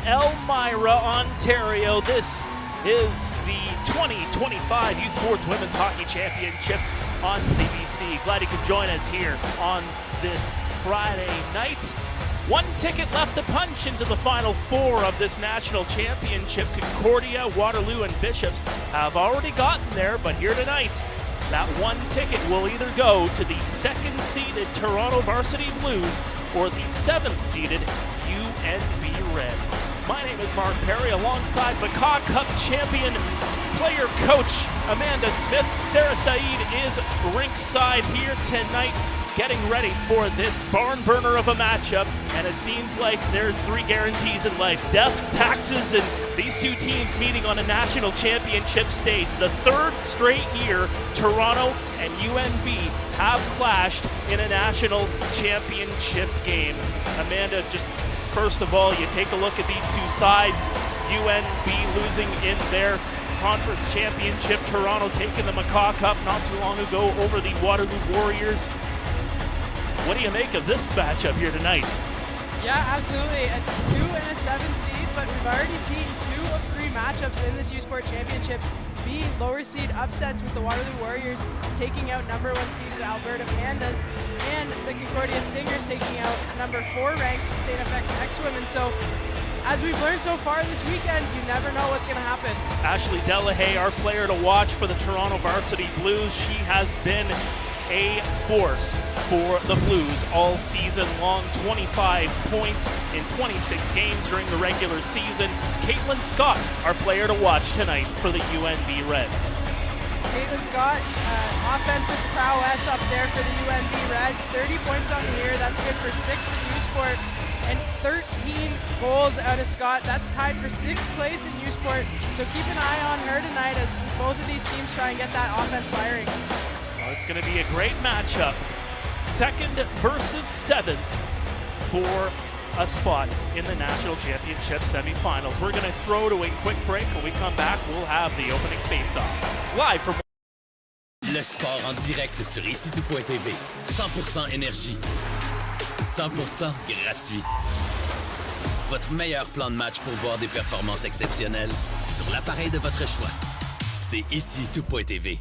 Elmira, Ontario. This is the 2025 U Sports Women's Hockey Championship on CBC. Glad you could join us here on this Friday night. One ticket left to punch into the Final Four of this national championship. Concordia, Waterloo, and Bishops have already gotten there, but here tonight, that one ticket will either go to the second-seeded Toronto Varsity Blues or the seventh-seeded UNB Reds. My name is Mark Perry, alongside Macaw Cup champion player coach Amanda Smith. Sarah Saeed is rinkside here tonight, getting ready for this barn burner of a matchup, and it seems like there's three guarantees in life: death, taxes, and these two teams meeting on a national championship stage. The third straight year Toronto and UNB have clashed in a national championship game. Amanda, just first of all, you take a look at these two sides. UNB losing in their conference championship, Toronto taking the Macaw Cup not too long ago over the Waterloo Warriors. What do you make of this matchup here tonight? Yeah, absolutely. It's 2 and a 7 seed, but we've already seen 2 of 3 matchups in this U Sport Championship be lower seed upsets, with the Waterloo Warriors taking out number 1 seeded Alberta Pandas and the Concordia Stingers taking out number 4 ranked St. FX X-Women. So as we've learned so far this weekend, you never know what's going to happen. Ashley Delahaye, our player to watch for the Toronto Varsity Blues. She has been a force for the Blues all season long. 25 points in 26 games during the regular season. Caitlin Scott, our player to watch tonight for the UNB Reds. Caitlin Scott, offensive prowess up there for the UNB Reds. 30 points on the year, that's good for 6th in U Sport, and 13 goals out of Scott. That's tied for 6th place in U Sport, so keep an eye on her tonight as both of these teams try and get that offense firing. It's going to be a great matchup. 2nd versus 7th for a spot in the national championship semifinals. We're going to throw to a quick break. When we come back, we'll have the opening face-off. Live from Le sport en direct sur ici-tout.tv. 100% énergie. 100% gratuit. Votre meilleur plan de match pour voir des performances exceptionnelles sur l'appareil de votre choix. C'est ici-tout.tv.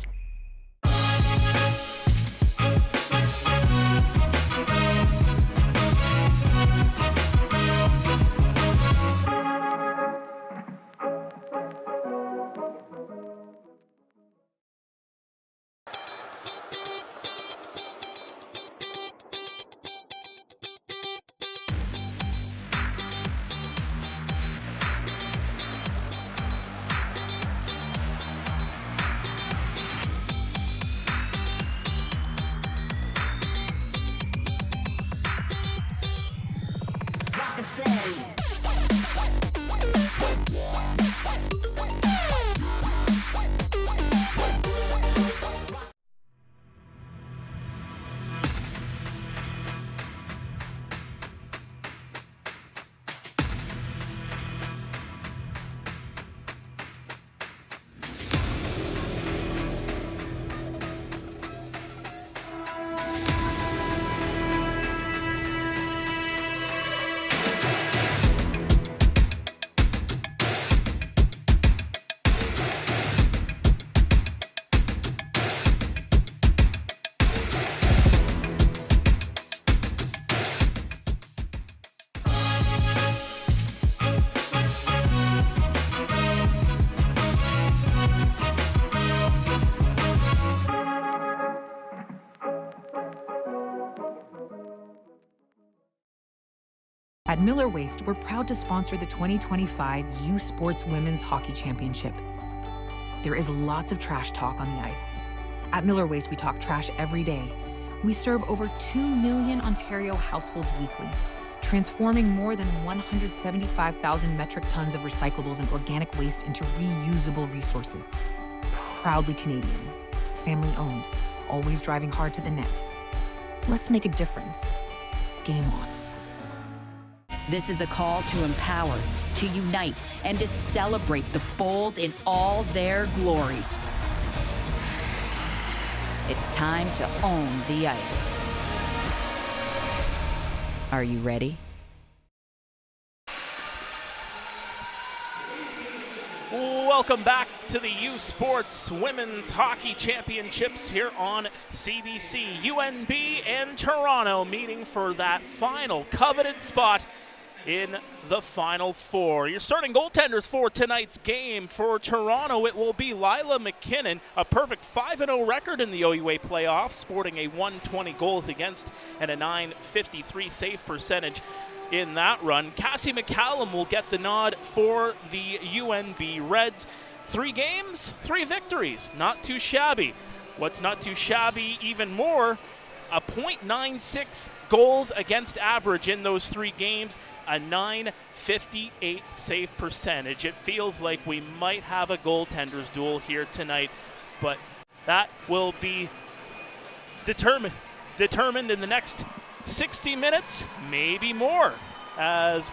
At Miller Waste, we're proud to sponsor the 2025 U Sports Women's Hockey Championship. There is lots of trash talk on the ice. At Miller Waste, we talk trash every day. We serve over 2 million Ontario households weekly, transforming more than 175,000 metric tons of recyclables and organic waste into reusable resources. Proudly Canadian, family-owned, always driving hard to the net. Let's make a difference. Game on. This is a call to empower, to unite, and to celebrate the bold in all their glory. It's time to own the ice. Are you ready? Welcome back to the U Sports Women's Hockey Championships here on CBC. UNB and Toronto meeting for that final coveted spot in the Final Four. Your starting goaltenders for tonight's game. For Toronto, it will be Lila McKinnon, a perfect 5-0 record in the OUA playoffs, sporting a 120 goals against and a .953 save percentage in that run. Cassie McCallum will get the nod for the UNB Reds. 3 games, 3 victories. Not too shabby. What's not too shabby even more, a .96 goals against average in those 3 games, a .958 save percentage. It feels like we might have a goaltenders duel here tonight, but that will be determined in the next 60 minutes, maybe more, as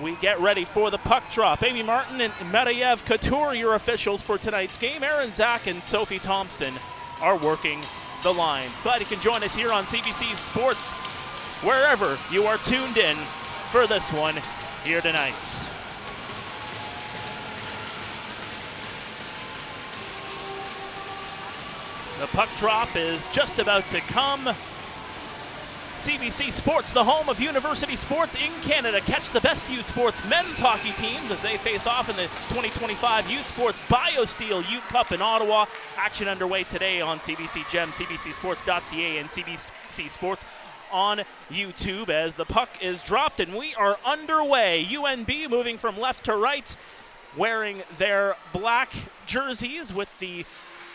we get ready for the puck drop. Amy Martin and Madayev Couture, your officials for tonight's game. Aaron Zach and Sophie Thompson are working the lines. Glad you can join us here on CBC Sports, wherever you are tuned in for this one here tonight. The puck drop is just about to come. CBC Sports, the home of university sports in Canada. Catch the best U Sports men's hockey teams as they face off in the 2025 U Sports BioSteel U Cup in Ottawa. Action underway today on CBC Gem, cbcsports.ca, and CBC Sports on YouTube as the puck is dropped and we are underway. UNB moving from left to right, wearing their black jerseys with the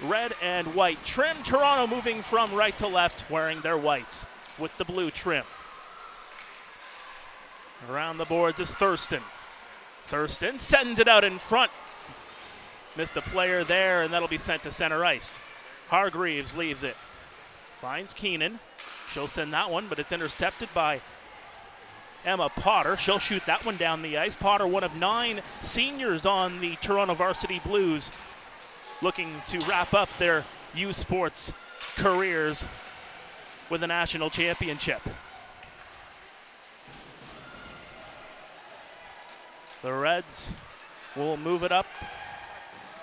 red and white trim. Toronto moving from right to left, wearing their whites with the blue trim. Around the boards is Thurston. Thurston sends it out in front. Missed a player there, and that'll be sent to center ice. Hargreaves leaves it. Finds Keenan. She'll send that one, but it's intercepted by Emma Potter. She'll shoot that one down the ice. Potter, one of 9 seniors on the Toronto Varsity Blues, looking to wrap up their U Sports careers with a national championship. The Reds will move it up.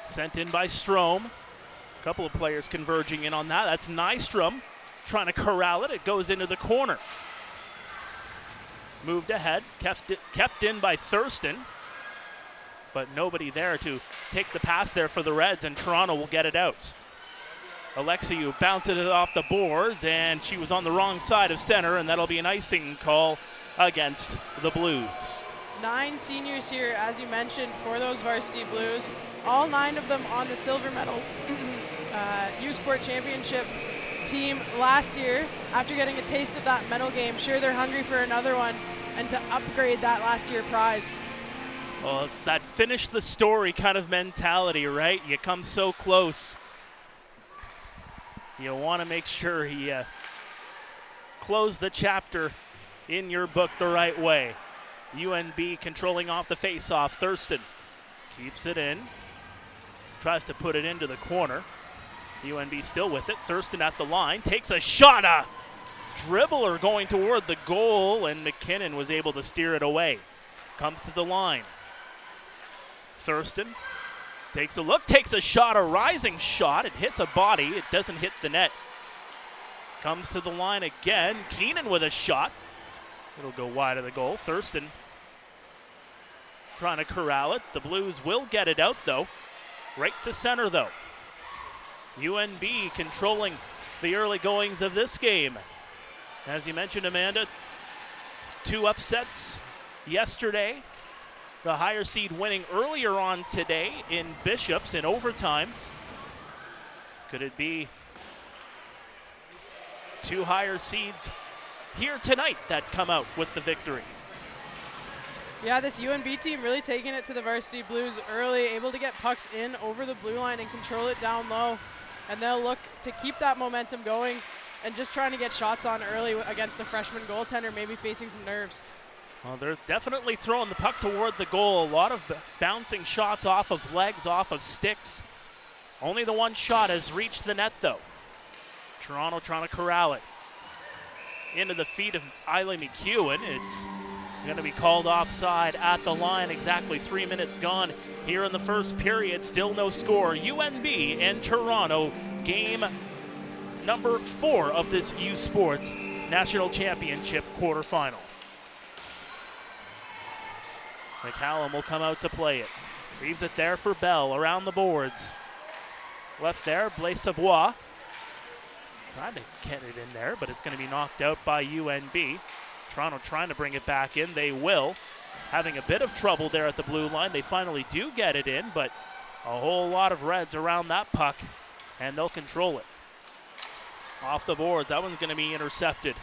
Sent in by Strome. A couple of players converging in on that. That's Nystrom trying to corral it. It goes into the corner. Moved ahead, kept in by Thurston, but nobody there to take the pass there for the Reds, and Toronto will get it out. Alexiou bounced it off the boards, and she was on the wrong side of center, and that'll be an icing call against the Blues. 9 seniors here, as you mentioned, for those Varsity Blues. All 9 of them on the silver medal U Sport Championship team last year. After getting a taste of that medal game, sure they're hungry for another one and to upgrade that last year prize. Well, it's that finish the story kind of mentality, right? You come so close. You want to make sure you close the chapter in your book the right way. UNB controlling off the face-off. Thurston keeps it in. Tries to put it into the corner. UNB still with it. Thurston at the line. Takes a shot. A dribbler going toward the goal, and McKinnon was able to steer it away. Comes to the line. Thurston takes a look, takes a shot, a rising shot. It hits a body. It doesn't hit the net. Comes to the line again. Keenan with a shot. It'll go wide of the goal. Thurston trying to corral it. The Blues will get it out, though. Right to center, though. UNB controlling the early goings of this game. As you mentioned, Amanda, 2 upsets yesterday. The higher seed winning earlier on today in Bishops in overtime. Could it be 2 higher seeds here tonight that come out with the victory? Yeah, this UNB team really taking it to the Varsity Blues early, able to get pucks in over the blue line and control it down low. And they'll look to keep that momentum going and just trying to get shots on early against a freshman goaltender, maybe facing some nerves. Well, they're definitely throwing the puck toward the goal. A lot of bouncing shots off of legs, off of sticks. Only the one shot has reached the net, though. Toronto trying to corral it into the feet of Isla McEwen. It's going to be called offside at the line. Exactly 3 minutes gone here in the first period. Still no score. UNB and Toronto, game number 4 of this U Sports National Championship quarterfinal. McCallum will come out to play it. Leaves it there for Bell around the boards. Left there, Blaise Savoie. Trying to get it in there, but it's going to be knocked out by UNB. Toronto trying to bring it back in. They will. Having a bit of trouble there at the blue line. They finally do get it in, but a whole lot of Reds around that puck, and they'll control it. Off the boards, that one's going to be intercepted.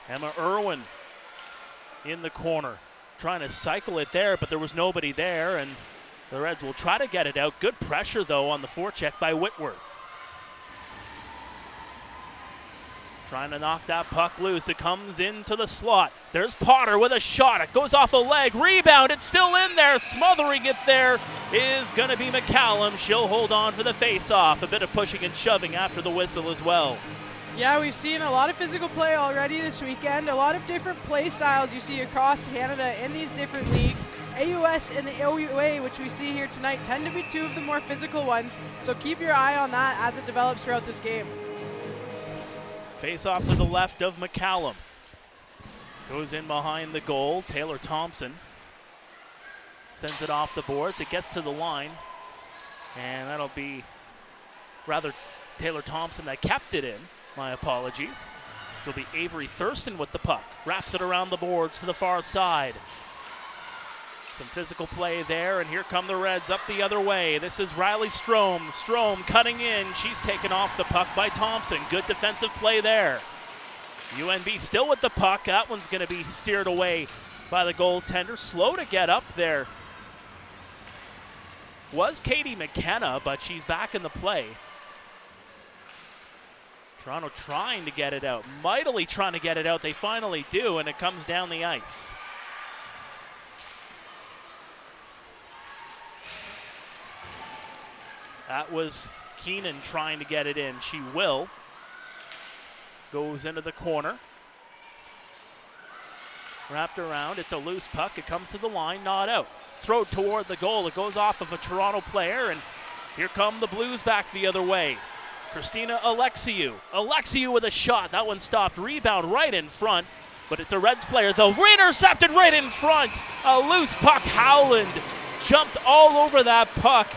Emma Irwin in the corner, trying to cycle it there, but there was nobody there, and the Reds will try to get it out. Good pressure, though, on the forecheck by Whitworth. Trying to knock that puck loose. It comes into the slot. There's Potter with a shot. It goes off a leg. Rebound. It's still in there. Smothering it there is going to be McCallum. She'll hold on for the face-off. A bit of pushing and shoving after the whistle as well. Yeah, we've seen a lot of physical play already this weekend. A lot of different play styles you see across Canada in these different leagues. AUS and the OUA, which we see here tonight, tend to be two of the more physical ones. So keep your eye on that as it develops throughout this game. Face off to the left of McCallum. Goes in behind the goal. Taylor Thompson sends it off the boards. It gets to the line. And that'll be rather Taylor Thompson that kept it in. My apologies. It'll be Avery Thurston with the puck. Wraps it around the boards to the far side. Some physical play there, and here come the Reds up the other way. This is Riley Strome. Strome cutting in. She's taken off the puck by Thompson. Good defensive play there. UNB still with the puck. That one's going to be steered away by the goaltender. Slow to get up there was Katie McKenna, but she's back in the play. Toronto trying to get it out. Mightily trying to get it out. They finally do, and it comes down the ice. That was Keenan trying to get it in. She will. Goes into the corner. Wrapped around. It's a loose puck. It comes to the line, not out. Throw toward the goal. It goes off of a Toronto player, and here come the Blues back the other way. Christina Alexiou. Alexiou with a shot. That one stopped. Rebound right in front, but it's a Reds player, though. Intercepted right in front. A loose puck. Howland jumped all over that puck.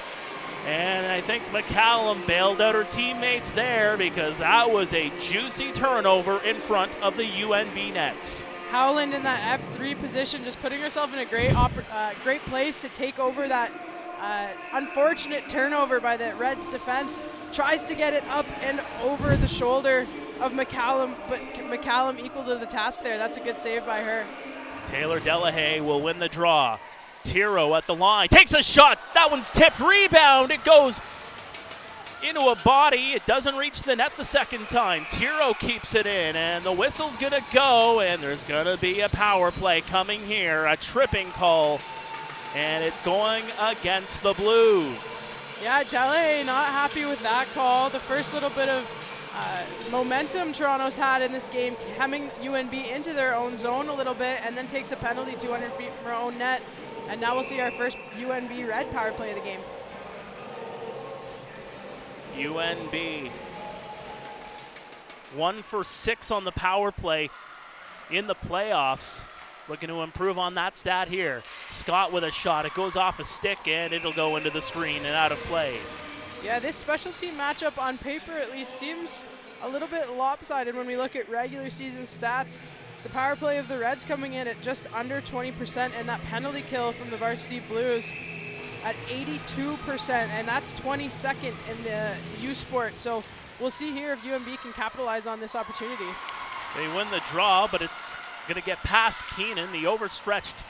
And I think McCallum bailed out her teammates there because that was a juicy turnover in front of the UNB nets. Howland in that F3 position, just putting herself in a great place to take over that unfortunate turnover by the Reds defense. Tries to get it up and over the shoulder of McCallum, but McCallum equal to the task there. That's a good save by her. Taylor Delahaye will win the draw. Tiro at the line, takes a shot. That one's tipped. Rebound. It goes into a body. It doesn't reach the net the second time. Tiro keeps it in, and the whistle's going to go, and there's going to be a power play coming here. A tripping call, and it's going against the Blues. Yeah, Delahaye not happy with that call. The first little bit of momentum Toronto's had in this game, hemming UNB into their own zone a little bit, and then takes a penalty 200 feet from her own net. And now we'll see our first UNB Red power play of the game. UNB 1 for 6 on the power play in the playoffs. Looking to improve on that stat here. Scott with a shot. It goes off a stick, and it'll go into the screen and out of play. Yeah, this special team matchup on paper at least seems a little bit lopsided when we look at regular season stats. The power play of the Reds coming in at just under 20%, and that penalty kill from the Varsity Blues at 82%, and that's 22nd in the U Sport. So we'll see here if UNB can capitalize on this opportunity. They win the draw, but it's going to get past Keenan. The overstretched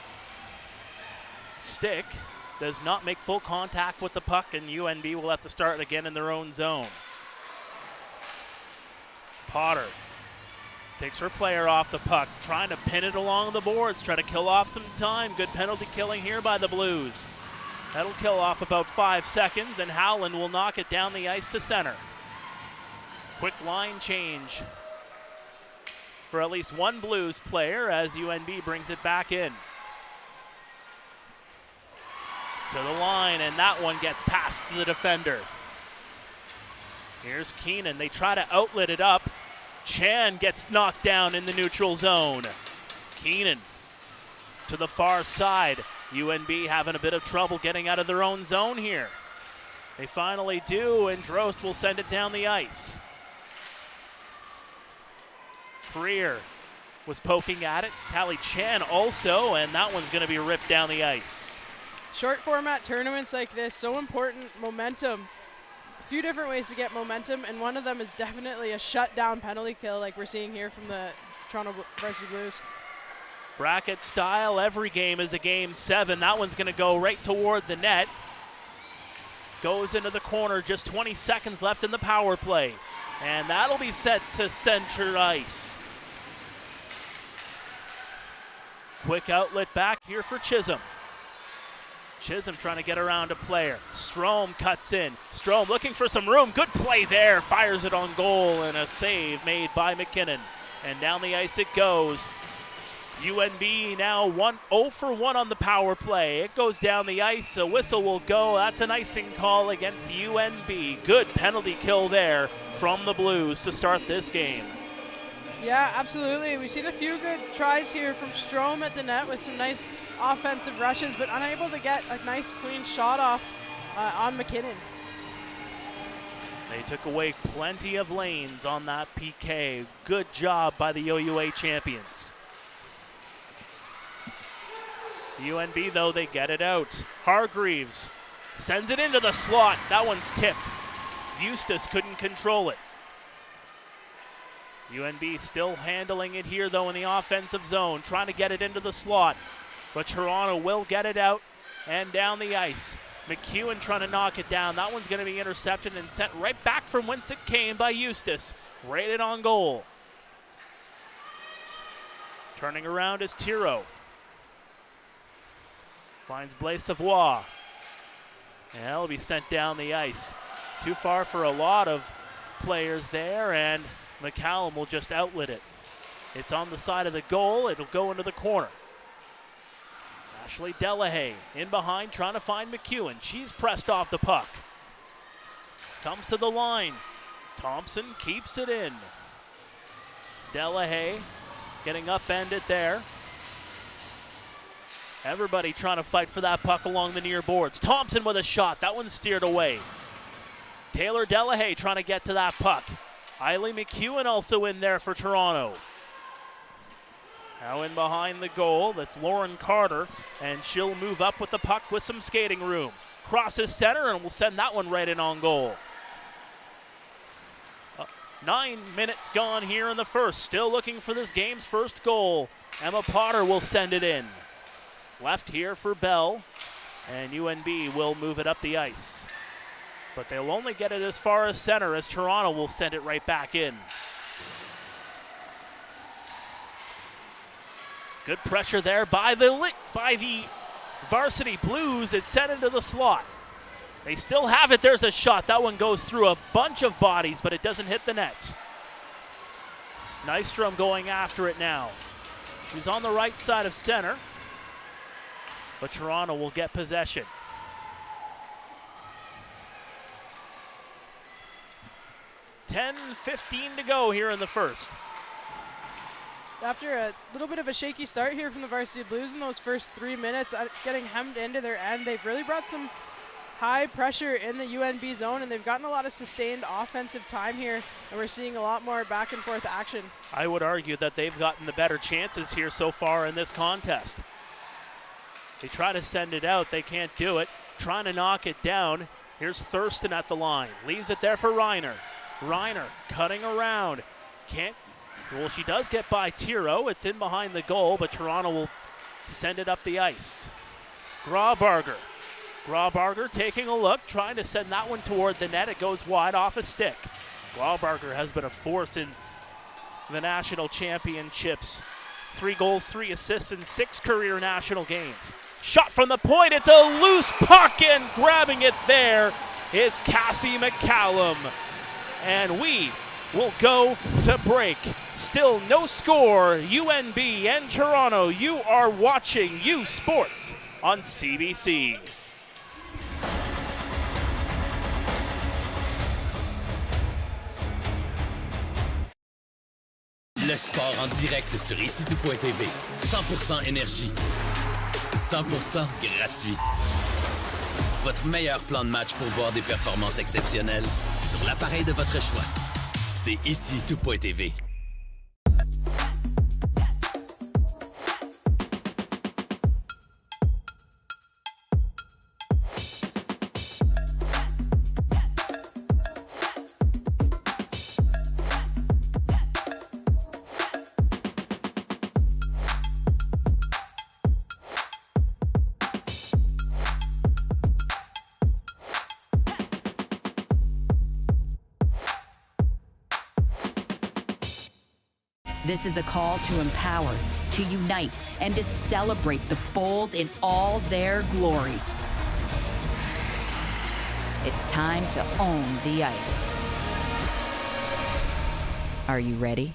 stick does not make full contact with the puck, and UNB will have to start again in their own zone. Potter takes her player off the puck, trying to pin it along the boards, try to kill off some time. Good penalty killing here by the Blues. That'll kill off about 5 seconds, and Howland will knock it down the ice to center. Quick line change for at least one Blues player as UNB brings it back in. To the line, and that one gets past the defender. Here's Keenan. They try to outlet it up. Chan gets knocked down in the neutral zone. Keenan to the far side. UNB having a bit of trouble getting out of their own zone here. They finally do, and Drost will send it down the ice. Freer was poking at it. Callie Chan also, and that one's going to be ripped down the ice. Short format tournaments like this, so important. Momentum. A few different ways to get momentum, and one of them is definitely a shutdown penalty kill like we're seeing here from the Toronto Varsity Blues. Bracket style, every game is a game 7. That one's going to go right toward the net. Goes into the corner, just 20 seconds left in the power play. And that'll be set to center ice. Quick outlet back here for Chisholm. Chisholm trying to get around a player. Strome cuts in. Strome looking for some room. Good play there. Fires it on goal, and a save made by McKinnon. And down the ice it goes. UNB now 0 for 1 on the power play. It goes down the ice. A whistle will go. That's an icing call against UNB. Good penalty kill there from the Blues to start this game. Yeah, absolutely. We've seen a few good tries here from Strome at the net with some nice offensive rushes, but unable to get a nice clean shot off on McKinnon. They took away plenty of lanes on that PK. Good job by the OUA champions. UNB, though, they get it out. Hargreaves sends it into the slot. That one's tipped. Eustace couldn't control it. UNB still handling it here, though, in the offensive zone, trying to get it into the slot. But Toronto will get it out and down the ice. McEwen trying to knock it down. That one's going to be intercepted and sent right back from whence it came by Eustace. Rated on goal. Turning around is Tiro. Finds Blaise Savoie. And it'll be sent down the ice. Too far for a lot of players there, and McCallum will just outlet it. It's on the side of the goal. It'll go into the corner. Ashley Delahaye in behind, trying to find McEwen. She's pressed off the puck. Comes to the line. Thompson keeps it in. Delahaye getting upended there. Everybody trying to fight for that puck along the near boards. Thompson with a shot. That one's steered away. Taylor Delahaye trying to get to that puck. Eiley McEwen also in there for Toronto. Now in behind the goal, that's Lauren Carter, and she'll move up with the puck with some skating room. Crosses center, and will send that one right in on goal. 9 minutes gone here in the first. Still looking for this game's first goal. Emma Potter will send it in. Left here for Bell, and UNB will move it up the ice. But they'll only get it as far as center, as Toronto will send it right back in. Good pressure there by the Varsity Blues. It's sent into the slot. They still have it. There's a shot. That one goes through a bunch of bodies, but it doesn't hit the net. Nystrom going after it now. She's on the right side of center, but Toronto will get possession. .15 to go here in the first. After a little bit of a shaky start here from the Varsity Blues in those first 3 minutes, getting hemmed into their end, they've really brought some high pressure in the UNB zone, and they've gotten a lot of sustained offensive time here, and we're seeing a lot more back and forth action. I would argue that they've gotten the better chances here so far in this contest. They try to send it out, they can't do it. Trying to knock it down. Here's Thurston at the line. Leaves it there for Reiner. Reiner cutting around. Well, she does get by Tiro. It's in behind the goal, but Toronto will send it up the ice. Graubarger. Graubarger taking a look, trying to send that one toward the net. It goes wide off a stick. Graubarger has been a force in the national championships. 3 goals, 3 assists in 6 career national games. Shot from the point. It's a loose puck, and grabbing it there is Cassie McCallum. And we will go to break. Still no score. UNB and Toronto. You are watching U Sports on CBC. Le sport en direct sur ICTou.tv. 100% énergie. 100% gratuit. Votre meilleur plan de match pour voir des performances exceptionnelles sur l'appareil de votre choix. C'est ICTou.tv. This is a call to empower, to unite, and to celebrate the bold in all their glory. It's time to own the ice. Are you ready?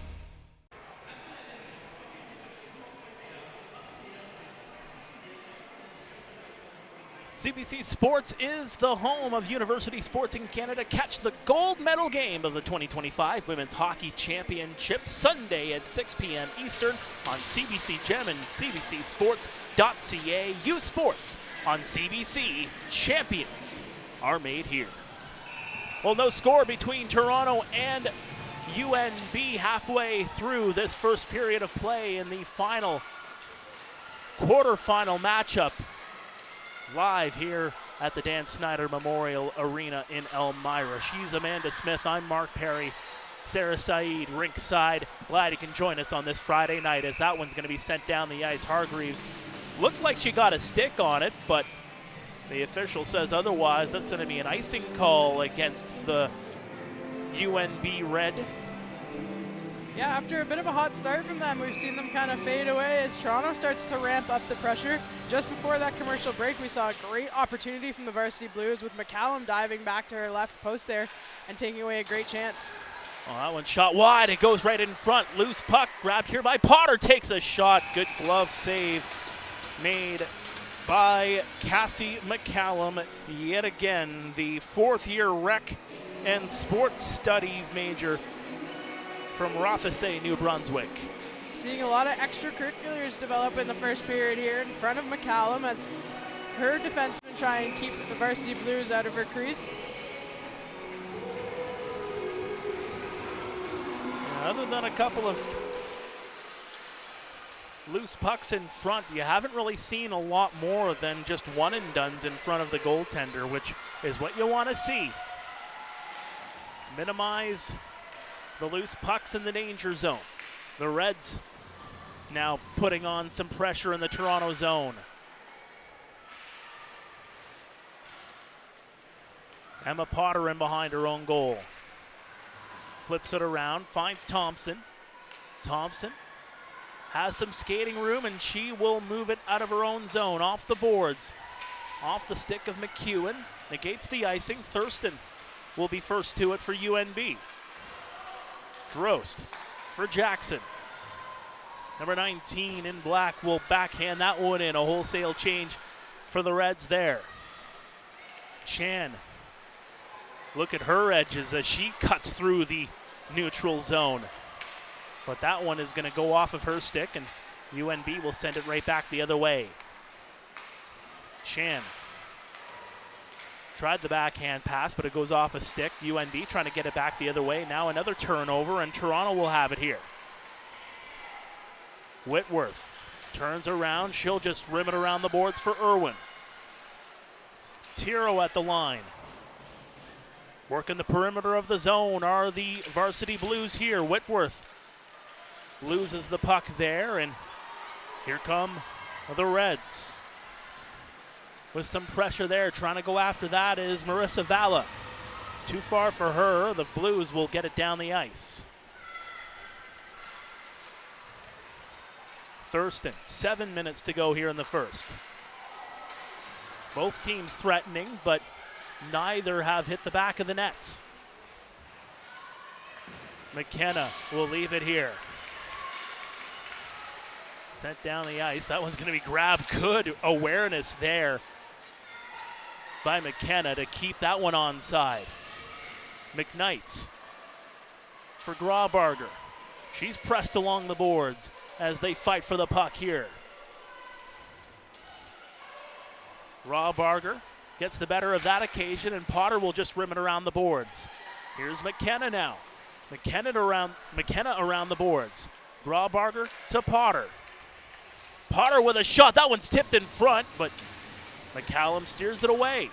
CBC Sports is the home of university sports in Canada. Catch the gold medal game of the 2025 Women's Hockey Championship Sunday at 6 p.m. Eastern on CBC Gem and CBCSports.ca. U Sports on CBC. Champions are made here. Well, no score between Toronto and UNB halfway through this first period of play in the final quarterfinal matchup. Live here at the Dan Snyder Memorial Arena in Elmira. She's Amanda Smith. I'm Mark Perry. Sarah Saeed, rinkside. Glad you can join us on this Friday night as that one's going to be sent down the ice. Hargreaves looked like she got a stick on it, but the official says otherwise. That's going to be an icing call against the UNB Red. Yeah, after a bit of a hot start from them, we've seen them kind of fade away as Toronto starts to ramp up the pressure. Just before that commercial break, we saw a great opportunity from the Varsity Blues with McCallum diving back to her left post there and taking away a great chance. Oh, that one shot wide. It goes right in front. Loose puck grabbed here by Potter. Takes a shot. Good glove save made by Cassie McCallum. Yet again, the fourth-year rec and sports studies major from Rothesay, New Brunswick. Seeing a lot of extracurriculars develop in the first period here in front of McCallum as her defensemen try and keep the Varsity Blues out of her crease. Other than a couple of loose pucks in front, you haven't really seen a lot more than just one and dones in front of the goaltender, which is what you want to see. Minimize the loose pucks in the danger zone. The Reds now putting on some pressure in the Toronto zone. Emma Potter in behind her own goal. Flips it around, finds Thompson. Thompson has some skating room and she will move it out of her own zone, off the boards. Off the stick of McEwen, negates the icing. Thurston will be first to it for UNB. Drost for Jackson. Number 19 in black will backhand that one in. A wholesale change for the Reds there. Chan, look at her edges as she cuts through the neutral zone. But that one is going to go off of her stick and UNB will send it right back the other way. Chan tried the backhand pass, but it goes off a stick. UNB trying to get it back the other way. Now another turnover, and Toronto will have it here. Whitworth turns around. She'll just rim it around the boards for Irwin. Tiro at the line. Working the perimeter of the zone are the Varsity Blues here. Whitworth loses the puck there, and here come the Reds. With some pressure there, trying to go after that is Marissa Valla. Too far for her. The Blues will get it down the ice. Thurston, 7 minutes to go here in the first. Both teams threatening, but neither have hit the back of the net. McKenna will leave it here. Sent down the ice. That one's going to be grabbed. Good awareness there by McKenna to keep that one onside. McKnights for Graubarger. She's pressed along the boards as they fight for the puck here. Graubarger gets the better of that occasion, and Potter will just rim it around the boards. Here's McKenna now. McKenna around the boards. Graubarger to Potter. Potter with a shot. That one's tipped in front, but McCallum steers it away.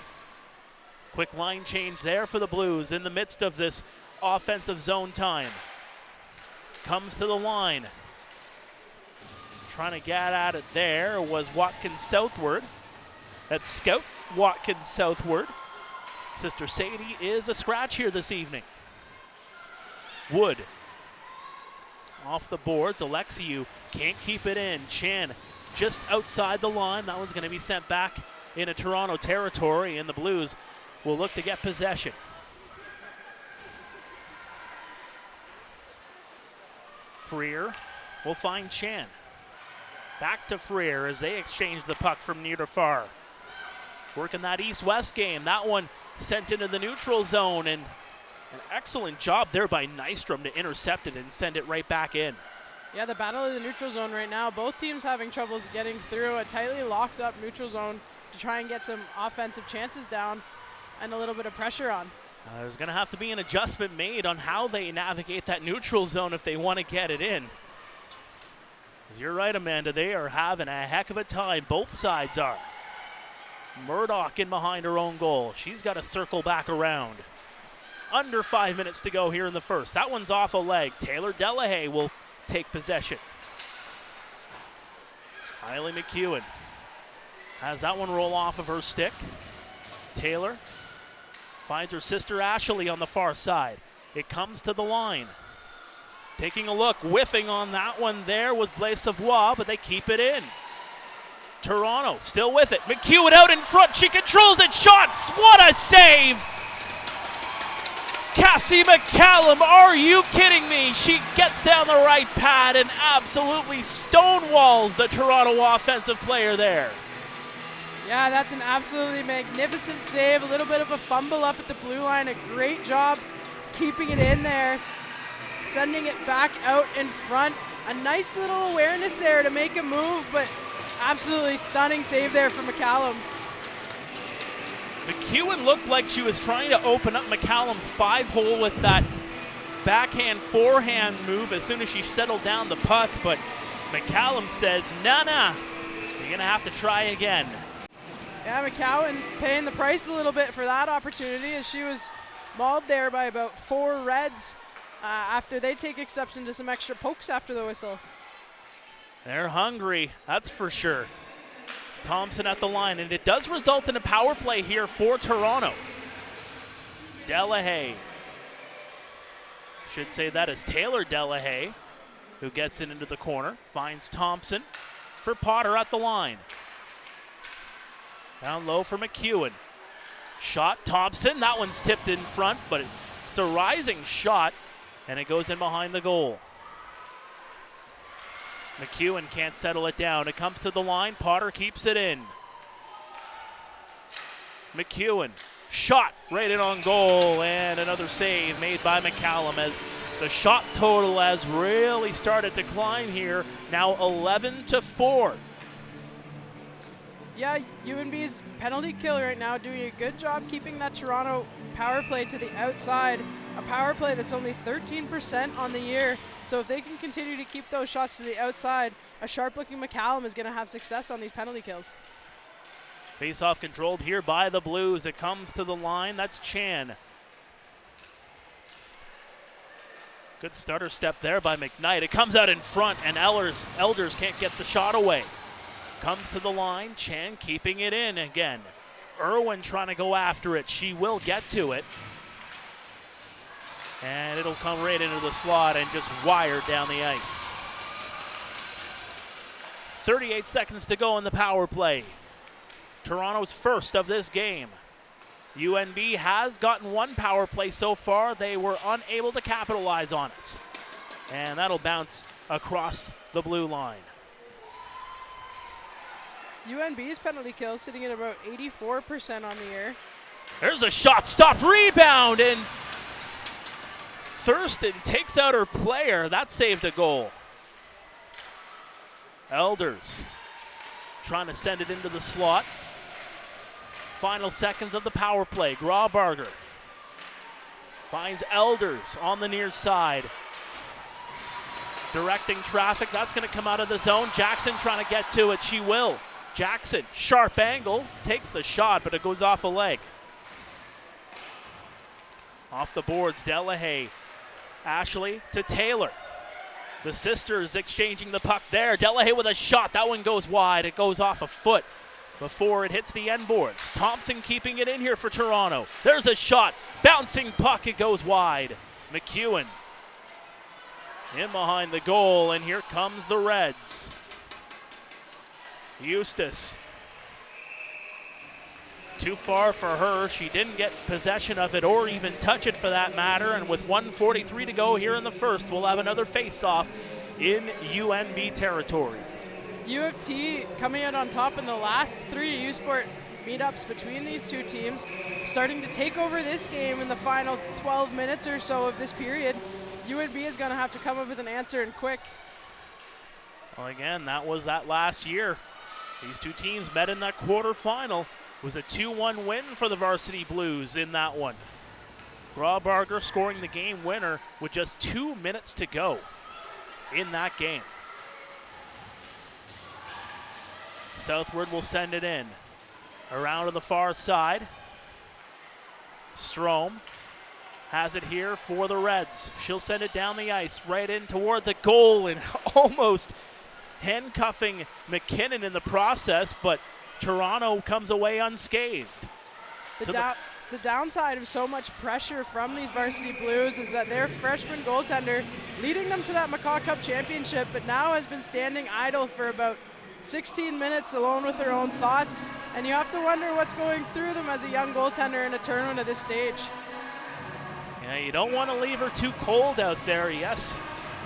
Quick line change there for the Blues in the midst of this offensive zone time. Comes to the line. Trying to get at it there was Watkins southward. That scouts Watkins southward. Sister Sadie is a scratch here this evening. Wood off the boards. Alexiou can't keep it in. Chan just outside the line. That one's going to be sent back into Toronto territory, and the Blues will look to get possession. Freer will find Chan. Back to Freer as they exchange the puck from near to far. Working that east-west game. That one sent into the neutral zone, and an excellent job there by Nystrom to intercept it and send it right back in. Yeah, the battle of the neutral zone right now. Both teams having troubles getting through a tightly locked up neutral zone to try and get some offensive chances down and a little bit of pressure on. There's going to have to be an adjustment made on how they navigate that neutral zone if they want to get it in. 'Cause you're right, Amanda, they are having a heck of a time. Both sides are. Murdoch in behind her own goal. She's got to circle back around. Under 5 minutes to go here in the first. That one's off a leg. Taylor Delahaye will take possession. Riley McEwen has that one roll off of her stick. Taylor finds her sister Ashley on the far side. It comes to the line. Taking a look, whiffing on that one there was Blaise Savoie, but they keep it in. Toronto still with it. McEwen out in front. She controls it. Shots. What a save. Cassie McCallum, are you kidding me? She gets down the right pad and absolutely stonewalls the Toronto offensive player there. Yeah, that's an absolutely magnificent save. A little bit of a fumble up at the blue line. A great job keeping it in there. Sending it back out in front. A nice little awareness there to make a move, but absolutely stunning save there from McCallum. McEwen looked like she was trying to open up McCallum's 5-hole with that backhand-forehand move as soon as she settled down the puck, but McCallum says, nah, you're going to have to try again. Yeah, McCowan paying the price a little bit for that opportunity as she was mauled there by about 4 Reds after they take exception to some extra pokes after the whistle. They're hungry, that's for sure. Thompson at the line, and it does result in a power play here for Toronto. Delahaye. Should say that is Taylor Delahaye, who gets it into the corner, finds Thompson for Potter at the line. Down low for McEwen. Shot, Thompson, that one's tipped in front, but it's a rising shot, and it goes in behind the goal. McEwen can't settle it down. It comes to the line. Potter keeps it in. McEwen, shot right in on goal, and another save made by McCallum as the shot total has really started to climb here. Now 11-4. Yeah, UNB's penalty kill right now doing a good job keeping that Toronto power play to the outside. A power play that's only 13% on the year. So if they can continue to keep those shots to the outside, a sharp-looking McCallum is going to have success on these penalty kills. Face-off controlled here by the Blues. It comes to the line. That's Chan. Good stutter step there by McKnight. It comes out in front, and Elders can't get the shot away. Comes to the line. Chan keeping it in again. Irwin trying to go after it. She will get to it. And it'll come right into the slot and just wired down the ice. 38 seconds to go in the power play. Toronto's first of this game. UNB has gotten one power play so far. They were unable to capitalize on it. And that'll bounce across the blue line. UNB's penalty kill sitting at about 84% on the year. There's a shot, stop, rebound, and Thurston takes out her player. That saved a goal. Elders trying to send it into the slot. Final seconds of the power play. Graubarger finds Elders on the near side. Directing traffic, that's going to come out of the zone. Jackson trying to get to it, she will. Jackson, sharp angle, takes the shot, but it goes off a leg. Off the boards, Delahaye. Ashley to Taylor. The sisters exchanging the puck there. Delahaye with a shot, that one goes wide. It goes off a foot before it hits the end boards. Thompson keeping it in here for Toronto. There's a shot, bouncing puck, it goes wide. McEwen in behind the goal, and here comes the Reds. Eustace. Too far for her. She didn't get possession of it or even touch it for that matter. And with 1:43 to go here in the first, we'll have another face-off in UNB territory. U of T coming out on top in the last 3 U Sport meetups between these two teams, starting to take over this game in the final 12 minutes or so of this period. UNB is going to have to come up with an answer and quick. Well, again, that was that last year. These two teams met in that quarterfinal. It was a 2-1 win for the Varsity Blues in that one. Graubarger scoring the game winner with just 2 minutes to go in that game. Southward will send it in. Around to the far side. Strome has it here for the Reds. She'll send it down the ice, right in toward the goal, and almost handcuffing McKinnon in the process, but Toronto comes away unscathed. The downside of so much pressure from these Varsity Blues is that their freshman goaltender, leading them to that McCaw Cup championship, but now has been standing idle for about 16 minutes alone with her own thoughts, and you have to wonder what's going through them as a young goaltender in a tournament at this stage. Yeah, you don't want to leave her too cold out there. Yes,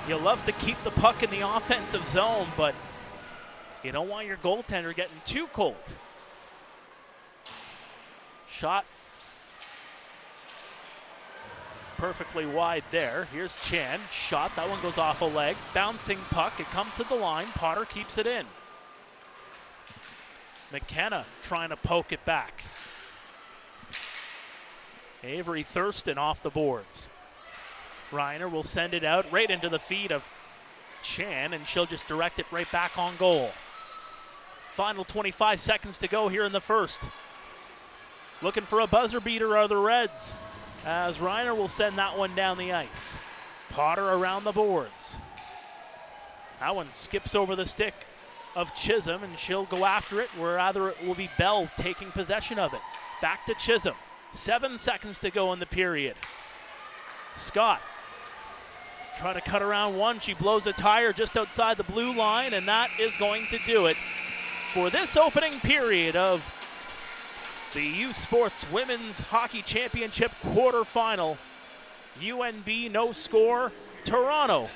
you love to keep the puck in the offensive zone, but you don't want your goaltender getting too cold. Shot perfectly wide there. Here's Chan. Shot, that one goes off a leg. Bouncing puck, it comes to the line. Potter keeps it in. McKenna trying to poke it back. Avery Thurston off the boards. Reiner will send it out right into the feet of Chan, and she'll just direct it right back on goal. Final 25 seconds to go here in the first. Looking for a buzzer beater are the Reds, as Reiner will send that one down the ice. Potter around the boards. That one skips over the stick of Chisholm, and she'll go after it, where either it will be Bell taking possession of it. Back to Chisholm. 7 seconds to go in the period. Scott trying to cut around one. She blows a tire just outside the blue line, and that is going to do it for this opening period of the U Sports Women's Hockey Championship quarterfinal. UNB no score. Toronto,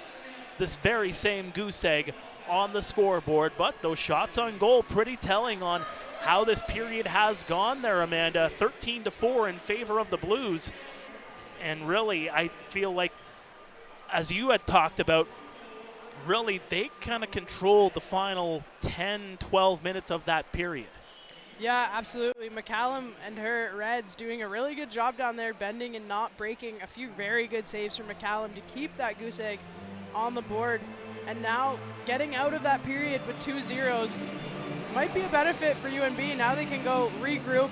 this very same goose egg on the scoreboard, but those shots on goal pretty telling on how this period has gone there, Amanda. 13-4 in favor of the Blues. And really, I feel like, as you had talked about, really they kind of controlled the final 10, 12 minutes of that period. Yeah, absolutely. McCallum and her Reds doing a really good job down there, bending and not breaking. A few very good saves from McCallum to keep that goose egg on the board. And now getting out of that period with 2 zeros might be a benefit for UNB. Now they can go regroup,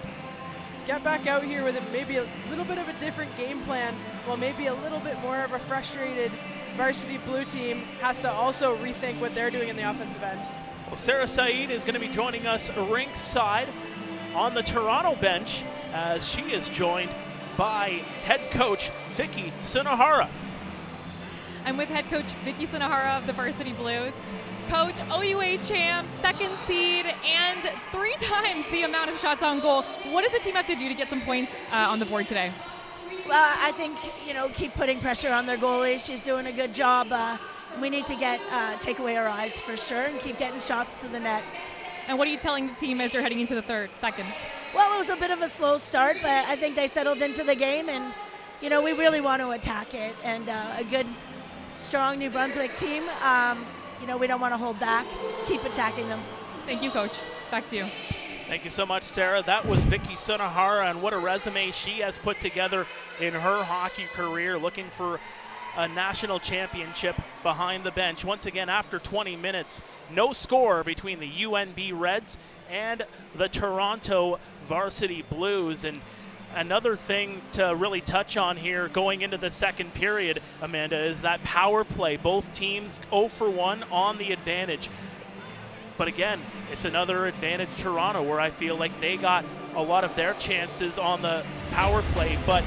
get back out here with maybe a little bit of a different game plan, while maybe a little bit more of a frustrated Varsity Blue team has to also rethink what they're doing in the offensive end. Well, Sarah Saeed is going to be joining us rinkside on the Toronto bench, as she is joined by head coach Vicky Sunohara. I'm with head coach Vicky Sunohara of the Varsity Blues. Coach, OUA champ, second seed, and 3 times the amount of shots on goal. What does the team have to do to get some points on the board today? Well, I think, keep putting pressure on their goalie. She's doing a good job. We need to take away our eyes for sure and keep getting shots to the net. And what are you telling the team as you're heading into the second? Well, it was a bit of a slow start, but I think they settled into the game, and, we really want to attack it. And a good, strong New Brunswick team, we don't want to hold back. Keep attacking them. Thank you, Coach. Back to you. Thank you so much, Sarah. That was Vicky Sunahara, and what a resume she has put together in her hockey career, looking for a national championship behind the bench. Once again, after 20 minutes, no score between the UNB Reds and the Toronto Varsity Blues. And another thing to really touch on here going into the second period, Amanda, is that power play. Both teams 0 for 1 on the advantage. But again, it's another advantage Toronto, where I feel like they got a lot of their chances on the power play, but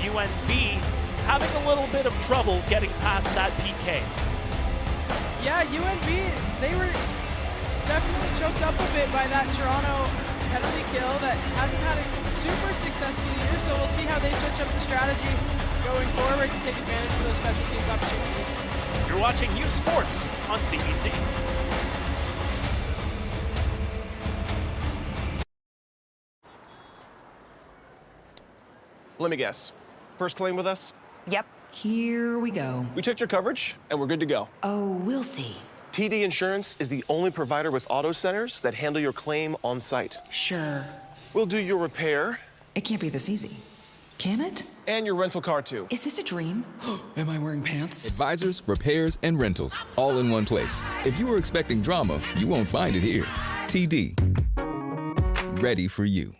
UNB having a little bit of trouble getting past that PK. Yeah, UNB, they were definitely choked up a bit by that Toronto penalty kill that hasn't had a super successful year, so we'll see how they switch up the strategy going forward to take advantage of those special teams opportunities. You're watching U Sports on CBC. Let me guess. First claim with us? Yep, here we go. We checked your coverage, and we're good to go. Oh, we'll see. TD Insurance is the only provider with auto centers that handle your claim on site. Sure. We'll do your repair. It can't be this easy. Can it? And your rental car, too. Is this a dream? Am I wearing pants? Advisors, repairs, and rentals, all in one place. If you were expecting drama, you won't find it here. TD. Ready for you.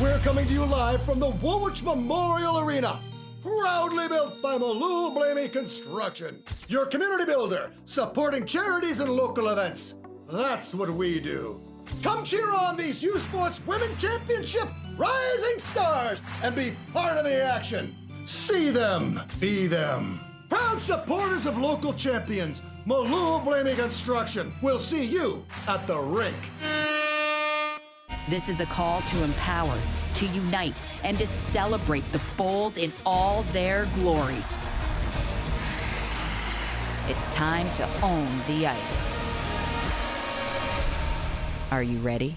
We're coming to you live from the Woolwich Memorial Arena, proudly built by Malou Blamey Construction, your community builder, supporting charities and local events. That's what we do. Come cheer on these U Sports Women Championship rising stars and be part of the action. See them, be them. Proud supporters of local champions, Malou Blamey Construction. We'll see you at the rink. This is a call to empower, to unite, and to celebrate the bold in all their glory. It's time to own the ice. Are you ready?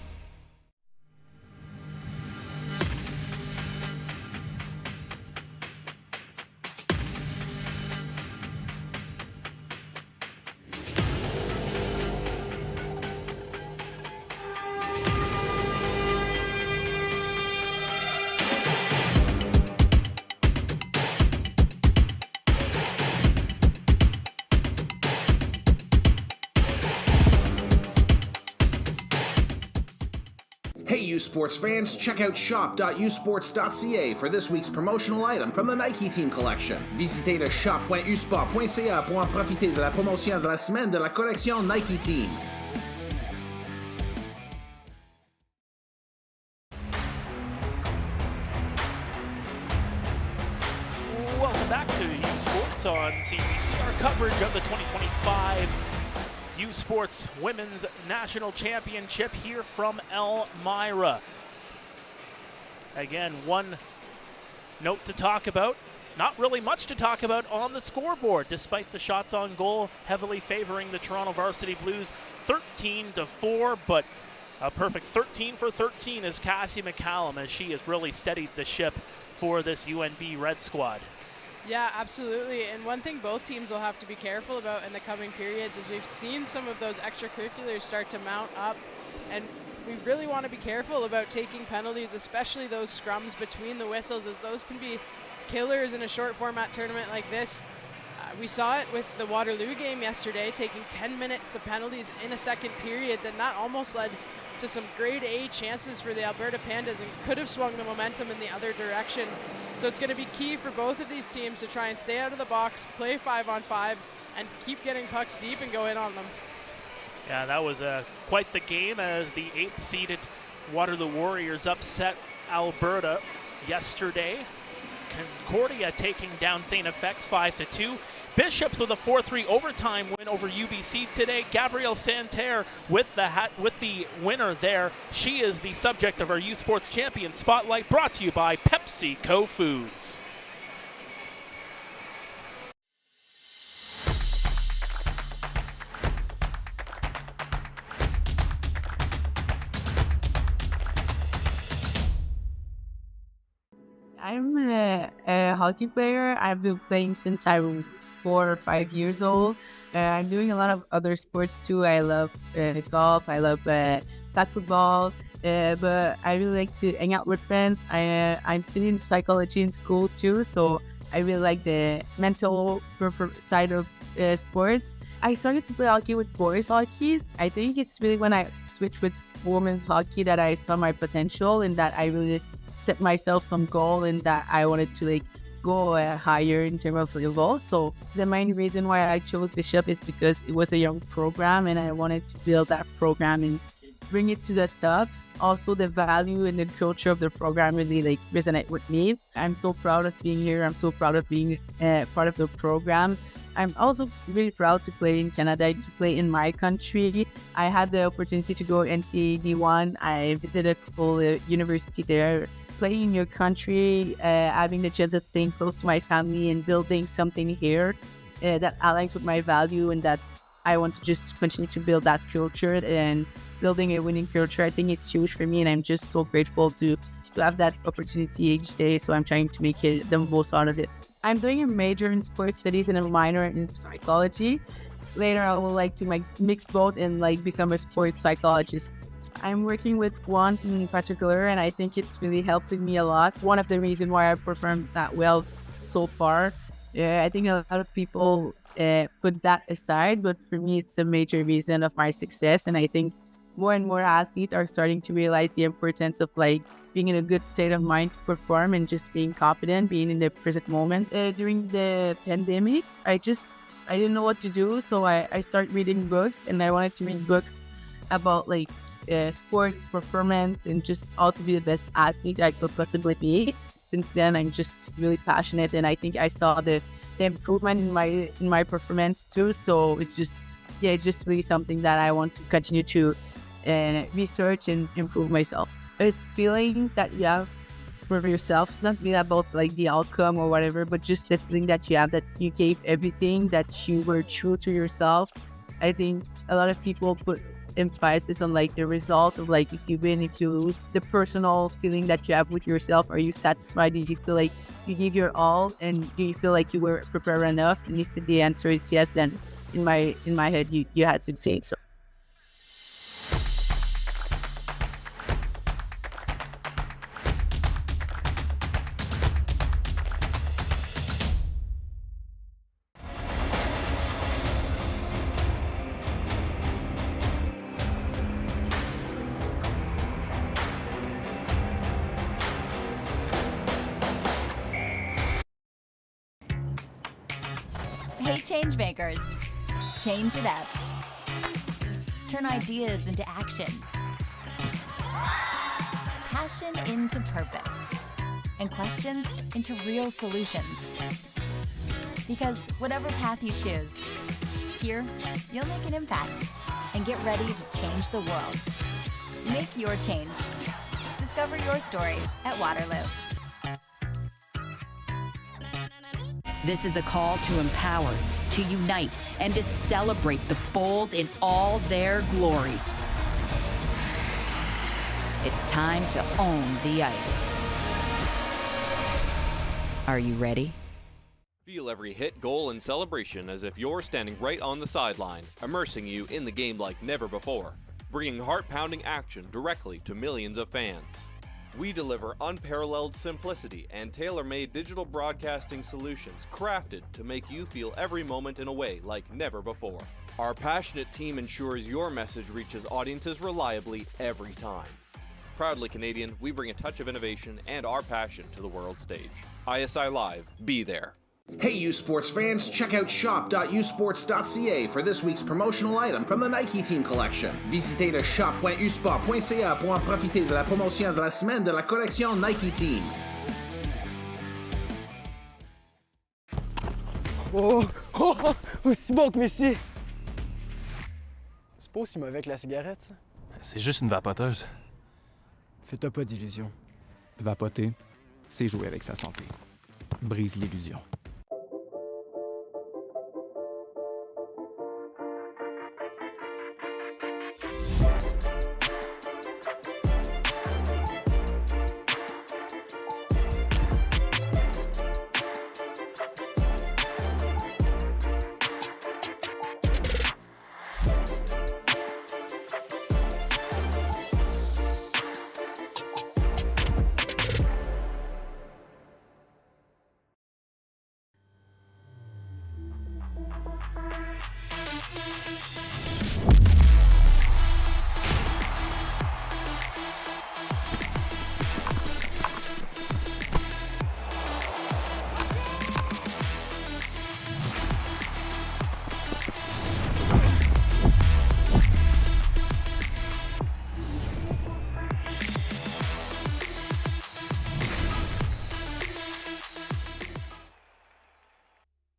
Hey U Sports fans, check out shop.usports.ca for this week's promotional item from the Nike Team Collection. Visitez le shop.usport.ca pour en profiter de la promotion de la semaine de la collection Nike Team. Welcome back to U Sports on CBC. Our coverage of the 2025 U Sports Women's National Championship here from Elmira. Again, one note to talk about. Not really much to talk about on the scoreboard, despite the shots on goal heavily favoring the Toronto Varsity Blues 13-4, but a perfect 13 for 13 is Cassie McCallum, as she has really steadied the ship for this UNB Red squad. Yeah, absolutely. And one thing both teams will have to be careful about in the coming periods is we've seen some of those extracurriculars start to mount up, and we really want to be careful about taking penalties, especially those scrums between the whistles, as those can be killers in a short format tournament like this. We saw it with the Waterloo game yesterday, taking 10 minutes of penalties in a second period. Then that almost led to some grade A chances for the Alberta Pandas and could have swung the momentum in the other direction. So it's going to be key for both of these teams to try and stay out of the box, play 5-on-5, and keep getting pucks deep and go in on them. Yeah, that was quite the game as the 8th-seeded Waterloo Warriors upset Alberta yesterday. Concordia taking down St. FX 5-2. Bishops with a 4-3 overtime win over UBC today. Gabrielle Santerre with the winner there. She is the subject of our U Sports Champion Spotlight, brought to you by PepsiCo Foods. I'm a hockey player. I've been playing since I was 4 or 5 years old. I'm doing a lot of other sports too. I love golf. I love flag football. But I really like to hang out with friends. I'm studying psychology in school too, so I really like the mental side of sports. I started to play hockey with boys hockey. I think it's really when I switched with women's hockey that I saw my potential and that I really set myself some goal and that I wanted to go higher in terms of level. So the main reason why I chose Bishop is because it was a young program and I wanted to build that program and bring it to the tops. Also, the value and the culture of the program really resonate with me. I'm so proud of being here. I'm so proud of being part of the program. I'm also really proud to play in Canada, to play in my country. I had the opportunity to go NCAA D1. I visited a couple university there. Playing in your country, having the chance of staying close to my family and building something here that aligns with my value and that I want to just continue to build that culture and building a winning culture. I think it's huge for me and I'm just so grateful to have that opportunity each day. So I'm trying to make the most out of it. I'm doing a major in sports studies and a minor in psychology. Later, I would like to mix both and become a sports psychologist. I'm working with one in particular, and I think it's really helping me a lot. One of the reasons why I performed that well so far. I think a lot of people put that aside, but for me, it's a major reason of my success. And I think more and more athletes are starting to realize the importance of being in a good state of mind to perform and just being confident, being in the present moment. During the pandemic, I didn't know what to do, so I started reading books, and I wanted to read books about sports performance and just how to be the best athlete I could possibly be. Since then, I'm just really passionate, and I think I saw the improvement in my performance too. So it's just really something that I want to continue to research and improve myself. A feeling that you have for yourself, it's not really about the outcome or whatever, but just the feeling that you have that you gave everything, that you were true to yourself. I think a lot of people put emphasis on the result of if you win, if you lose. The personal feeling that you have with yourself, are you satisfied? Do you feel like you give your all, and do you feel like you were prepared enough? And if the answer is yes, then in my head you had succeeded. So Hey, change makers, change it up. Turn ideas into action, passion into purpose, and questions into real solutions. Because whatever path you choose, here you'll make an impact and get ready to change the world. Make your change. Discover your story at Waterloo. This is a call to empower, to unite, and to celebrate the bold in all their glory. It's time to own the ice. Are you ready? Feel every hit, goal, and celebration as if you're standing right on the sideline, immersing you in the game like never before, bringing heart-pounding action directly to millions of fans. We deliver unparalleled simplicity and tailor-made digital broadcasting solutions crafted to make you feel every moment in a way like never before. Our passionate team ensures your message reaches audiences reliably every time. Proudly Canadian, we bring a touch of innovation and our passion to the world stage. ISI Live, be there. Hey, U Sports fans, check out shop.usports.ca for this week's promotional item from the Nike Team Collection. Visitez le shop.usport.ca pour en profiter de la promotion de la semaine de la collection Nike Team. Oh, oh, oh, aussi bon que Messi. C'est pas aussi mauvais que la cigarette, ça. C'est juste une vapoteuse. Fais-toi pas d'illusions. Vapoter, c'est jouer avec sa santé. Brise l'illusion.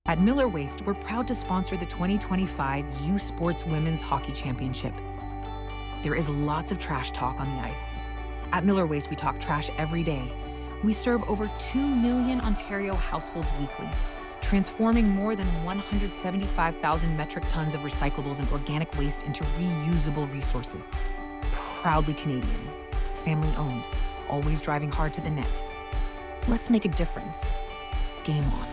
At Miller Waste, we're proud to sponsor the 2025 U Sports Women's Hockey Championship. There is lots of trash talk on the ice. At Miller Waste, we talk trash every day. We serve over 2 million Ontario households weekly, transforming more than 175,000 metric tons of recyclables and organic waste into reusable resources. Proudly Canadian, family owned, always driving hard to the net. Let's make a difference. Game on.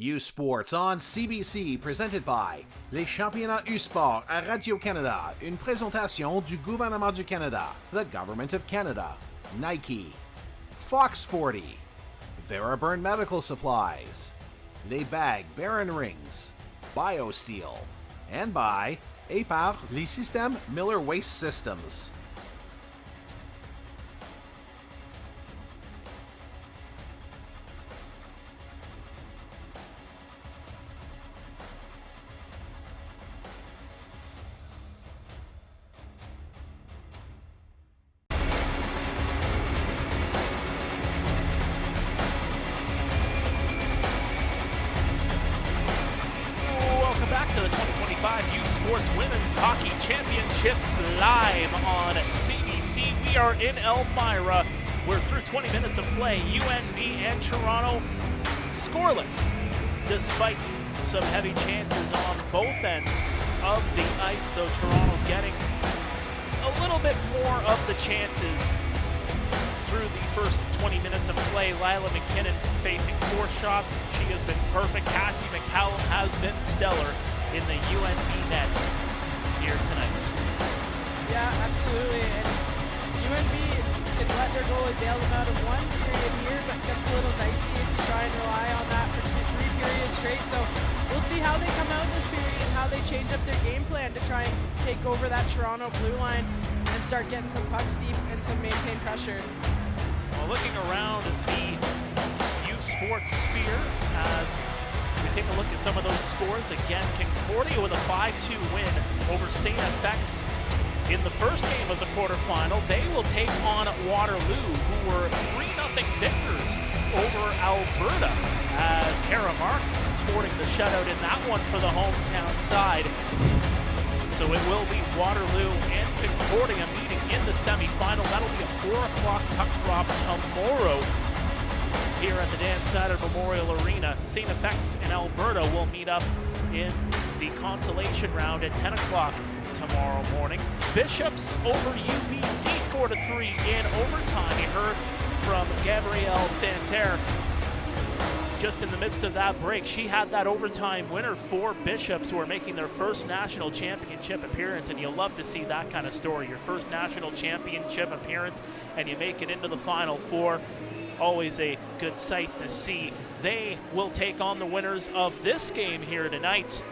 U Sports on CBC, presented by les championnats U Sport à Radio-Canada, une présentation du gouvernement du Canada, the Government of Canada, Nike, Fox 40, Veraburn Medical Supplies, les bagues Baron Rings, BioSteel, and by et par les systèmes Miller Waste Systems. Championships live on CBC. We are in Elmira. We're through 20 minutes of play. UNB and Toronto scoreless, despite some heavy chances on both ends of the ice, though Toronto getting a little bit more of the chances through the first 20 minutes of play. Lila McKinnon facing 4 shots. She has been perfect. Cassie McCallum has been stellar in the UNB net here tonight. Yeah, absolutely. And UNB can let their goalie bail them out of one period here, but gets a little dicey if you try and rely on that for 3 periods straight. So we'll see how they come out this period and how they change up their game plan to try and take over that Toronto blue line and start getting some pucks deep and some maintained pressure. Well, looking around the U Sports sphere as we take a look at some of those scores. Again, Concordia with a 5-2 win over St. FX in the first game of the quarterfinal. They will take on Waterloo, who were 3-0 victors over Alberta, as Kara Mark sporting the shutout in that one for the hometown side. So it will be Waterloo and Concordia meeting in the semifinal. That'll be a 4 o'clock puck drop tomorrow here at the Dan Snyder Memorial Arena. St. FX and Alberta will meet up in the consolation round at 10 o'clock tomorrow morning. Bishops over UBC 4-3 in overtime. You heard from Gabrielle Santerre just in the midst of that break. She had that overtime winner for Bishops, who are making their first national championship appearance, and you'll love to see that kind of story. Your first national championship appearance and you make it into the Final Four. Always a good sight to see. They will take on the winners of this game here tonight.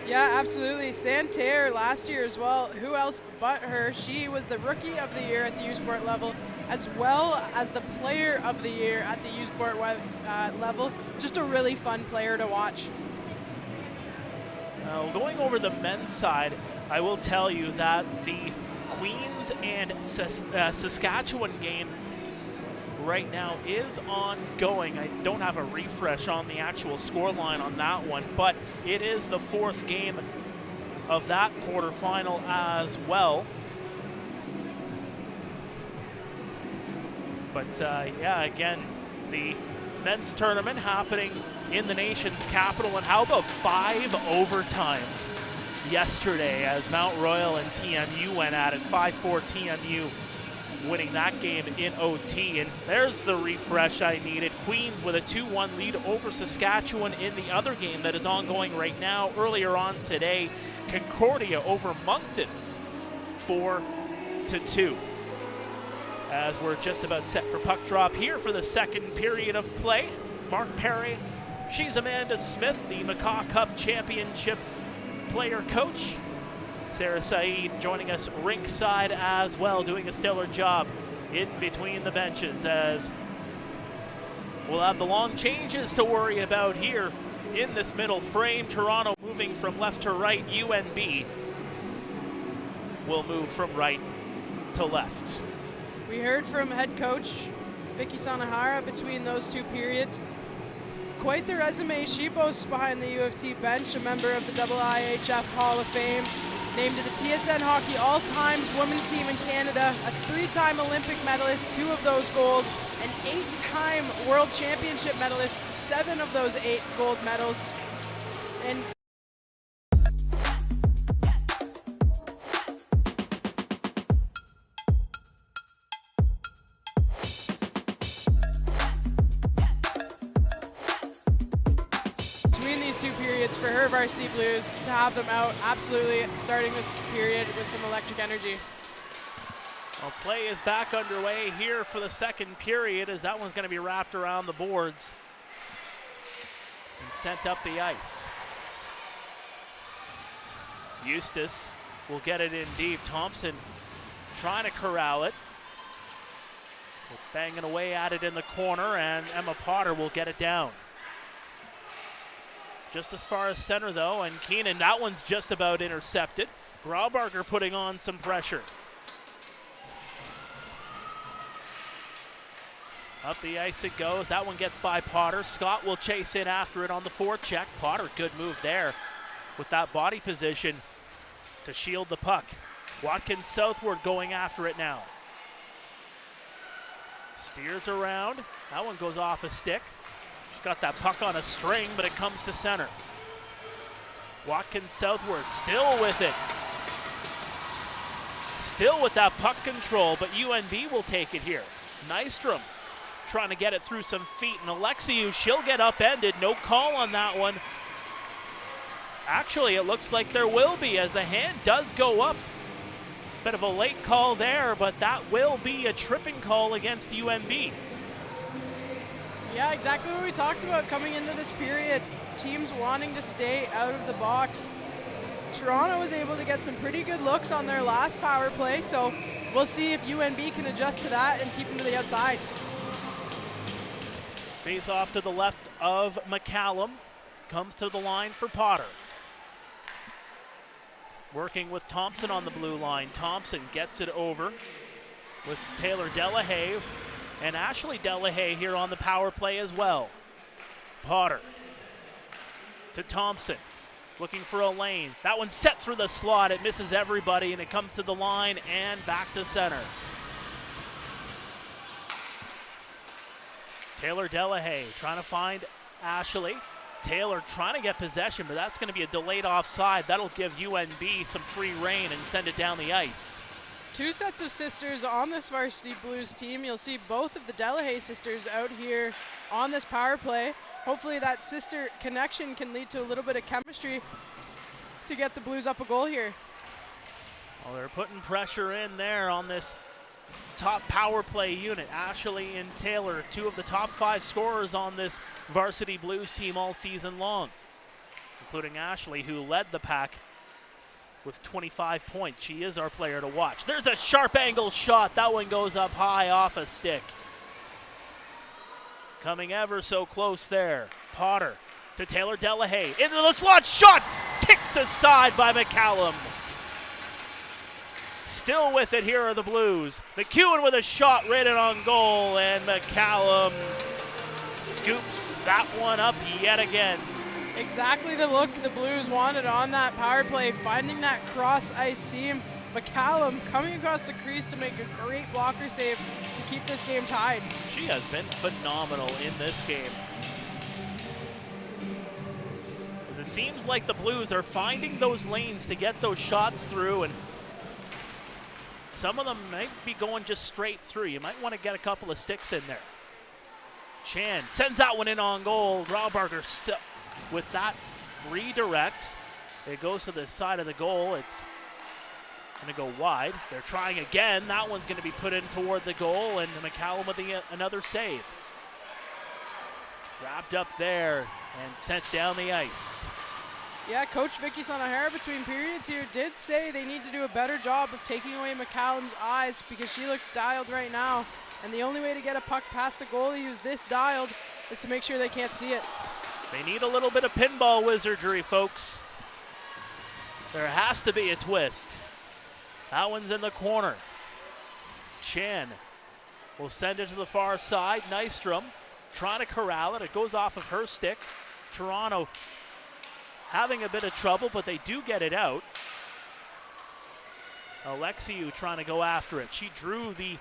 Yeah, absolutely. Santerre last year as well. Who else but her? She was the Rookie of the Year at the U Sport level, as well as the Player of the Year at the U Sport level. Just a really fun player to watch. Now, going over the men's side, I will tell you that the Queens and Saskatchewan game right now is ongoing. I don't have a refresh on the actual scoreline on that one, but it is the fourth game of that quarterfinal as well. But yeah, again, the men's tournament happening in the nation's capital, and how about 5 overtimes yesterday as Mount Royal and TMU went at it. 5-4 TMU winning that game in OT. And there's the refresh I needed. Queens with a 2-1 lead over Saskatchewan in the other game that is ongoing right now. Earlier on today, Concordia over Moncton 4-2. As we're just about set for puck drop here for the second period of play. Mark Perry, she's Amanda Smith, the Macaw Cup Championship player coach. Sarah Saeed joining us rinkside as well, doing a stellar job in between the benches, as we'll have the long changes to worry about here in this middle frame. Toronto moving from left to right. UNB will move from right to left. We heard from head coach Vicky Sanahara between those two periods. Quite the resume she boasts behind the U of T bench, a member of the IIHF Hall of Fame, named to the TSN Hockey All-Times Women Team in Canada, a 3-time Olympic medalist, 2 of those gold, an 8-time World Championship medalist, 7 of those 8 gold medals. And for her Varsity Blues to have them out, absolutely starting this period with some electric energy. Well, play is back underway here for the second period, as that one's going to be wrapped around the boards and sent up the ice. Eustace will get it in deep. Thompson trying to corral it. Banging away at it in the corner, and Emma Potter will get it down. Just as far as center, though, and Keenan, that one's just about intercepted. Graubarger putting on some pressure. Up the ice it goes. That one gets by Potter. Scott will chase in after it on the forecheck. Potter, good move there with that body position to shield the puck. Watkins southward going after it now. Steers around. That one goes off a stick. She's got that puck on a string, but it comes to center. Watkins southward, still with it. Still with that puck control, but UNB will take it here. Nystrom trying to get it through some feet, and Alexiou, she'll get upended. No call on that one. Actually, it looks like there will be, as the hand does go up. Bit of a late call there, but that will be a tripping call against UNB. Yeah, exactly what we talked about coming into this period. Teams wanting to stay out of the box. Toronto was able to get some pretty good looks on their last power play, so we'll see if UNB can adjust to that and keep them to the outside. Face off to the left of McCallum. Comes to the line for Potter. Working with Thompson on the blue line. Thompson gets it over with Taylor Delahaye. And Ashley Delahaye here on the power play as well. Potter to Thompson, looking for a lane. That one set through the slot. It misses everybody, and it comes to the line and back to center. Taylor Delahaye trying to find Ashley. Taylor trying to get possession, but that's going to be a delayed offside. That'll give UNB some free rein and send it down the ice. 2 sets of sisters on this Varsity Blues team. You'll see both of the Delahaye sisters out here on this power play. Hopefully that sister connection can lead to a little bit of chemistry to get the Blues up a goal here. Well, they're putting pressure in there on this top power play unit. Ashley and Taylor, 2 of the top 5 scorers on this Varsity Blues team all season long. including Ashley, who led the pack with 25 points. She is our player to watch. There's a sharp angle shot. That one goes up high off a stick. Coming ever so close there. Potter to Taylor Delahaye. Into the slot, shot! Kicked aside by McCallum. Still with it, here are the Blues. McEwen with a shot right in on goal, and McCallum scoops that one up yet again. Exactly the look the Blues wanted on that power play, finding that cross ice seam. McCallum coming across the crease to make a great blocker save to keep this game tied. She has been phenomenal in this game. As it seems like the Blues are finding those lanes to get those shots through, and some of them might be going just straight through. You might want to get a couple of sticks in there. Chan sends that one in on goal. Rawbarger with that redirect. It goes to the side of the goal. It's going to go wide. They're trying again. That one's going to be put in toward the goal, and McCallum with another save. Wrapped up there and sent down the ice. Yeah, Coach Vicky Sonahara between periods here did say they need to do a better job of taking away McCallum's eyes because she looks dialed right now. And the only way to get a puck past a goalie who's this dialed is to make sure they can't see it. They need a little bit of pinball wizardry, folks. There has to be a twist. That one's in the corner. Chan will send it to the far side. Nystrom trying to corral it. It goes off of her stick. Toronto having a bit of trouble, but they do get it out. Alexiou trying to go after it. She drew the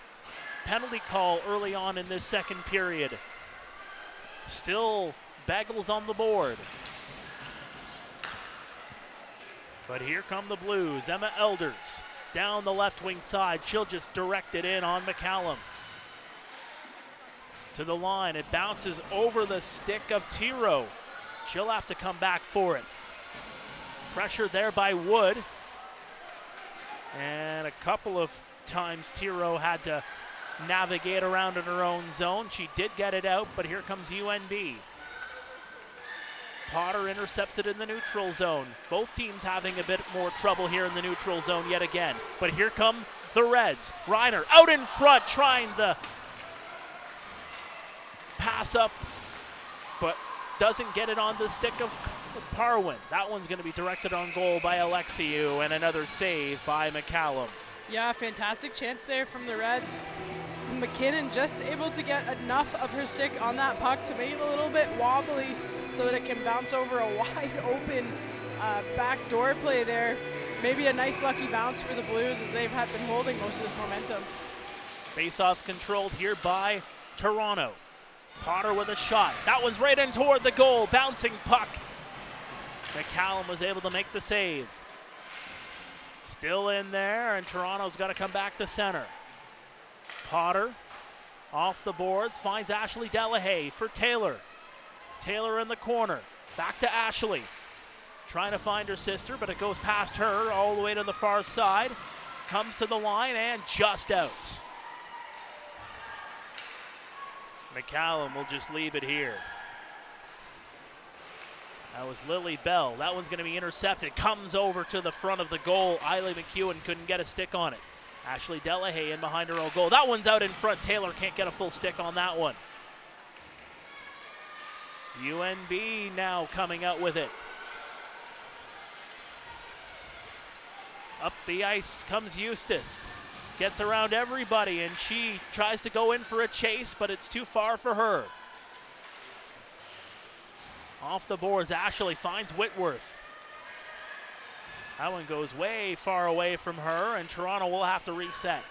penalty call early on in this second period. Still Bagels on the board. But here come the Blues. Emma Elders down the left wing side. She'll just direct it in on McCallum. To the line. It bounces over the stick of Tiro. She'll have to come back for it. Pressure there by Wood. And a couple of times Tiro had to navigate around in her own zone. She did get it out, but here comes UNB. Potter intercepts it in the neutral zone. Both teams having a bit more trouble here in the neutral zone yet again. But here come the Reds. Reiner out in front trying the pass up, but doesn't get it on the stick of Parwin. That one's going to be directed on goal by Alexiou, and another save by McCallum. Yeah, fantastic chance there from the Reds. McKinnon just able to get enough of her stick on that puck to make it a little bit wobbly so that it can bounce over a wide open backdoor play there. Maybe a nice lucky bounce for the Blues as they've been holding most of this momentum. Faceoffs controlled here by Toronto. Potter with a shot. That one's right in toward the goal. Bouncing puck. McCallum was able to make the save. Still in there, and Toronto's got to come back to center. Potter off the boards, finds Ashley Delahaye for Taylor. Taylor in the corner. Back to Ashley. Trying to find her sister, but it goes past her all the way to the far side. Comes to the line and just out. McCallum will just leave it here. That was Lily Bell. That one's going to be intercepted. Comes over to the front of the goal. Eiley McEwen couldn't get a stick on it. Ashley Delahaye in behind her own goal. That one's out in front. Taylor can't get a full stick on that one. UNB now coming out with it. Up the ice comes Eustace. Gets around everybody, and she tries to go in for a chase, but it's too far for her. Off the boards, Ashley finds Whitworth. That one goes way far away from her, and Toronto will have to reset.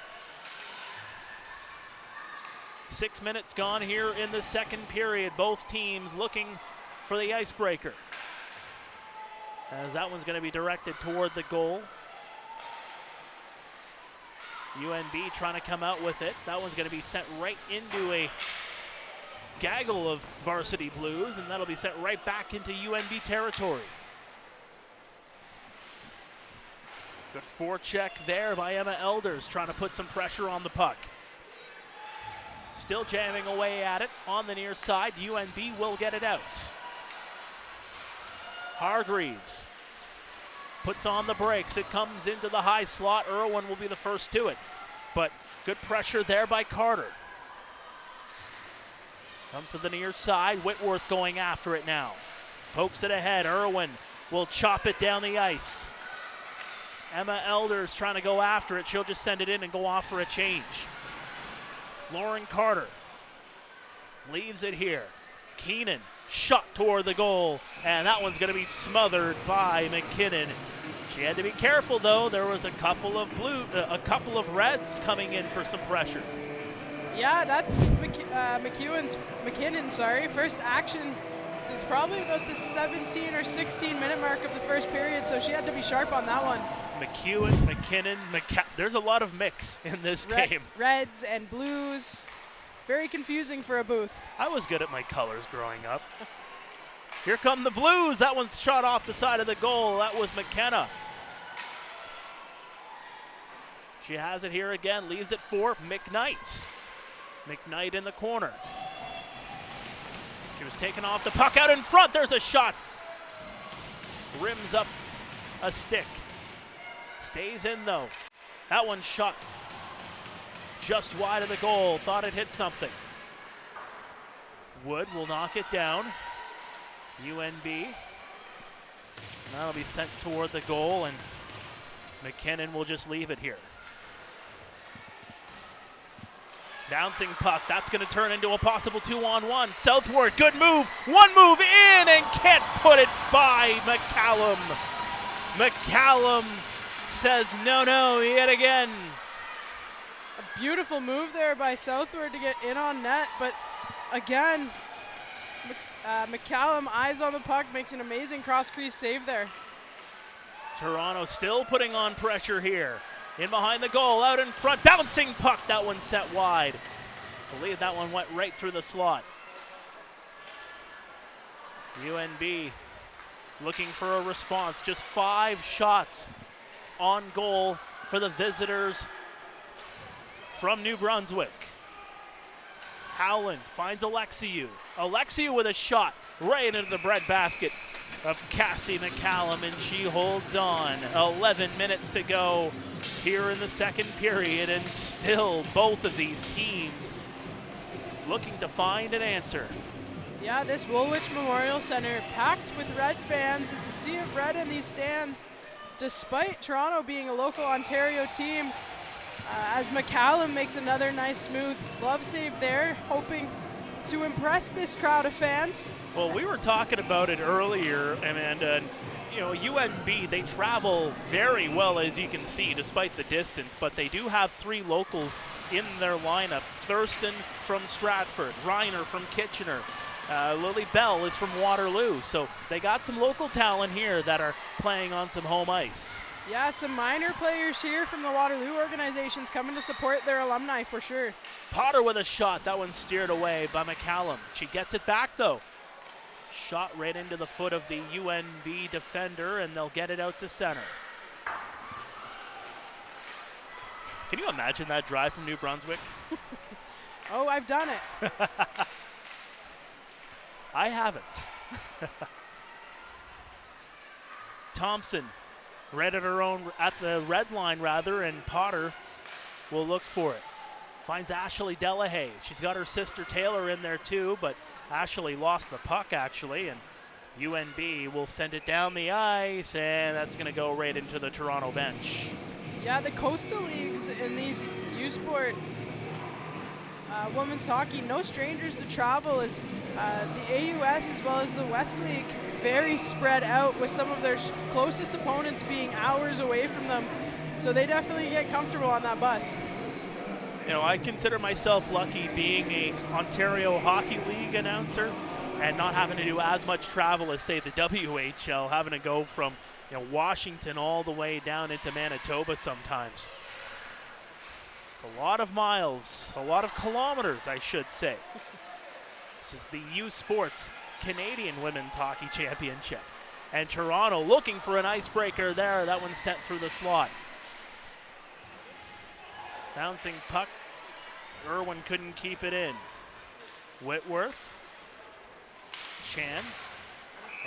6 minutes gone here in the second period. Both teams looking for the icebreaker. As that one's going to be directed toward the goal. UNB trying to come out with it. That one's going to be sent right into a gaggle of Varsity Blues, and that'll be sent right back into UNB territory. Good forecheck there by Emma Elders, trying to put some pressure on the puck. Still jamming away at it on the near side. UNB will get it out. Hargreaves puts on the brakes. It comes into the high slot. Irwin will be the first to it. But good pressure there by Carter. Comes to the near side. Whitworth going after it now. Pokes it ahead. Irwin will chop it down the ice. Emma Elders trying to go after it. She'll just send it in and go off for a change. Lauren Carter leaves it here. Keenan shot toward the goal, and that one's going to be smothered by McKinnon. She had to be careful though. There was a couple of reds coming in for some pressure. Yeah, that's McKinnon's first action since probably about the 17 or 16 minute mark of the first period, so she had to be sharp on that one. McKinnon, there's a lot of mix in this game. Reds and blues. Very confusing for a booth. I was good at my colors growing up. Here come the Blues. That one's shot off the side of the goal. That was McKenna. She has it here again. Leaves it for McKnight. McKnight in the corner. She was taken off the puck out in front. There's a shot. Rims up a stick. Stays in though. That one shot just wide of the goal. Thought it hit something. Wood will knock it down. UNB. That'll be sent toward the goal, and McKinnon will just leave it here. Bouncing puck. That's going to turn into a possible 2-on-1. Southward. Good move. One move in and can't put it by McCallum. McCallum says no yet again. A beautiful move there by Southward to get in on net, but again, McCallum eyes on the puck, makes an amazing cross-crease save there. Toronto still putting on pressure here. In behind the goal, out in front, bouncing puck. That one set wide. I believe that one went right through the slot. UNB looking for a response. Just 5 shots on goal for the visitors from New Brunswick. Howland finds Alexiou. Alexiou with a shot right into the breadbasket of Cassie McCallum, and she holds on. 11 minutes to go here in the second period, and still both of these teams looking to find an answer. Yeah, this Woolwich Memorial Centre packed with Red fans. It's a sea of red in these stands, despite Toronto being a local Ontario team. As McCallum makes another nice smooth glove save there, hoping to impress this crowd of fans. Well, we were talking about it earlier, Amanda. You know, UNB, they travel very well, as you can see, despite the distance, but they do have 3 locals in their lineup. Thurston from Stratford, Reiner from Kitchener, Lily Bell is from Waterloo, so they got some local talent here that are playing on some home ice. Yeah, some minor players here from the Waterloo organizations coming to support their alumni for sure. Potter with a shot. That one steered away by McCallum. She gets it back though. Shot right into the foot of the UNB defender, and they'll get it out to center. Can you imagine that drive from New Brunswick? Oh, I've done it. I haven't. Thompson right at the red line rather, and Potter will look for it. Finds Ashley Delahaye. She's got her sister Taylor in there too, but Ashley lost the puck actually, and UNB will send it down the ice, and that's going to go right into the Toronto bench. Yeah, the coastal leagues in these U-Sport women's hockey, no strangers to travel, as the AUS as well as the West League very spread out, with some of their closest opponents being hours away from them. So they definitely get comfortable on that bus. You know, I consider myself lucky being a Ontario Hockey League announcer and not having to do as much travel as, say, the WHL, having to go from, you know, Washington all the way down into Manitoba sometimes. It's a lot of miles, a lot of kilometers, I should say. This is the U Sports Canadian Women's Hockey Championship. And Toronto looking for an icebreaker there. That one sent through the slot. Bouncing puck. Irwin couldn't keep it in. Whitworth. Chan.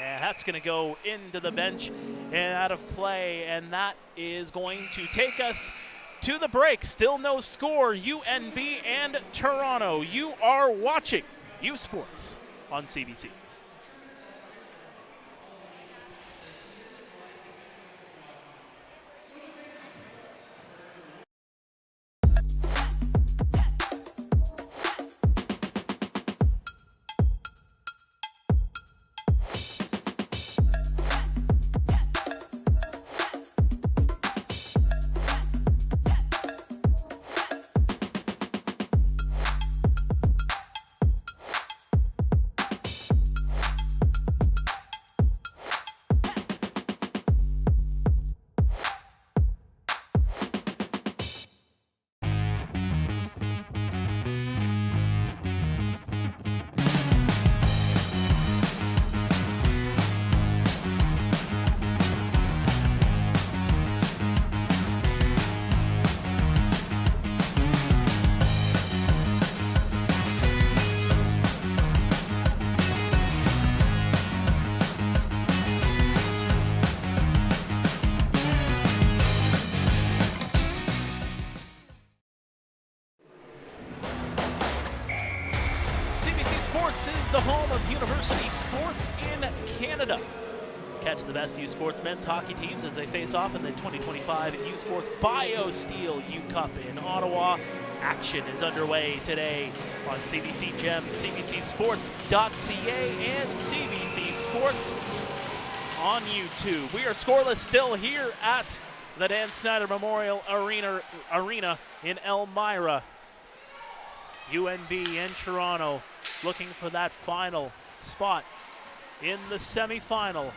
And that's going to go into the bench and out of play. And that is going to take us to the break. Still no score, UNB and Toronto. You are watching U Sports on CBC. Sports is the home of university sports in Canada. Catch the best U Sports men's hockey teams as they face off in the 2025 U Sports BioSteel U Cup in Ottawa. Action is underway today on CBC Gem, CBCSports.ca, and CBC Sports on YouTube. We are scoreless still here at the Dan Snyder Memorial Arena in Elmira. UNB and Toronto looking for that final spot in the semifinal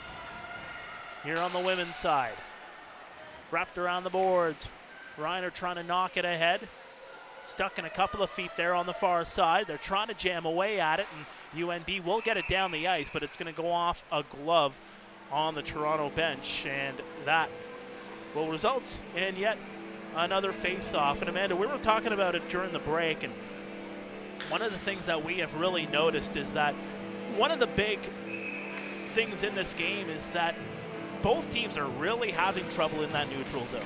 here on the women's side. Wrapped around the boards. Reiner trying to knock it ahead. Stuck in a couple of feet there on the far side. They're trying to jam away at it, and UNB will get it down the ice, but it's going to go off a glove on the Toronto bench, and that will result in yet another face-off. And Amanda, we were talking about it during the break, and one of the things that we have really noticed is that one of the big things in this game is that both teams are really having trouble in that neutral zone.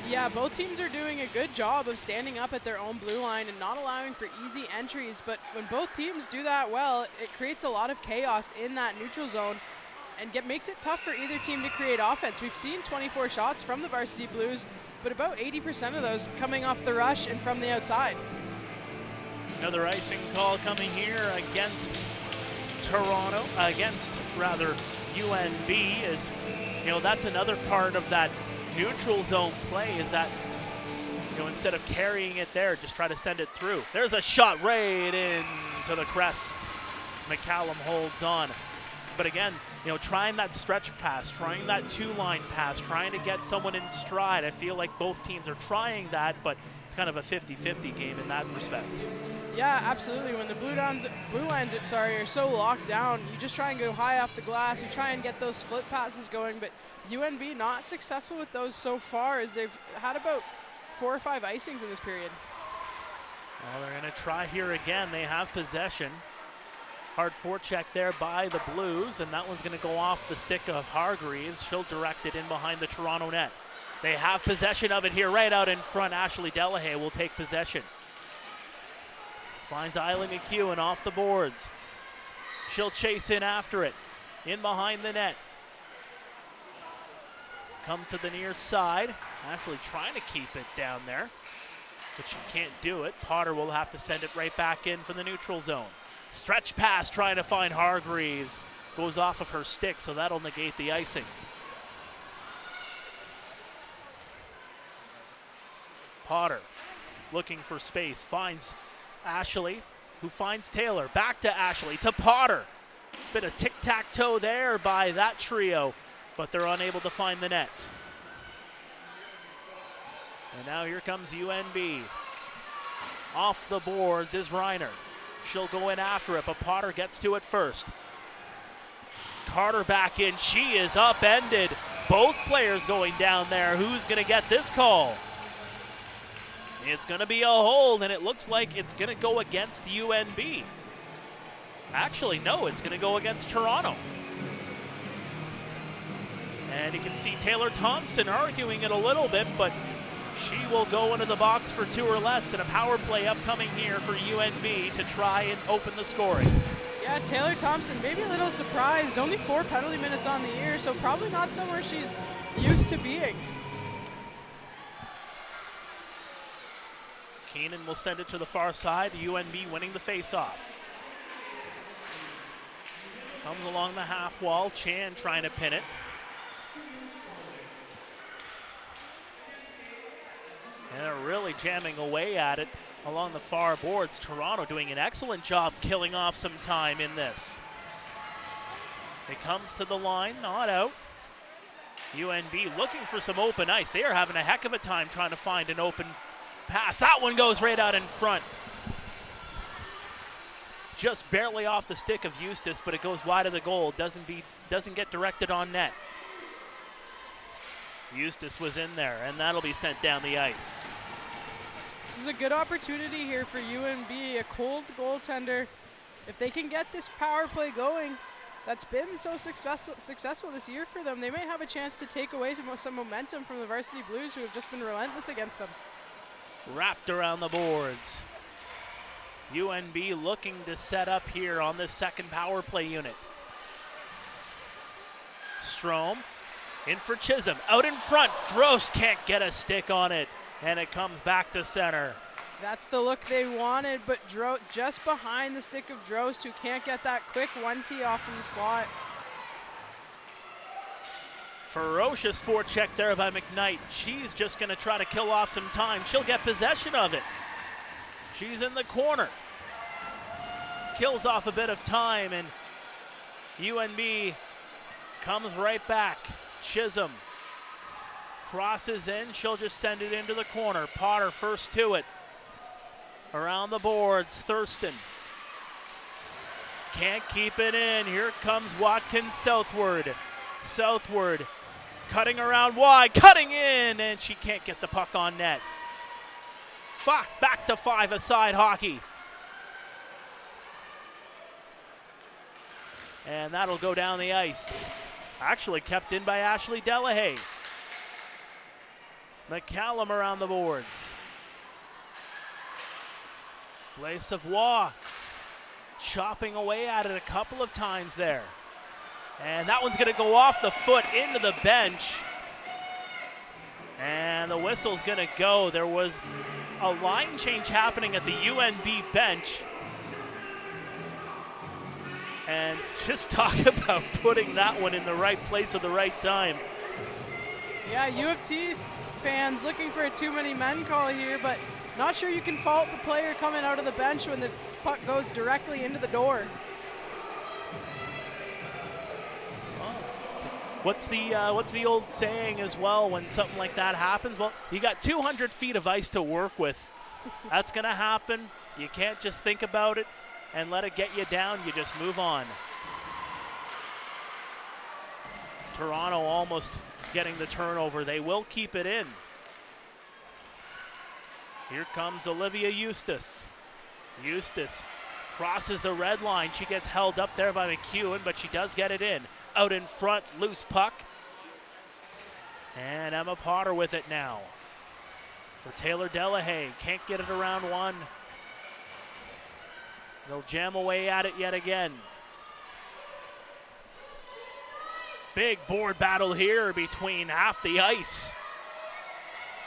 Yeah, both teams are doing a good job of standing up at their own blue line and not allowing for easy entries, but when both teams do that well, it creates a lot of chaos in that neutral zone and makes it tough for either team to create offense. We've seen 24 shots from the Varsity Blues, but about 80% of those coming off the rush and from the outside. Another icing call coming here against Toronto, UNB, is, that's another part of that neutral zone play, is that, instead of carrying it there, just try to send it through. There's a shot right into the crest. McCallum holds on. But again, trying that stretch pass, trying that two-line pass, trying to get someone in stride. I feel like both teams are trying that, but it's kind of a 50-50 game in that respect. Yeah, absolutely. When the blue lines are so locked down, you just try and go high off the glass. You try and get those flip passes going, but UNB not successful with those so far, as they've had about 4 or 5 icings in this period. Well, they're going to try here again. They have possession. Hard forecheck there by the Blues, and that one's going to go off the stick of Hargreaves. She'll direct it in behind the Toronto net. They have possession of it here right out in front. Ashley Delahaye will take possession. Finds Isla McEwen off the boards. She'll chase in after it. In behind the net. Come to the near side. Ashley trying to keep it down there, but she can't do it. Potter will have to send it right back in from the neutral zone. Stretch pass trying to find Hargreaves. Goes off of her stick, so that'll negate the icing. Potter looking for space. Finds Ashley, who finds Taylor. Back to Ashley, to Potter. Bit of tic-tac-toe there by that trio, but they're unable to find the nets. And now here comes UNB. Off the boards is Reiner. She'll go in after it, but Potter gets to it first. Carter back in. She is upended. Both players going down there. Who's going to get this call? It's going to be a hold, and it looks like it's going to go against UNB. Actually, no, it's going to go against Toronto. And you can see Taylor Thompson arguing it a little bit, but she will go into the box for 2 or less, and a power play upcoming here for UNB to try and open the scoring. Yeah, Taylor Thompson, maybe a little surprised. Only 4 penalty minutes on the year, so probably not somewhere she's used to being. Keenan will send it to the far side. UNB winning the face-off. Comes along the half wall. Chan trying to pin it. And they're really jamming away at it along the far boards. Toronto doing an excellent job killing off some time in this. It comes to the line, not out. UNB looking for some open ice. They are having a heck of a time trying to find an open pass. That one goes right out in front. Just barely off the stick of Eustace, but it goes wide of the goal. Doesn't get directed on net. Eustace was in there, and that'll be sent down the ice. This is a good opportunity here for UNB, a cold goaltender. If they can get this power play going, that's been so successful this year for them, they may have a chance to take away some momentum from the Varsity Blues, who have just been relentless against them. Wrapped around the boards. UNB looking to set up here on this second power play unit. Strome in for Chisholm, out in front. Drost can't get a stick on it, and it comes back to center. That's the look they wanted, but just behind the stick of Drost, who can't get that quick 1-tee off from the slot. Ferocious forecheck there by McKnight. She's just going to try to kill off some time. She'll get possession of it. She's in the corner. Kills off a bit of time, and UNB comes right back. Chisholm crosses in. She'll just send it into the corner. Potter first to it. Around the boards, Thurston. Can't keep it in. Here comes Watkins southward. Southward, cutting around wide, cutting in, and she can't get the puck on net. Back to 5-a-side hockey. And that'll go down the ice. Actually kept in by Ashley Delahaye. McCallum around the boards. Blaise Savoie chopping away at it a couple of times there. And that one's going to go off the foot into the bench. And the whistle's going to go. There was a line change happening at the UNB bench. And just talk about putting that one in the right place at the right time. Yeah, U of T fans looking for a too many men call here, but not sure you can fault the player coming out of the bench when the puck goes directly into the door. What's the old saying as well when something like that happens? Well, you got 200 feet of ice to work with. That's going to happen. You can't just think about it and let it get you down. You just move on. Toronto almost getting the turnover. They will keep it in. Here comes Olivia Eustace. Eustace crosses the red line. She gets held up there by McEwen, but she does get it in. Out in front, loose puck. And Emma Potter with it now. For Taylor Delahaye, can't get it around one. They'll jam away at it yet again. Big board battle here between half the ice,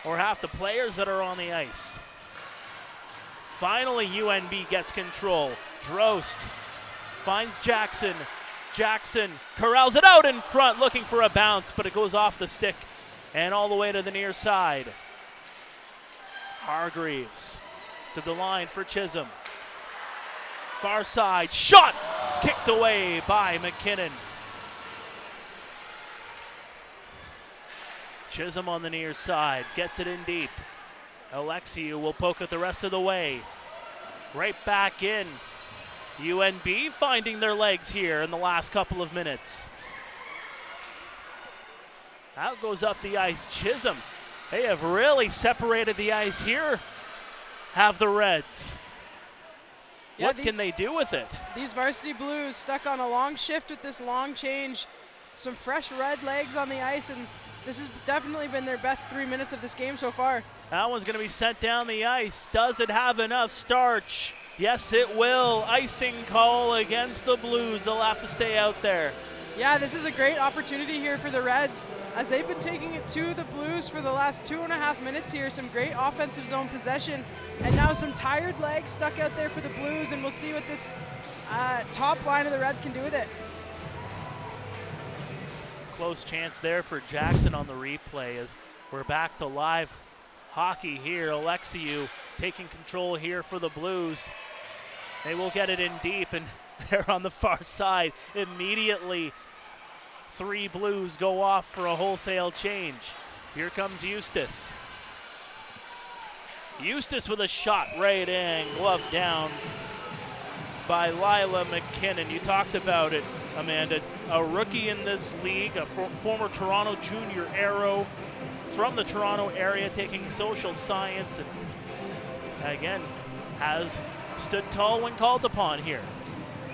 or half the players that are on the ice. Finally, UNB gets control. Drost finds Jackson. Jackson corrals it out in front, looking for a bounce, but it goes off the stick and all the way to the near side. Hargreaves to the line for Chisholm. Far side, shot! Kicked away by McKinnon. Chisholm on the near side, gets it in deep. Alexiou will poke it the rest of the way. Right back in. UNB finding their legs here in the last couple of minutes. Out goes up the ice, Chisholm. They have really separated the ice here, have the Reds. Yeah, what can they do with it? These Varsity Blues stuck on a long shift with this long change. some fresh red legs on the ice, and this has definitely been their best 3 minutes of this game so far. That one's going to be sent down the ice. Does it have enough starch? Yes, it will. Icing call against the Blues. They'll have to stay out there. Yeah, this is a great opportunity here for the Reds, as they've been taking it to the Blues for the last 2.5 minutes here. Some great offensive zone possession, and now some tired legs stuck out there for the Blues, and we'll see what this top line of the Reds can do with it. Close chance there for Jackson on the replay as we're back to live hockey here. Alexiou taking control here for the Blues. They will get it in deep, and they're on the far side. Immediately, 3 Blues go off for a wholesale change. Here comes Eustace. Eustace with a shot right in, glove down by Lila McKinnon. You talked about it, Amanda. A rookie in this league, a former Toronto junior arrow from the Toronto area, taking social science, and again has stood tall when called upon here.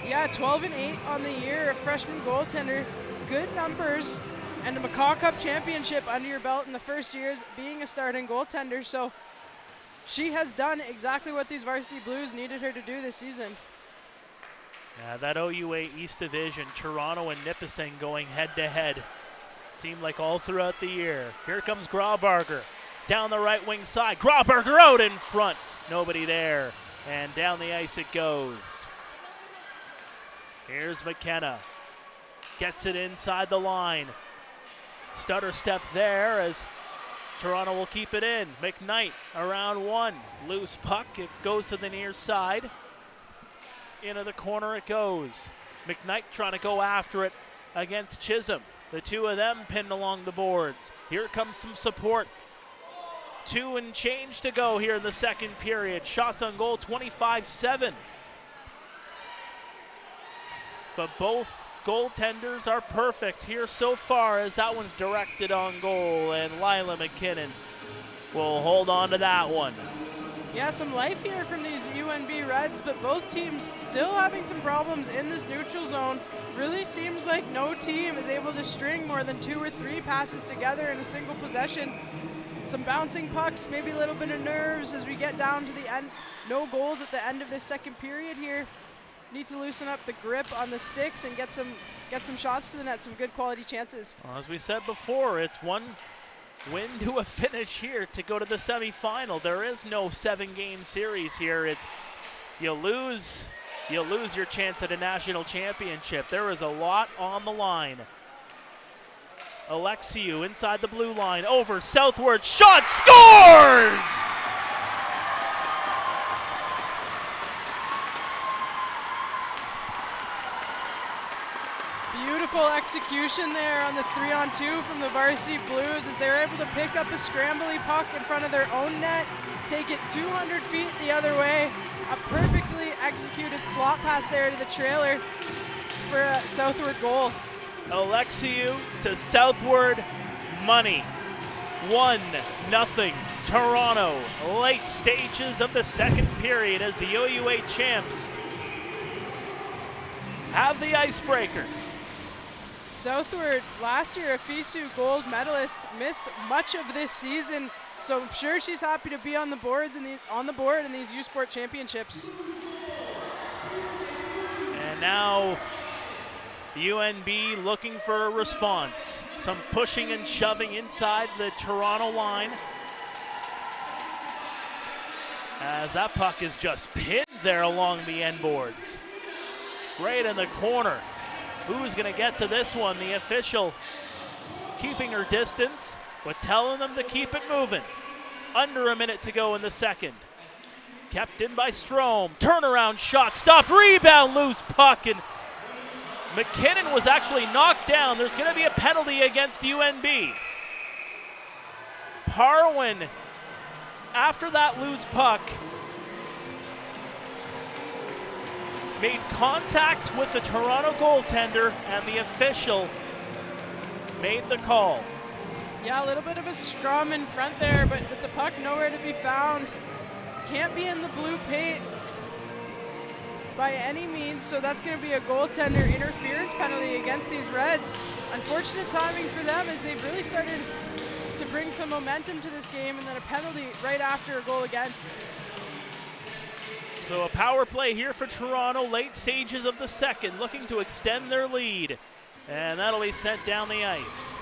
Yeah, 12-8 on the year, a freshman goaltender, good numbers, and a Macaw Cup championship under your belt in the first years being a starting goaltender. So she has done exactly what these Varsity Blues needed her to do this season. Yeah, that OUA East Division, Toronto and Nipissing going head-to-head. Seemed like all throughout the year. Here comes Graubarger down the right wing side. Graubarger out in front. Nobody there. And down the ice it goes. Here's McKenna. Gets it inside the line. Stutter step there as Toronto will keep it in. McKnight around 1. Loose puck. It goes to the near side. Into the corner it goes. McKnight trying to go after it against Chisholm. The two of them pinned along the boards. Here comes some support. 2 and change to go here in the second period. Shots on goal, 25-7. But both goaltenders are perfect here so far, as that one's directed on goal, and Lila McKinnon will hold on to that one. Yeah, some life here from these UNB Reds, but both teams still having some problems in this neutral zone. Really seems like no team is able to string more than 2 or 3 passes together in a single possession. Some bouncing pucks, maybe a little bit of nerves as we get down to the end. No goals at the end of this second period here. Need to loosen up the grip on the sticks and get some shots to the net, some good quality chances. Well, as we said before, it's 1 win to a finish here to go to the semifinal. There is no 7-game series here. It's you lose your chance at a national championship. There is a lot on the line. Alexiou inside the blue line, over southward, shot, scores! Beautiful execution there on the 3-on-2 from the Varsity Blues as they're able to pick up a scrambly puck in front of their own net, take it 200 feet the other way. A perfectly executed slot pass there to the trailer for a southward goal. Alexiou to southward money. 1-0 Toronto. Late stages of the second period as the OUA champs have the icebreaker. Southward, last year a FISU gold medalist, missed much of this season, so I'm sure she's happy to be on the board in these U Sport championships. And now UNB looking for a response. Some pushing and shoving inside the Toronto line, as that puck is just pinned there along the end boards. Right in the corner. Who's going to get to this one? The official keeping her distance, but telling them to keep it moving. Under a minute to go in the second. Kept in by Strome. Turnaround shot, stopped, rebound, loose puck, and McKinnon was actually knocked down. There's going to be a penalty against UNB. Parwin, after that loose puck, made contact with the Toronto goaltender, and the official made the call. Yeah, a little bit of a scrum in front there, but with the puck nowhere to be found. Can't be in the blue paint. by any means, so that's going to be a goaltender interference penalty against these Reds. Unfortunate timing for them as they've really started to bring some momentum to this game, and then a penalty right after a goal against. So a power play here for Toronto, late stages of the second, looking to extend their lead, and that'll be sent down the ice.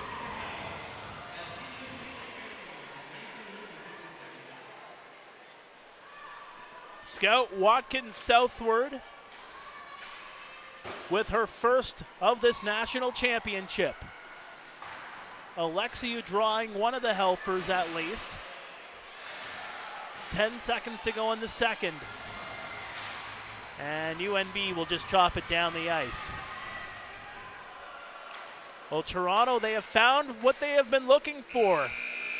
Scout Watkins southward with her first of this national championship. Alexiou drawing one of the helpers at least. 10 seconds to go in the second. And UNB will just chop it down the ice. Well, Toronto, they have found what they have been looking for.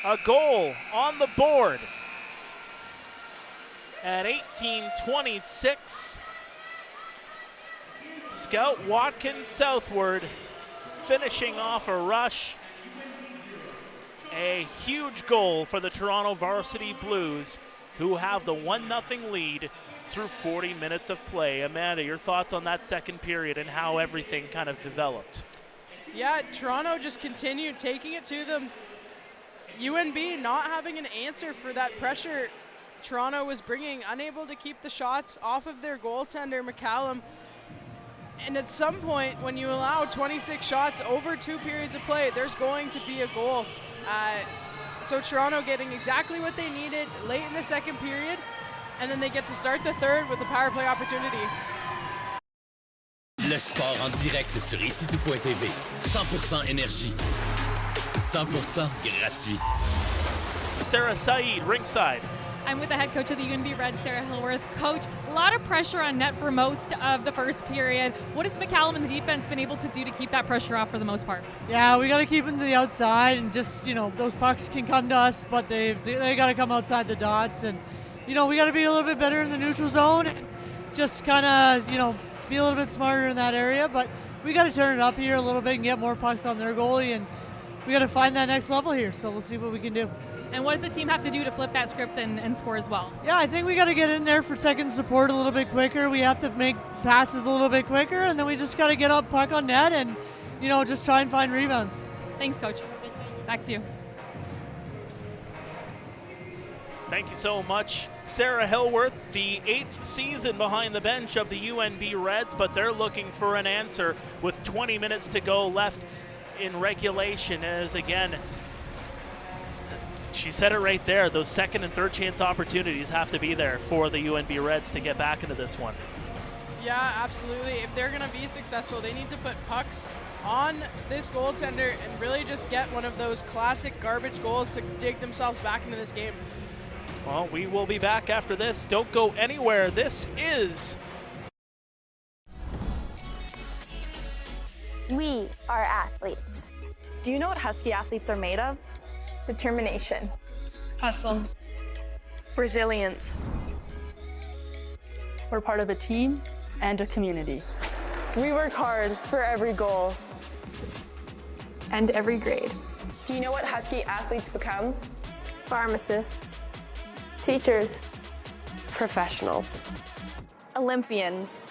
A goal on the board. At 18:26, Scout Watkins southward, finishing off a rush. A huge goal for the Toronto Varsity Blues, who have the 1-0 lead through 40 minutes of play. Amanda, your thoughts on that second period and how everything kind of developed? Yeah, Toronto just continued taking it to them. UNB not having an answer for that pressure Toronto was bringing, unable to keep the shots off of their goaltender, McCallum. And at some point, when you allow 26 shots over 2 periods of play, there's going to be a goal. So Toronto getting exactly what they needed late in the second period, and then they get to start the third with a power play opportunity. Le sport en direct sur ici-tout.tv. 100% énergie. 100% gratuit. Sarah Saeed, ringside. I'm with the head coach of the UNB Reds, Sarah Hillworth. Coach, a lot of pressure on net for most of the first period. What has McCallum and the defense been able to do to keep that pressure off for the most part? Yeah, we got to keep them to the outside, and just, those pucks can come to us, but they got to come outside the dots. And, we got to be a little bit better in the neutral zone and just kind of, be a little bit smarter in that area. But we got to turn it up here a little bit and get more pucks on their goalie, and we got to find that next level here. So we'll see what we can do. And what does the team have to do to flip that script and score as well? Yeah, I think we got to get in there for second support a little bit quicker. We have to make passes a little bit quicker, and then we just got to get up puck on net and, just try and find rebounds. Thanks, Coach. Back to you. Thank you so much, Sarah Hillworth, the 8th season behind the bench of the UNB Reds, but they're looking for an answer with 20 minutes to go left in regulation, as again, she said it right there, those second and third chance opportunities have to be there for the UNB Reds to get back into this one. Yeah, absolutely. If they're going to be successful, they need to put pucks on this goaltender and really just get one of those classic garbage goals to dig themselves back into this game. Well, we will be back after this. Don't go anywhere. This is... We are athletes. Do you know what Husky athletes are made of? Determination. Hustle. Resilience. We're part of a team and a community. We work hard for every goal. And every grade. Do you know what Husky athletes become? Pharmacists. Teachers. Professionals. Olympians.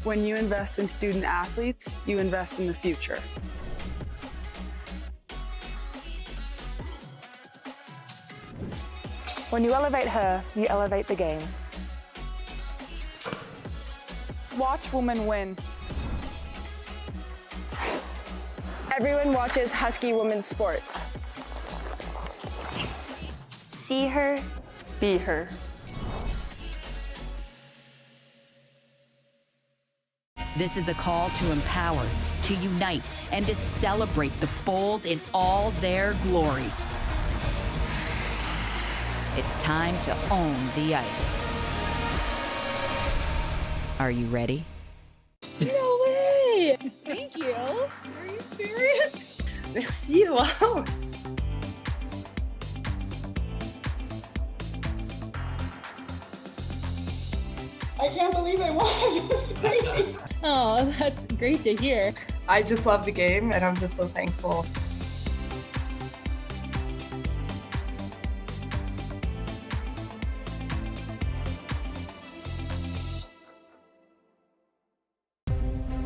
When you invest in student athletes, you invest in the future. When you elevate her, you elevate the game. Watch women win. Everyone watches Husky women's sports. See her, be her. This is a call to empower, to unite, and to celebrate the bold in all their glory. It's time to own the ice. Are you ready? No way! Thank you. Are you serious? Merci, wow. I can't believe I won. It's crazy. Oh, that's great to hear. I just love the game, and I'm just so thankful.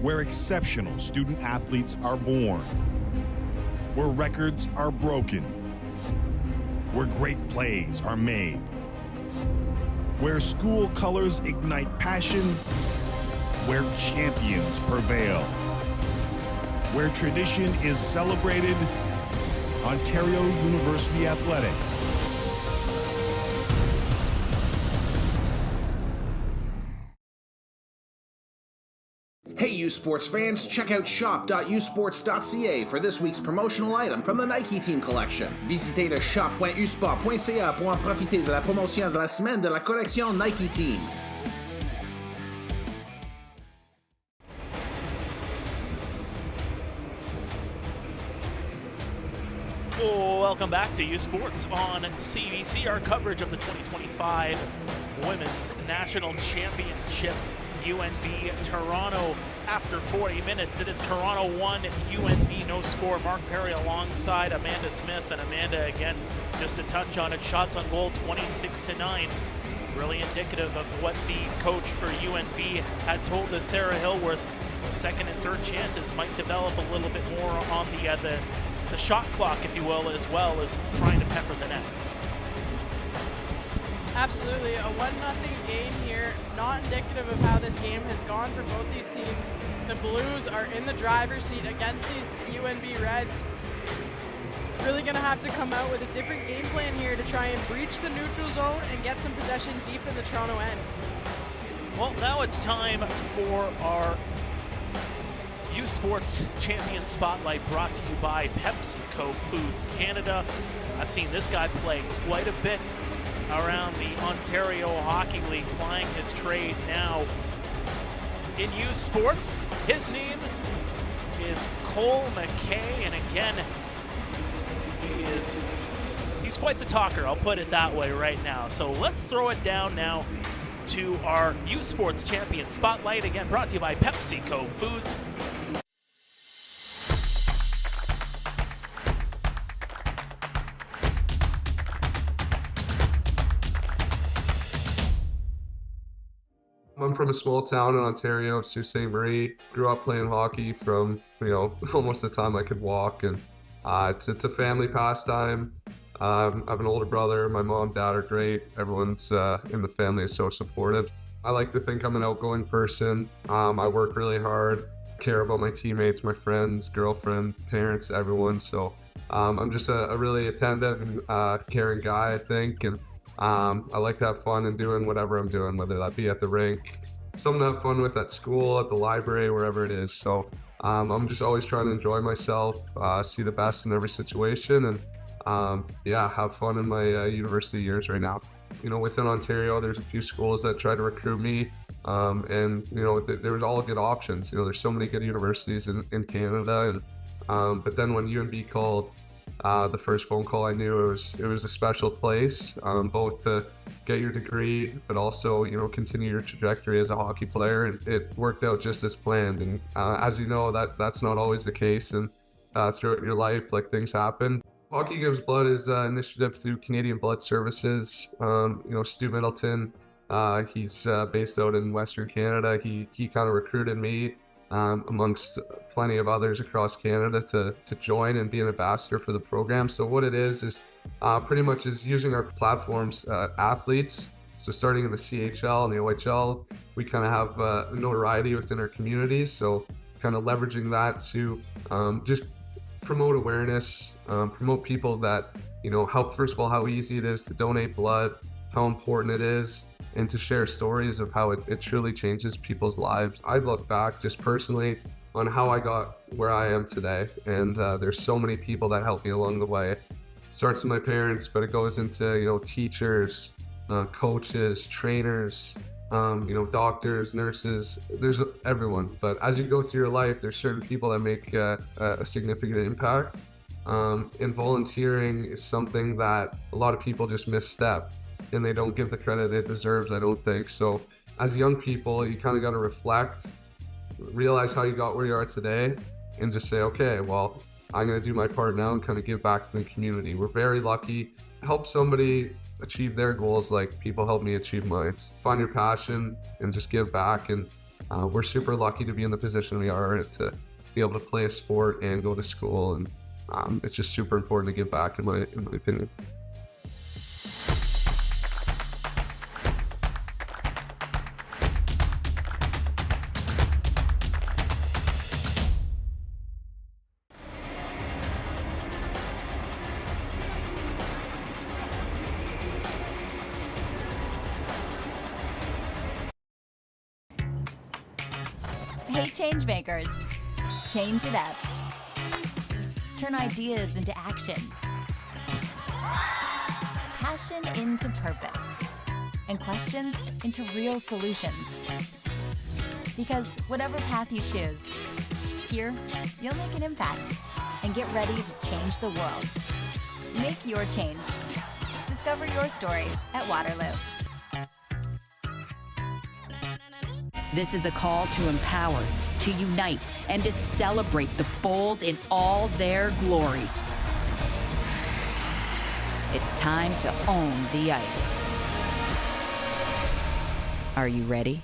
where exceptional student athletes are born, where records are broken, where great plays are made, where school colors ignite passion, where champions prevail, where tradition is celebrated. Ontario University Athletics. Hey U Sports fans, check out shop.usports.ca for this week's promotional item from the Nike Team Collection. Visitez le shop.usport.ca pour en profiter de la promotion de la semaine de la collection Nike Team. Welcome back to U Sports on CBC, our coverage of the 2025 Women's National Championship. UNB Toronto after 40 minutes. It is Toronto 1, UNB no score. Mark Perry alongside Amanda Smith, and Amanda again just to touch on it. Shots on goal 26-9. Really indicative of what the coach for UNB had told us, Sarah Hillworth. Second and third chances might develop a little bit more on the shot clock, if you will, as well as trying to pepper the net. Absolutely, a 1-0 game here, not indicative of how this game has gone for both these teams. The Blues are in the driver's seat against these UNB Reds. Really going to have to come out with a different game plan here to try and breach the neutral zone and get some possession deep in the Toronto end. Well, now it's time for our U Sports Champion Spotlight, brought to you by PepsiCo Foods Canada. I've seen this guy play quite a bit around the Ontario Hockey League, plying his trade now in U Sports. His name is Cole McKay, and again, he's quite the talker, I'll put it that way right now. So let's throw it down now to our U Sports Champion Spotlight, again brought to you by PepsiCo Foods. I'm from a small town in Ontario, Sault Ste. Marie. Grew up playing hockey from, almost the time I could walk, and it's a family pastime. I have an older brother. My mom, dad are great. Everyone's in the family is so supportive. I like to think I'm an outgoing person. I work really hard, care about my teammates, my friends, girlfriend, parents, everyone. So I'm just a really attentive and caring guy, I think, and I like to have fun in doing whatever I'm doing, whether that be at the rink, something to have fun with at school, at the library, wherever it is. So I'm just always trying to enjoy myself, see the best in every situation, and have fun in my university years right now. Within Ontario, there's a few schools that try to recruit me, and there's all good options. There's so many good universities in Canada, and but then when UNB called, the first phone call, I knew it was a special place, both to get your degree, but also, continue your trajectory as a hockey player. And it worked out just as planned. And as you know, that's not always the case. And throughout your life, like, things happen. Hockey Gives Blood is an initiative through Canadian Blood Services. Stu Middleton, he's based out in Western Canada. He kind of recruited me, amongst plenty of others across Canada, to join and be an ambassador for the program. So what it is pretty much is using our platforms, athletes. So starting in the CHL and the OHL, we kind of have notoriety within our communities. So kind of leveraging that to just promote awareness, promote people that, help, first of all, how easy it is to donate blood, how important it is, and to share stories of how it truly changes people's lives. I look back just personally on how I got where I am today, and there's so many people that helped me along the way. It starts with my parents, but it goes into, teachers, coaches, trainers, doctors, nurses, there's everyone. But as you go through your life, there's certain people that make a significant impact. And volunteering is something that a lot of people just misstep, and they don't give the credit it deserves, I don't think. So as young people, you kind of got to reflect, realize how you got where you are today, and just say, okay, well, I'm going to do my part now and kind of give back to the community. We're very lucky. Help somebody achieve their goals like people help me achieve mine. Find your passion and just give back. And we're super lucky to be in the position we are and to be able to play a sport and go to school, and it's just super important to give back in my opinion. Hey, change makers. Change it up. Turn ideas into action. Passion into purpose. And questions into real solutions. Because whatever path you choose, here, you'll make an impact and get ready to change the world. Make your change. Discover your story at Waterloo. This is a call to empower, to unite, and to celebrate the bold in all their glory. It's time to own the ice. Are you ready?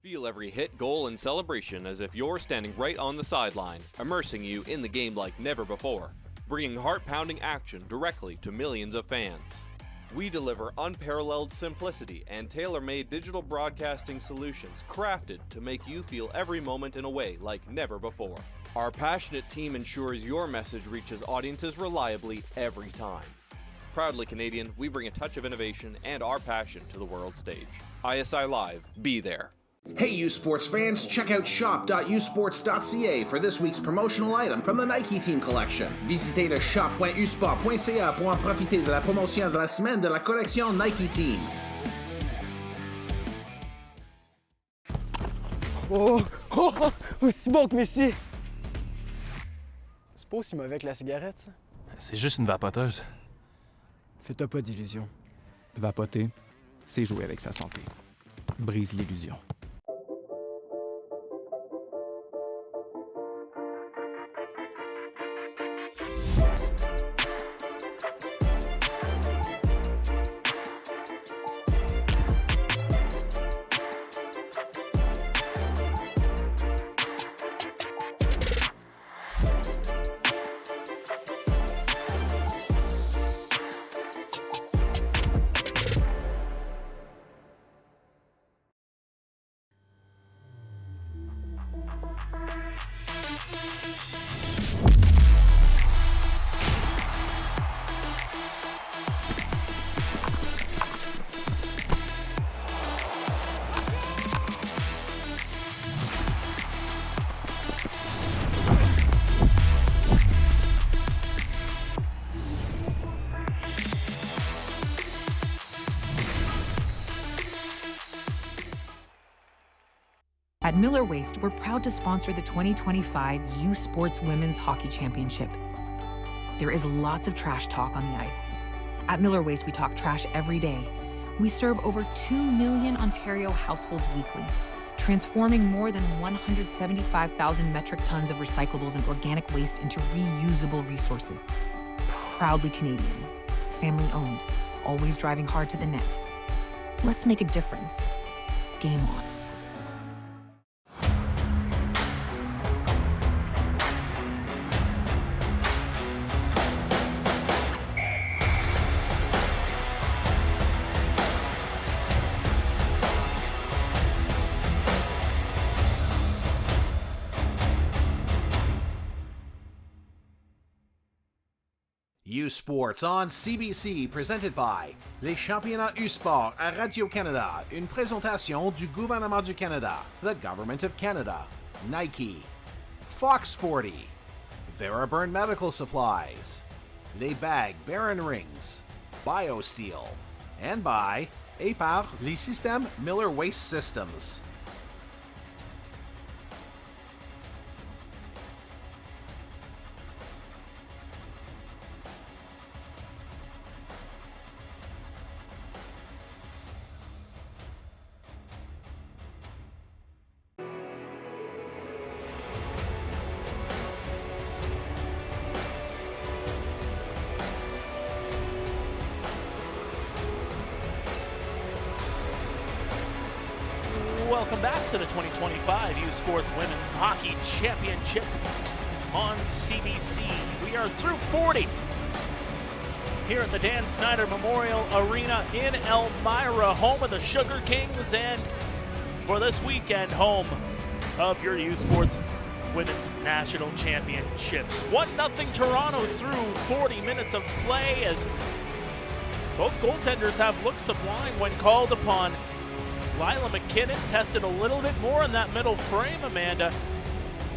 Feel every hit, goal, and celebration as if you're standing right on the sideline, immersing you in the game like never before, bringing heart-pounding action directly to millions of fans. We deliver unparalleled simplicity and tailor-made digital broadcasting solutions crafted to make you feel every moment in a way like never before. Our passionate team ensures your message reaches audiences reliably every time. Proudly Canadian, we bring a touch of innovation and our passion to the world stage. ISI Live, be there. Hey U Sports fans, check out shop.usports.ca for this week's promotional item from the Nike Team Collection. Visitez le shop.usport.ca pour en profiter de la promotion de la semaine de la collection Nike Team. Oh, oh, oh, aussi bon que Messi! C'est pas aussi mauvais que la cigarette, ça? C'est juste une vapoteuse. Fais-toi pas d'illusions. Vapoter, c'est jouer avec sa santé. Brise l'illusion. At Miller Waste, we're proud to sponsor the 2025 U Sports Women's Hockey Championship. There is lots of trash talk on the ice. At Miller Waste, we talk trash every day. We serve over 2 million Ontario households weekly, transforming more than 175,000 metric tons of recyclables and organic waste into reusable resources. Proudly Canadian, family owned, always driving hard to the net. Let's make a difference. Game on. U Sports on CBC, presented by les championnats U-Sport à Radio-Canada, une présentation du gouvernement du Canada, the Government of Canada, Nike, Fox 40, Veraburn Medical Supplies, les bagues Baron Rings, BioSteel, and by et par les systèmes Miller Waste Systems. welcome back to the 2025 U Sports Women's Hockey Championship on CBC. We are through 40 here at the Dan Snyder Memorial Arena in Elmira, home of the Sugar Kings, and for this weekend, home of your U Sports Women's National Championships. 1-0 Toronto through 40 minutes of play as both goaltenders have looked sublime when called upon. Lila McKinnon tested a little bit more in that middle frame, Amanda,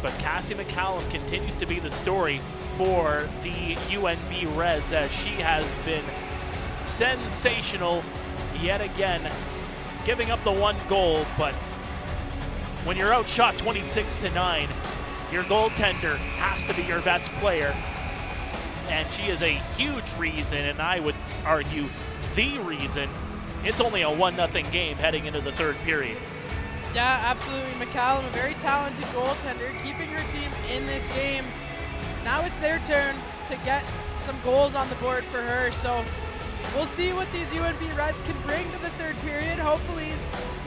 but Cassie McCallum continues to be the story for the UNB Reds as she has been sensational yet again, giving up the one goal. But when you're outshot 26-9, your goaltender has to be your best player, and she is a huge reason, and I would argue the reason it's only a 1-0 game heading into the third period. Yeah, absolutely. McCallum, a very talented goaltender, keeping her team in this game. Now it's their turn to get some goals on the board for her. So we'll see what these UNB Reds can bring to the third period. Hopefully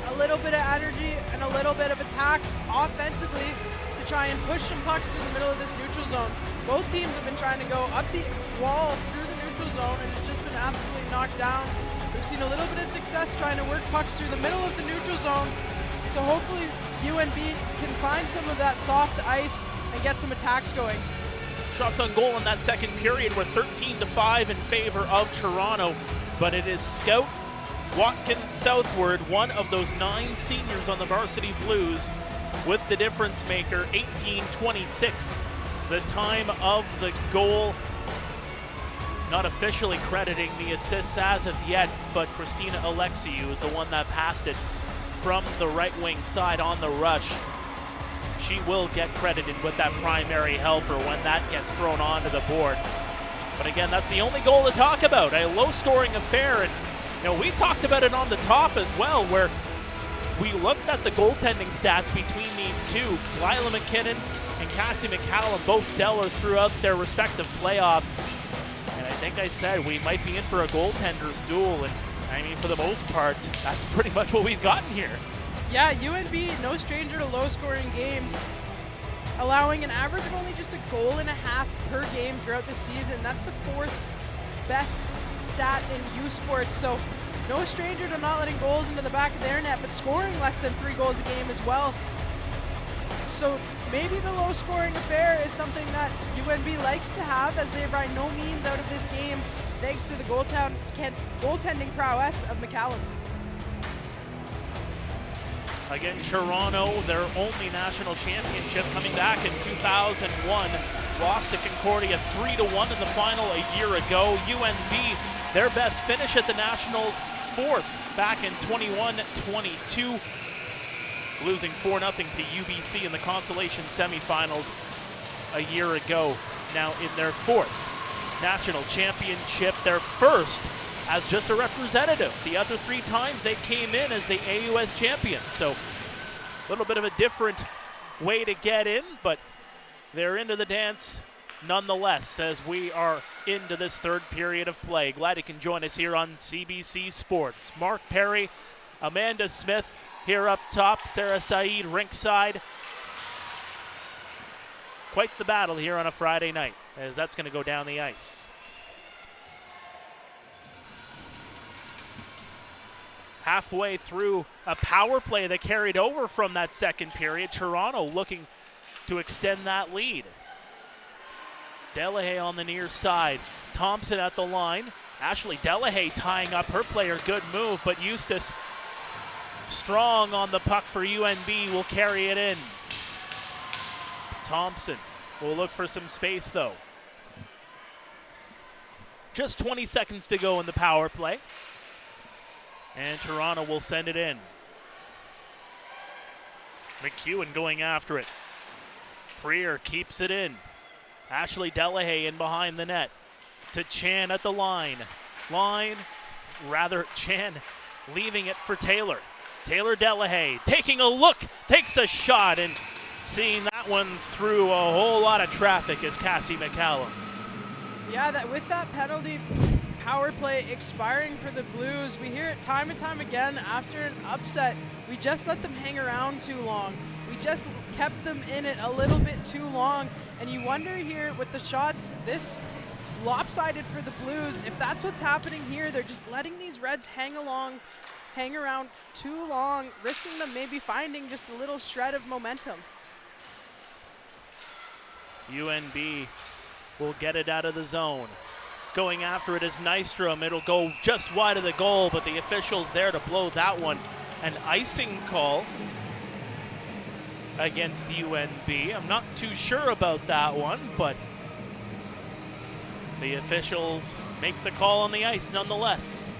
a little bit of energy and a little bit of attack offensively to try and push some pucks through the middle of this neutral zone. Both teams have been trying to go up the wall through the neutral zone, and it's just been absolutely knocked down. We've seen a little bit of success trying to work pucks through the middle of the neutral zone. So hopefully UNB can find some of that soft ice and get some attacks going. Shots on goal in that second period were 13-5 in favor of Toronto, but it is Scout Watkins Southward, one of those 9 seniors on the Varsity Blues, with the difference maker. 18:26 the time of the goal. Not officially crediting the assists as of yet, but Christina Alexiou is the one that passed it from the right wing side on the rush. She will get credited with that primary helper when that gets thrown onto the board. But again, that's the only goal to talk about, a low-scoring affair. And you know, we talked about it on the top as well, where we looked at the goaltending stats between these two. Lila McKinnon and Cassie McCallum, both stellar throughout their respective playoffs. And I think I said we might be in for a goaltender's duel, and I mean, for the most part, that's pretty much what we've gotten here. Yeah, UNB, no stranger to low-scoring games, allowing an average of only just a goal and a half per game throughout the season. That's the 4th best stat in U Sports, so no stranger to not letting goals into the back of their net, but scoring less than 3 goals a game as well. So maybe the low-scoring affair is something that UNB likes to have, as they are by no means out of this game, thanks to the goaltending prowess of McCallum. Again, Toronto, their only national championship, coming back in 2001, lost to Concordia 3-1 in the final a year ago. UNB, their best finish at the Nationals, 4th back in 21-22. Losing 4-0 to UBC in the consolation semifinals a year ago. Now in their 4th national championship, their first as just a representative. The other 3 times they came in as the AUS champions. So a little bit of a different way to get in, but they're into the dance nonetheless as we are into this third period of play. Glad you can join us here on CBC Sports. Mark Perry, Amanda Smith, here up top, Sarah Saeed rinkside. Quite the battle here on a Friday night, as that's going to go down the ice. Halfway through a power play that carried over from that second period, Toronto looking to extend that lead. Delahaye on the near side, Thompson at the line. Ashley Delahaye tying up her player, good move, but Eustace strong on the puck for UNB, will carry it in. Thompson will look for some space though. Just 20 seconds to go in the power play. And Toronto will send it in. McEwen going after it. Freer keeps it in. Ashley Delahaye in behind the net. To Chan at the line. Chan leaving it for Taylor. Taylor Delahaye taking a look, takes a shot, and seeing that one through a whole lot of traffic is Cassie McCallum. Yeah, with that penalty power play expiring for the Blues. We hear it time and time again after an upset. We just let them hang around too long. We just kept them in it a little bit too long. And you wonder here with the shots this lopsided for the Blues, if that's what's happening here, they're just letting these Reds hang around too long, risking them maybe finding just a little shred of momentum. UNB will get it out of the zone. Going after it is Nystrom. It'll go just wide of the goal, but the official's there to blow that one. An icing call against UNB. I'm not too sure about that one, but the officials make the call on the ice nonetheless.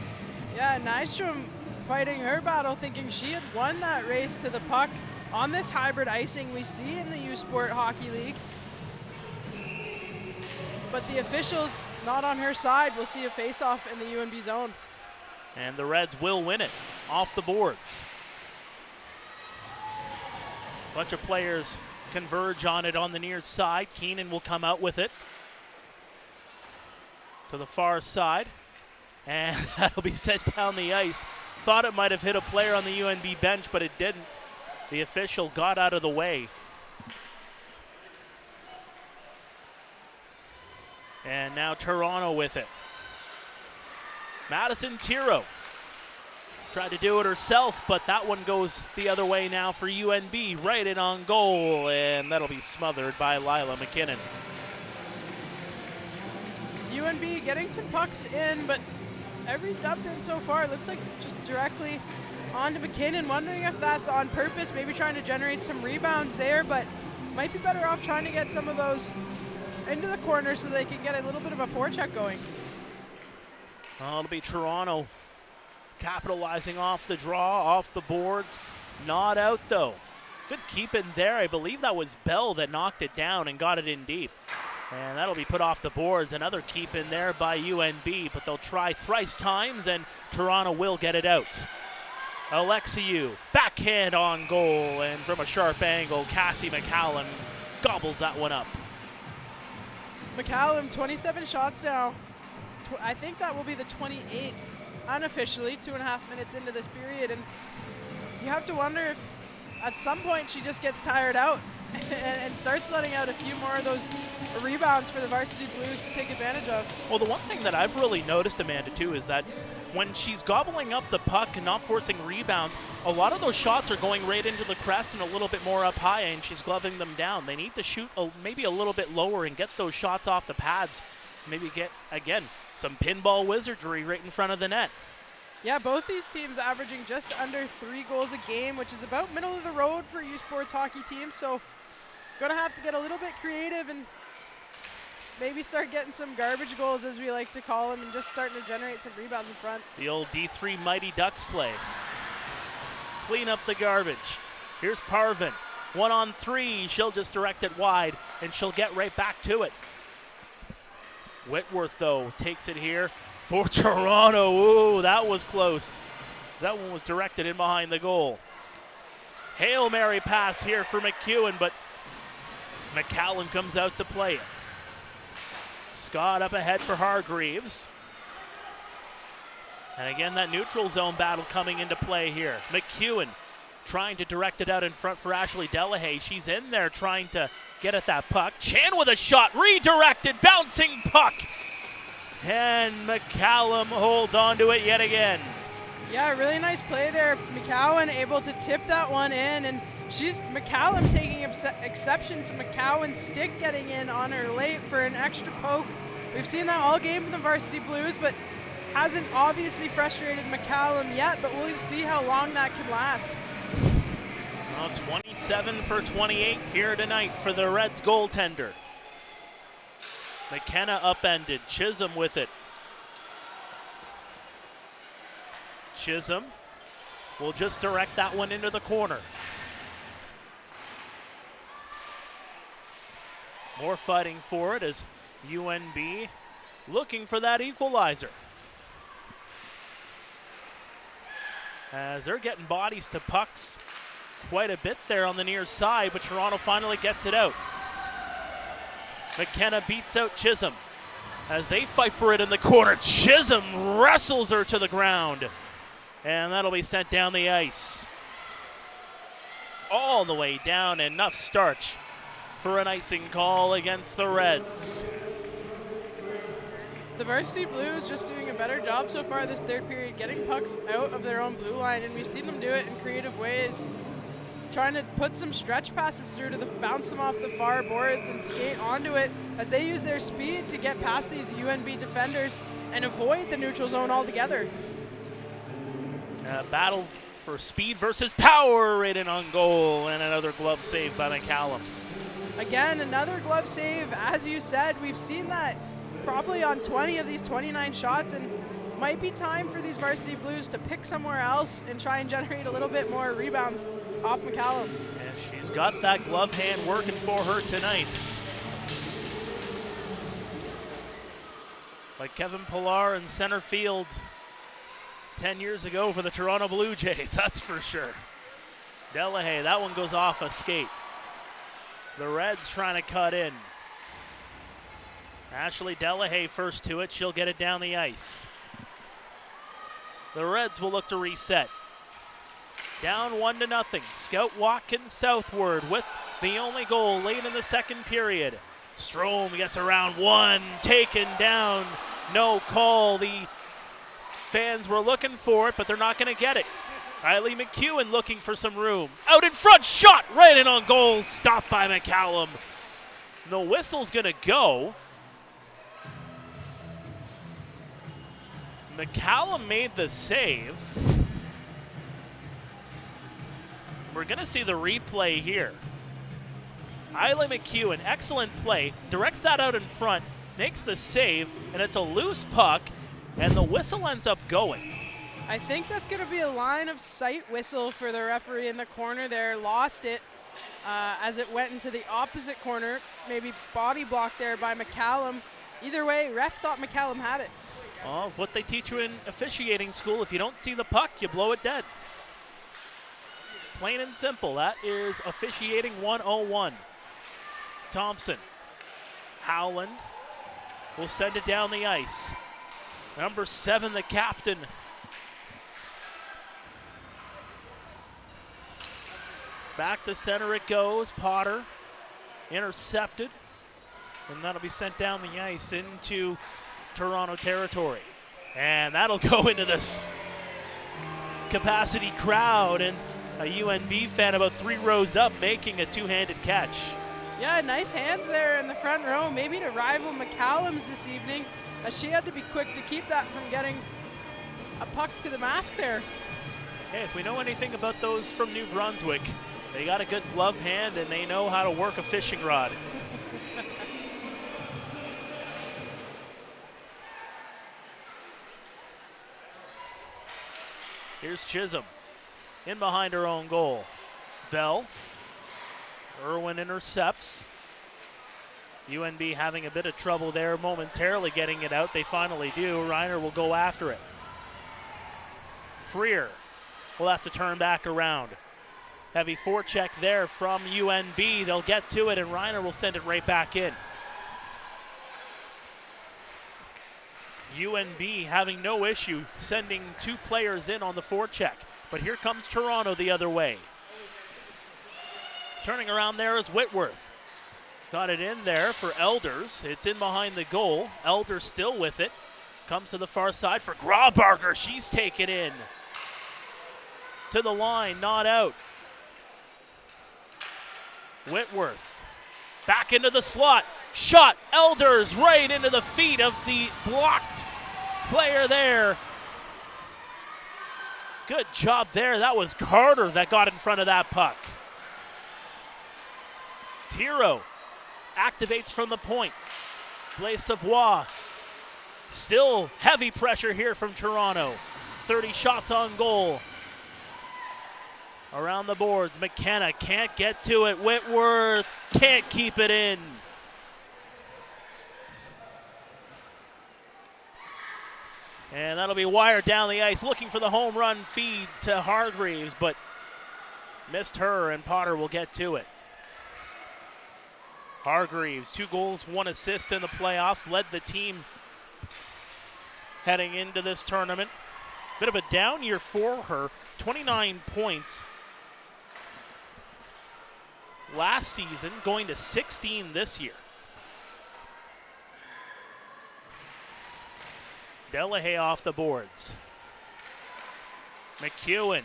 Yeah, Nystrom fighting her battle, thinking she had won that race to the puck on this hybrid icing we see in the U Sport Hockey League. But the officials not on her side. We'll see a face-off in the UNB zone. And the Reds will win it off the boards. Bunch of players converge on it on the near side. Keenan will come out with it to the far side. And that'll be sent down the ice. Thought it might have hit a player on the UNB bench, but it didn't. The official got out of the way. And now Toronto with it. Madison Tiro tried to do it herself, but that one goes the other way now for UNB. Right in on goal, and that'll be smothered by Lila McKinnon. UNB getting some pucks in, but every dump in so far looks like just directly onto McKinnon. Wondering if that's on purpose, maybe trying to generate some rebounds there, but might be better off trying to get some of those into the corner so they can get a little bit of a forecheck going. Well, it'll be Toronto capitalizing off the draw, off the boards. Not out though. Good keep in there. I believe that was Bell that knocked it down and got it in deep. And that'll be put off the boards. Another keep in there by UNB, but they'll try thrice times and Toronto will get it out. Alexiou, backhand on goal, and from a sharp angle, Cassie McCallum gobbles that one up. McCallum, 27 shots now. I think that will be the 28th unofficially, 2.5 minutes into this period. And you have to wonder if at some point she just gets tired out and starts letting out a few more of those rebounds for the Varsity Blues to take advantage of. Well, the one thing that I've really noticed, Amanda, too, is that when she's gobbling up the puck and not forcing rebounds, a lot of those shots are going right into the crest and a little bit more up high, and she's gloving them down. They need to shoot maybe a little bit lower and get those shots off the pads. Maybe get, again, some pinball wizardry right in front of the net. Yeah, both these teams averaging just under 3 goals a game, which is about middle of the road for U Sports hockey teams. So gonna have to get a little bit creative and maybe start getting some garbage goals, as we like to call them, and just starting to generate some rebounds in front. The old D3 Mighty Ducks play. Clean up the garbage. Here's Parvin. 1-on-3. She'll just direct it wide, and she'll get right back to it. Whitworth, though, takes it here for Toronto. Ooh, that was close. That one was directed in behind the goal. Hail Mary pass here for McEwen, but McCallum comes out to play it. Scott up ahead for Hargreaves. And again, that neutral zone battle coming into play here. McEwen trying to direct it out in front for Ashley Delahaye. She's in there trying to get at that puck. Chan with a shot, redirected, bouncing puck. And McCallum holds on to it yet again. Yeah, really nice play there. McCowan able to tip that one in, and McCallum taking exception to McCowan's stick getting in on her late for an extra poke. We've seen that all game with the Varsity Blues, but hasn't obviously frustrated McCallum yet, but we'll see how long that can last. Well, 27 for 28 here tonight for the Reds goaltender. McKenna upended, Chisholm with it. Chisholm will just direct that one into the corner. More fighting for it as UNB looking for that equalizer. As they're getting bodies to pucks quite a bit there on the near side, but Toronto finally gets it out. McKenna beats out Chisholm. as they fight for it in the corner. Chisholm wrestles her to the ground, and that'll be sent down the ice. All the way down, enough starch for an icing call against the Reds. The Varsity Blues just doing a better job so far this third period, getting pucks out of their own blue line, and we've seen them do it in creative ways, trying to put some stretch passes through to bounce them off the far boards and skate onto it as they use their speed to get past these UNB defenders and avoid the neutral zone altogether. Battle for speed versus power right in on goal, and another glove save by McCallum. Again, another glove save. As you said, we've seen that probably on 20 of these 29 shots, and might be time for these Varsity Blues to pick somewhere else and try and generate a little bit more rebounds off McCallum. And she's got that glove hand working for her tonight. Like Kevin Pillar in center field 10 years ago for the Toronto Blue Jays, that's for sure. Delahaye, that one goes off a skate. The Reds trying to cut in. Ashley Delahaye first to it. She'll get it down the ice. The Reds will look to reset. Down 1-0. Scout Watkins southward with the only goal late in the second period. Strome gets around one, taken down. No call. The fans were looking for it, but they're not going to get it. Riley McEwen looking for some room. Out in front, shot right in on goal. Stopped by McCallum. The whistle's going to go. McCallum made the save. We're going to see the replay here. Riley McEwen, excellent play, directs that out in front, makes the save, and it's a loose puck, and the whistle ends up going. I think that's going to be a line of sight whistle for the referee in the corner there. Lost it as it went into the opposite corner. Maybe body blocked there by McCallum. Either way, ref thought McCallum had it. Oh, what they teach you in officiating school, if you don't see the puck, you blow it dead. It's plain and simple. That is officiating 101. Thompson. Howland will send it down the ice. Number 7, the captain. Back to center it goes. Potter intercepted. And that'll be sent down the ice into Toronto territory. And that'll go into this capacity crowd, and a UNB fan about 3 rows up making a two-handed catch. Yeah, nice hands there in the front row, maybe to rival McCallum's this evening, as she had to be quick to keep that from getting a puck to the mask there. Hey, if we know anything about those from New Brunswick, they got a good glove hand and they know how to work a fishing rod. Here's Chisholm in behind her own goal. Bell. Irwin intercepts. UNB having a bit of trouble there momentarily getting it out. They finally do. Reiner will go after it. Freer will have to turn back around. Heavy forecheck there from UNB. They'll get to it, and Reiner will send it right back in. UNB having no issue sending 2 players in on the forecheck. But here comes Toronto the other way. Turning around there is Whitworth. Got it in there for Elders. It's in behind the goal. Elders still with it. Comes to the far side for Graubarger. She's taken in. To the line, not out. Whitworth. Back into the slot. Shot. Elders right into the feet of the blocked player there. Good job there. That was Carter that got in front of that puck. Tiro activates from the point. Blaise Savoie. Still heavy pressure here from Toronto. 30 shots on goal. Around the boards, McKenna can't get to it. Whitworth can't keep it in. And that'll be wired down the ice, looking for the home run feed to Hargreaves, but missed her, and Potter will get to it. Hargreaves, 2 goals, 1 assist in the playoffs, led the team heading into this tournament. Bit of a down year for her, 29 points last season, going to 16 this year. Delahaye off the boards. McEwen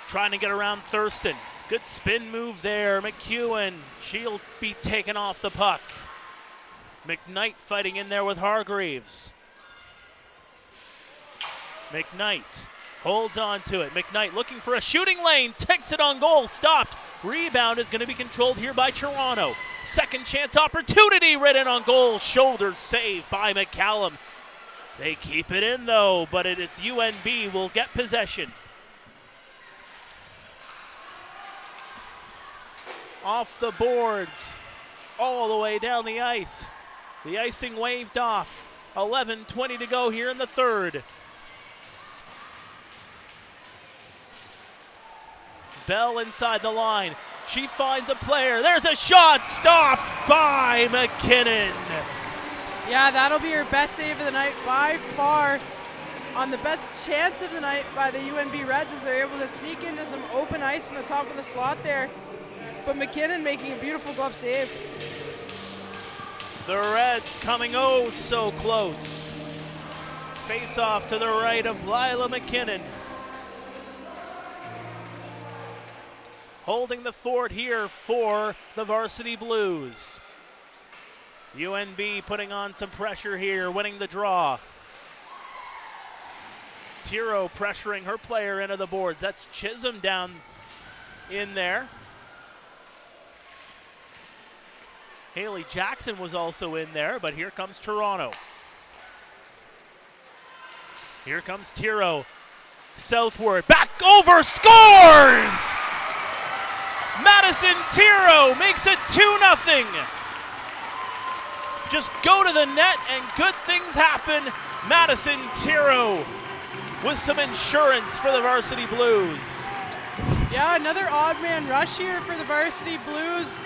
trying to get around Thurston. Good spin move there. McEwen, she'll be taken off the puck. McKnight fighting in there with Hargreaves. McKnight holds on to it. McKnight looking for a shooting lane, takes it on goal, stopped. Rebound is going to be controlled here by Toronto. Second chance opportunity, right in on goal. Shoulder save by McCallum. They keep it in though, but it's UNB will get possession. Off the boards, all the way down the ice. The icing waved off. 11:20 to go here in the third. Bell inside the line. She finds a player. There's a shot stopped by McKinnon. Yeah, that'll be her best save of the night by far. On the best chance of the night by the UNB Reds as they're able to sneak into some open ice in the top of the slot there. But McKinnon making a beautiful glove save. The Reds coming oh so close. Face off to the right of Lila McKinnon. Holding the fort here for the Varsity Blues. UNB putting on some pressure here, winning the draw. Tiro pressuring her player into the boards. That's Chisholm down in there. Haley Jackson was also in there, but here comes Toronto. Here comes Tiro. Southward, back over, scores! Madison Tiro makes it 2-0. Just go to the net and good things happen. Madison Tiro with some insurance for the Varsity Blues. Yeah, another odd man rush here for the Varsity Blues.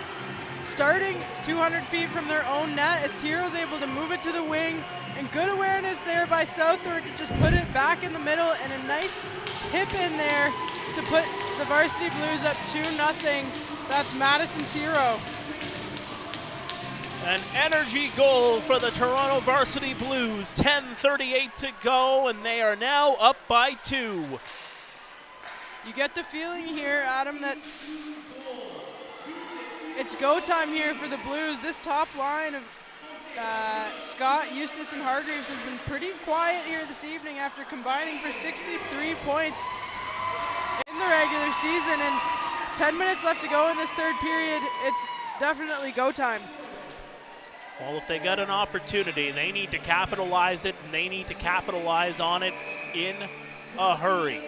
Starting 200 feet from their own net as Tiro's able to move it to the wing. And good awareness there by Southward to just put it back in the middle, and a nice tip in there to put the Varsity Blues up 2-0. That's Madison Tiro. An energy goal for the Toronto Varsity Blues. 10:38 to go, and they are now up by 2. You get the feeling here, Adam, that it's go time here for the Blues. This top line of Scott, Eustace, and Hargreaves has been pretty quiet here this evening after combining for 63 points in the regular season, and 10 minutes left to go in this third period. It's definitely go time. Well, if they got an opportunity, they need to capitalize it, and they need to capitalize on it in a hurry.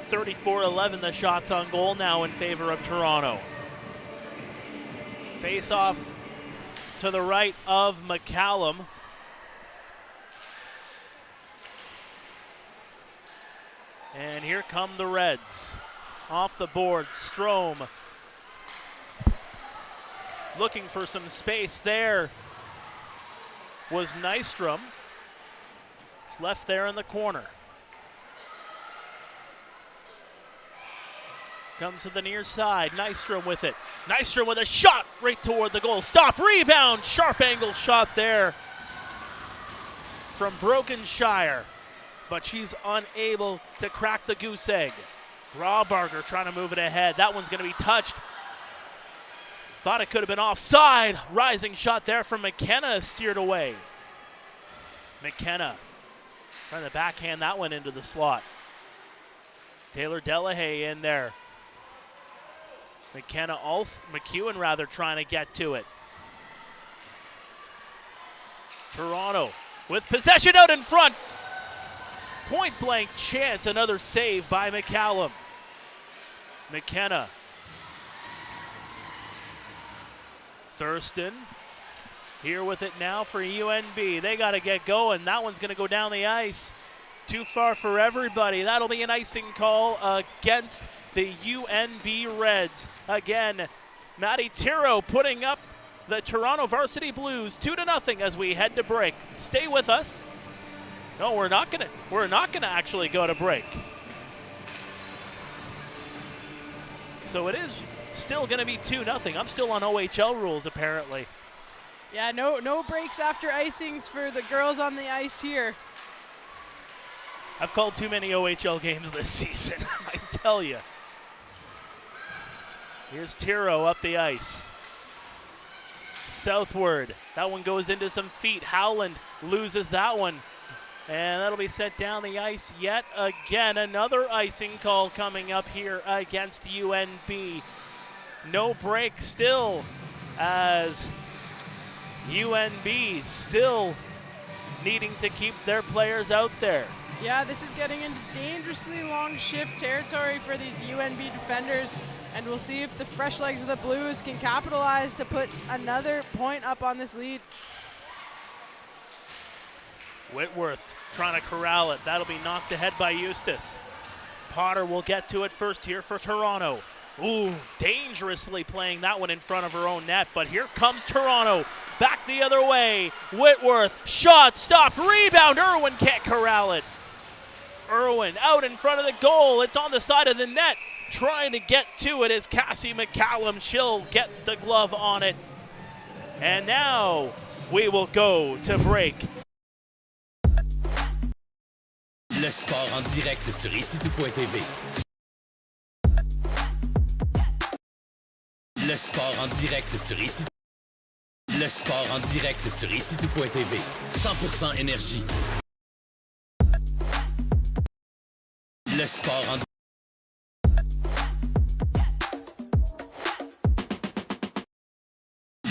34-11 the shots on goal now in favor of Toronto. Face off to the right of McCallum. And here come the Reds. Off the board, Strome looking for some space there was Nystrom. It's left there in the corner. Comes to the near side, Nystrom with it. Nystrom with a shot right toward the goal. Stop, rebound, sharp angle shot there from Brokenshire, but she's unable to crack the goose egg. Rawbarger trying to move it ahead. That one's going to be touched. Thought it could have been offside. Rising shot there from McKenna, steered away. McKenna trying to backhand that one into the slot. Taylor Delahaye in there. McEwen rather trying to get to it. Toronto with possession out in front. Point blank chance, another save by McCallum. McKenna. Thurston here with it now for UNB. They got to get going. That one's going to go down the ice. Too far for everybody. That'll be an icing call against the UNB Reds. Again, Maddie Tiro putting up the Toronto Varsity Blues 2-0 as we head to break. Stay with us. No, we're not gonna actually go to break. So it is still gonna be 2-0. I'm still on OHL rules apparently. Yeah, no breaks after icings for the girls on the ice here. I've called too many OHL games this season, I tell you. Here's Tiro up the ice. Southward, that one goes into some feet. Howland loses that one. And that'll be sent down the ice yet again. Another icing call coming up here against UNB. No break still as UNB still needing to keep their players out there. Yeah, this is getting into dangerously long shift territory for these UNB defenders, and we'll see if the fresh legs of the Blues can capitalize to put another point up on this lead. Whitworth trying to corral it. That'll be knocked ahead by Eustace. Potter will get to it first here for Toronto. Ooh, dangerously playing that one in front of her own net, but here comes Toronto. Back the other way. Whitworth, shot stopped, rebound. Irwin can't corral it. Irwin out in front of the goal. It's on the side of the net. Trying to get to it is Cassie McCallum. She'll get the glove on it. And now we will go to break. Le sport en direct sur ICTou.tv. Le sport en direct sur ICTou. Le sport en direct sur ICTou.tv. 100% énergie. Le sport en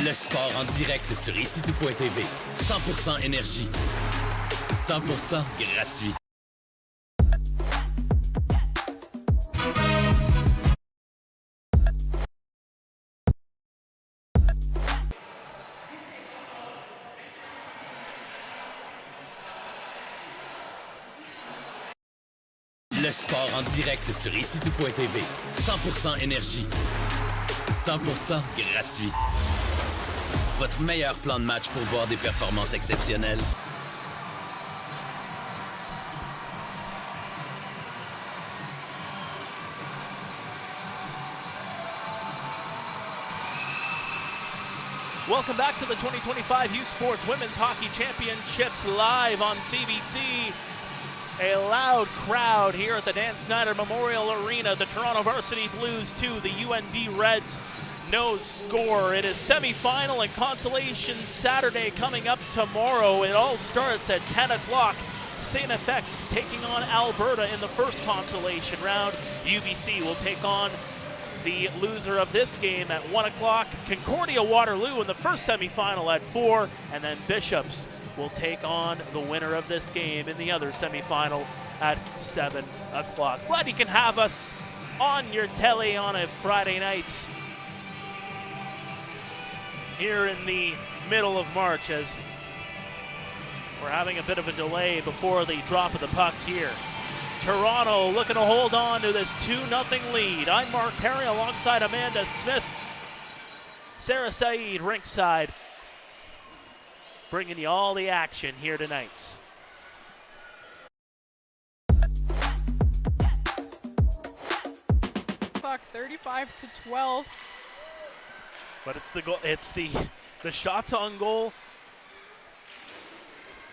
Le sport en direct sur ICTou.tv. 100% énergie. 100% gratuit. Le sport en direct sur ICTou.tv. 100% énergie. 100% gratuit. Votre meilleur plan de match pour voir des performances exceptionnelles. Welcome back to the 2025 U Sports Women's Hockey Championships live on CBC. A loud crowd here at the Dan Snyder Memorial Arena. The Toronto Varsity Blues 2, the UNB Reds no score. It is semifinal and consolation Saturday coming up tomorrow. It all starts at 10 o'clock. St. FX taking on Alberta in the first consolation round. UBC will take on the loser of this game at 1 o'clock. Concordia Waterloo in the first semifinal at 4, and then Bishops will take on the winner of this game in the other semifinal at 7 o'clock. Glad you can have us on your telly on a Friday night here in the middle of March, as we're having a bit of a delay before the drop of the puck here. Toronto looking to hold on to this 2-0 lead. I'm Mark Perry alongside Amanda Smith. Sarah Saeed rinkside, bringing you all the action here tonight. Puck 35-12. But it's the goal. It's the shots on goal.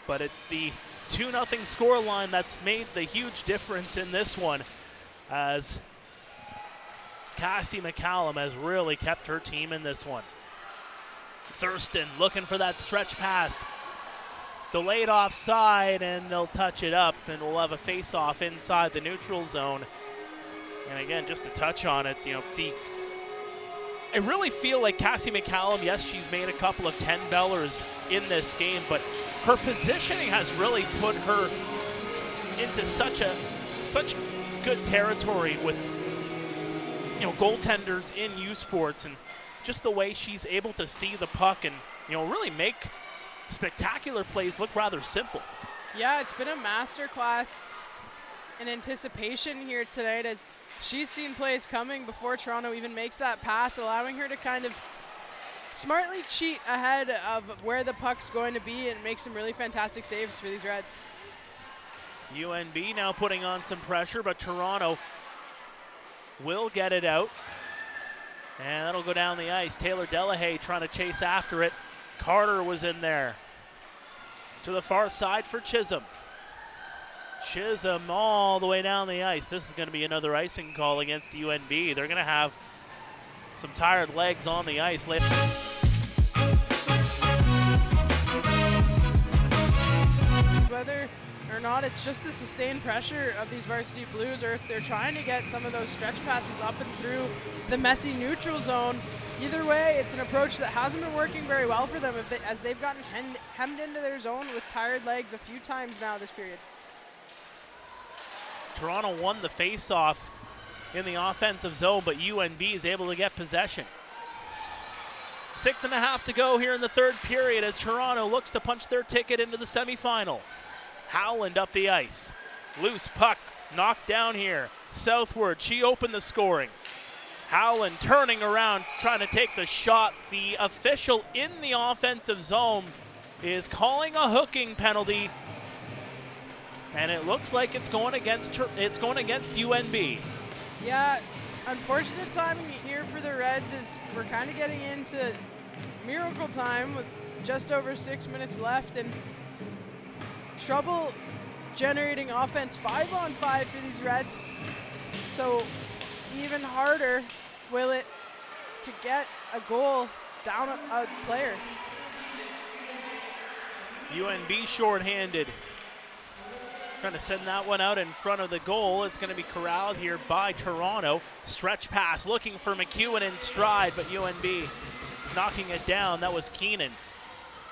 But it's the 2-0 scoreline that's made the huge difference in this one, as Cassie McCallum has really kept her team in this one. Thurston looking for that stretch pass. Delayed offside, and they'll touch it up, and we'll have a face-off inside the neutral zone. And again, just to touch on it, you know, I really feel like Cassie McCallum, yes, she's made a couple of 10-bellers in this game, but her positioning has really put her into such good territory with, you know, goaltenders in U Sports, and just the way she's able to see the puck and, you know, really make spectacular plays look rather simple. Yeah, it's been a masterclass in anticipation here tonight, as she's seen plays coming before Toronto even makes that pass, allowing her to kind of smartly cheat ahead of where the puck's going to be and make some really fantastic saves for these Reds. UNB now putting on some pressure, but Toronto will get it out. And that'll go down the ice. Taylor Delahaye trying to chase after it. Carter was in there. To the far side for Chisholm. Chisholm all the way down the ice. This is going to be another icing call against UNB. They're going to have some tired legs on the ice later. Whether or not it's just the sustained pressure of these Varsity Blues, or if they're trying to get some of those stretch passes up and through the messy neutral zone. Either way, it's an approach that hasn't been working very well for them as they've gotten hemmed into their zone with tired legs a few times now this period. Toronto won the face-off in the offensive zone, but UNB is able to get possession. 6.5 to go here in the third period as Toronto looks to punch their ticket into the semifinal. Howland up the ice. Loose puck knocked down here. Southward, she opened the scoring. Howland turning around, trying to take the shot. The official in the offensive zone is calling a hooking penalty, and it looks like it's going against UNB. Yeah, unfortunate timing here for the Reds is we're kind of getting into miracle time with just over 6 minutes left, and trouble generating offense 5-on-5 for these Reds. So even harder will it to get a goal down a player. UNB shorthanded. Trying to send that one out in front of the goal. It's going to be corralled here by Toronto. Stretch pass looking for McEwen in stride, but UNB knocking it down. That was Keenan.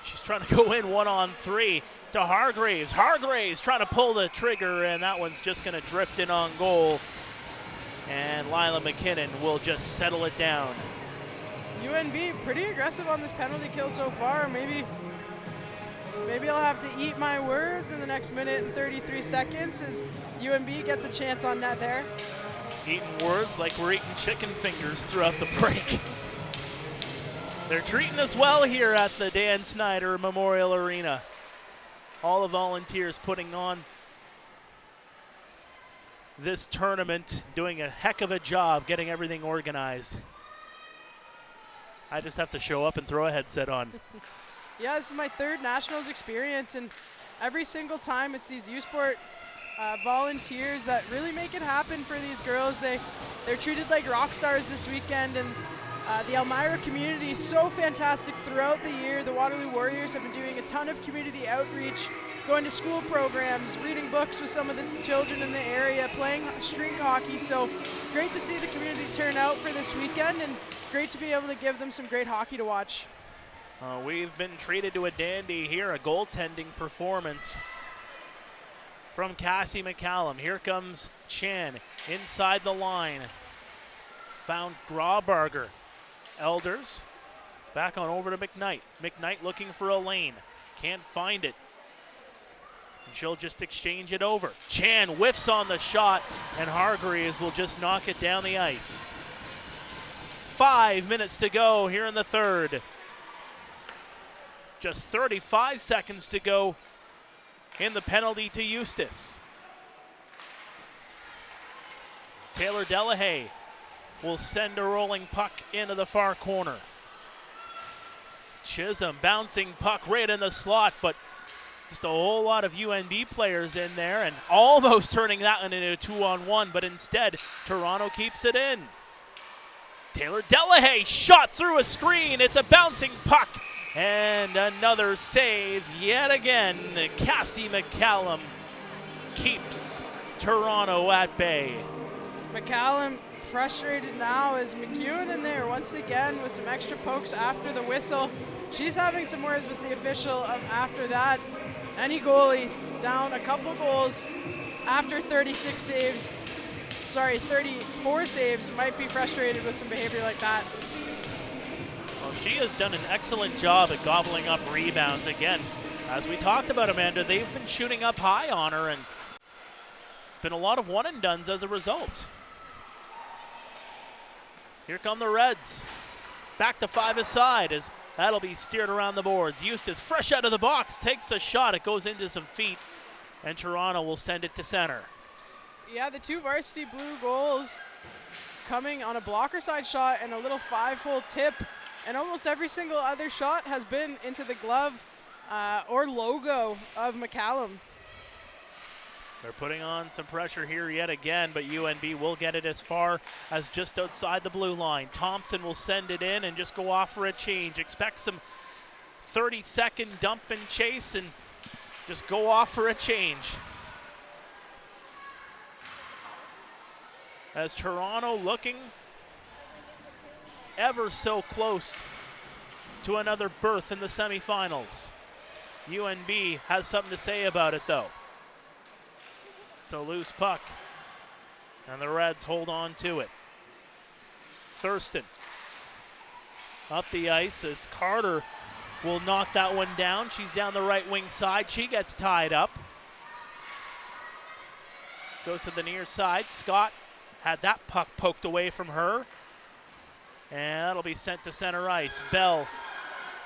She's trying to go in 1-on-3 to Hargreaves. Hargreaves trying to pull the trigger, and that one's just going to drift in on goal. And Lila McKinnon will just settle it down. UNB pretty aggressive on this penalty kill so far. Maybe I'll have to eat my words in the next minute and 33 seconds as UNB gets a chance on net there. Eating words like we're eating chicken fingers throughout the break. They're treating us well here at the Dan Snyder Memorial Arena. All the volunteers putting on this tournament, doing a heck of a job getting everything organized. I just have to show up and throw a headset on. Yeah, this is my third Nationals experience, and every single time it's these U-Sport volunteers that really make it happen for these girls. They're treated like rock stars this weekend, and the Elmira community is so fantastic throughout the year. The Waterloo Warriors have been doing a ton of community outreach, going to school programs, reading books with some of the children in the area, playing street hockey. So great to see the community turn out for this weekend, and great to be able to give them some great hockey to watch. We've been treated to a dandy here, a goaltending performance from Cassie McCallum. Here comes Chan inside the line. Found Graubarger. Elders back on over to McKnight. McKnight looking for a lane. Can't find it. And she'll just exchange it over. Chan whiffs on the shot, and Hargreaves will just knock it down the ice. 5 minutes to go here in the third. Just 35 seconds to go in the penalty to Eustis. Taylor Delahaye will send a rolling puck into the far corner. Chisholm bouncing puck right in the slot, but just a whole lot of UNB players in there and almost turning that one into a 2-on-1, but instead Toronto keeps it in. Taylor Delahaye shot through a screen. It's a bouncing puck. And another save yet again. Cassie McCallum keeps Toronto at bay. McCallum frustrated now as McEwen in there once again with some extra pokes after the whistle. She's having some words with the official after that. Any goalie down a couple goals after 34 saves might be frustrated with some behavior like that. Well, she has done an excellent job at gobbling up rebounds. Again, as we talked about, Amanda, they've been shooting up high on her, and it's been a lot of one-and-dones as a result. Here come the Reds. Back to 5-a-side as that'll be steered around the boards. Eustis, fresh out of the box, takes a shot. It goes into some feet, And Toronto will send it to center. Yeah, the two Varsity Blue goals coming on a blocker side shot and a little 5-hole tip. And almost every single other shot has been into the glove or logo of McCallum. They're putting on some pressure here yet again, but UNB will get it as far as just outside the blue line. Thompson will send it in and just go off for a change. Expect some 30-second dump and chase and just go off for a change. As Toronto looking ever so close to another berth in the semifinals. UNB has something to say about it though. It's a loose puck, and the Reds hold on to it. Thurston up the ice as Carter will knock that one down. She's down the right wing side. She gets tied up. Goes to the near side. Scott had that puck poked away from her, and that'll be sent to center ice. Bell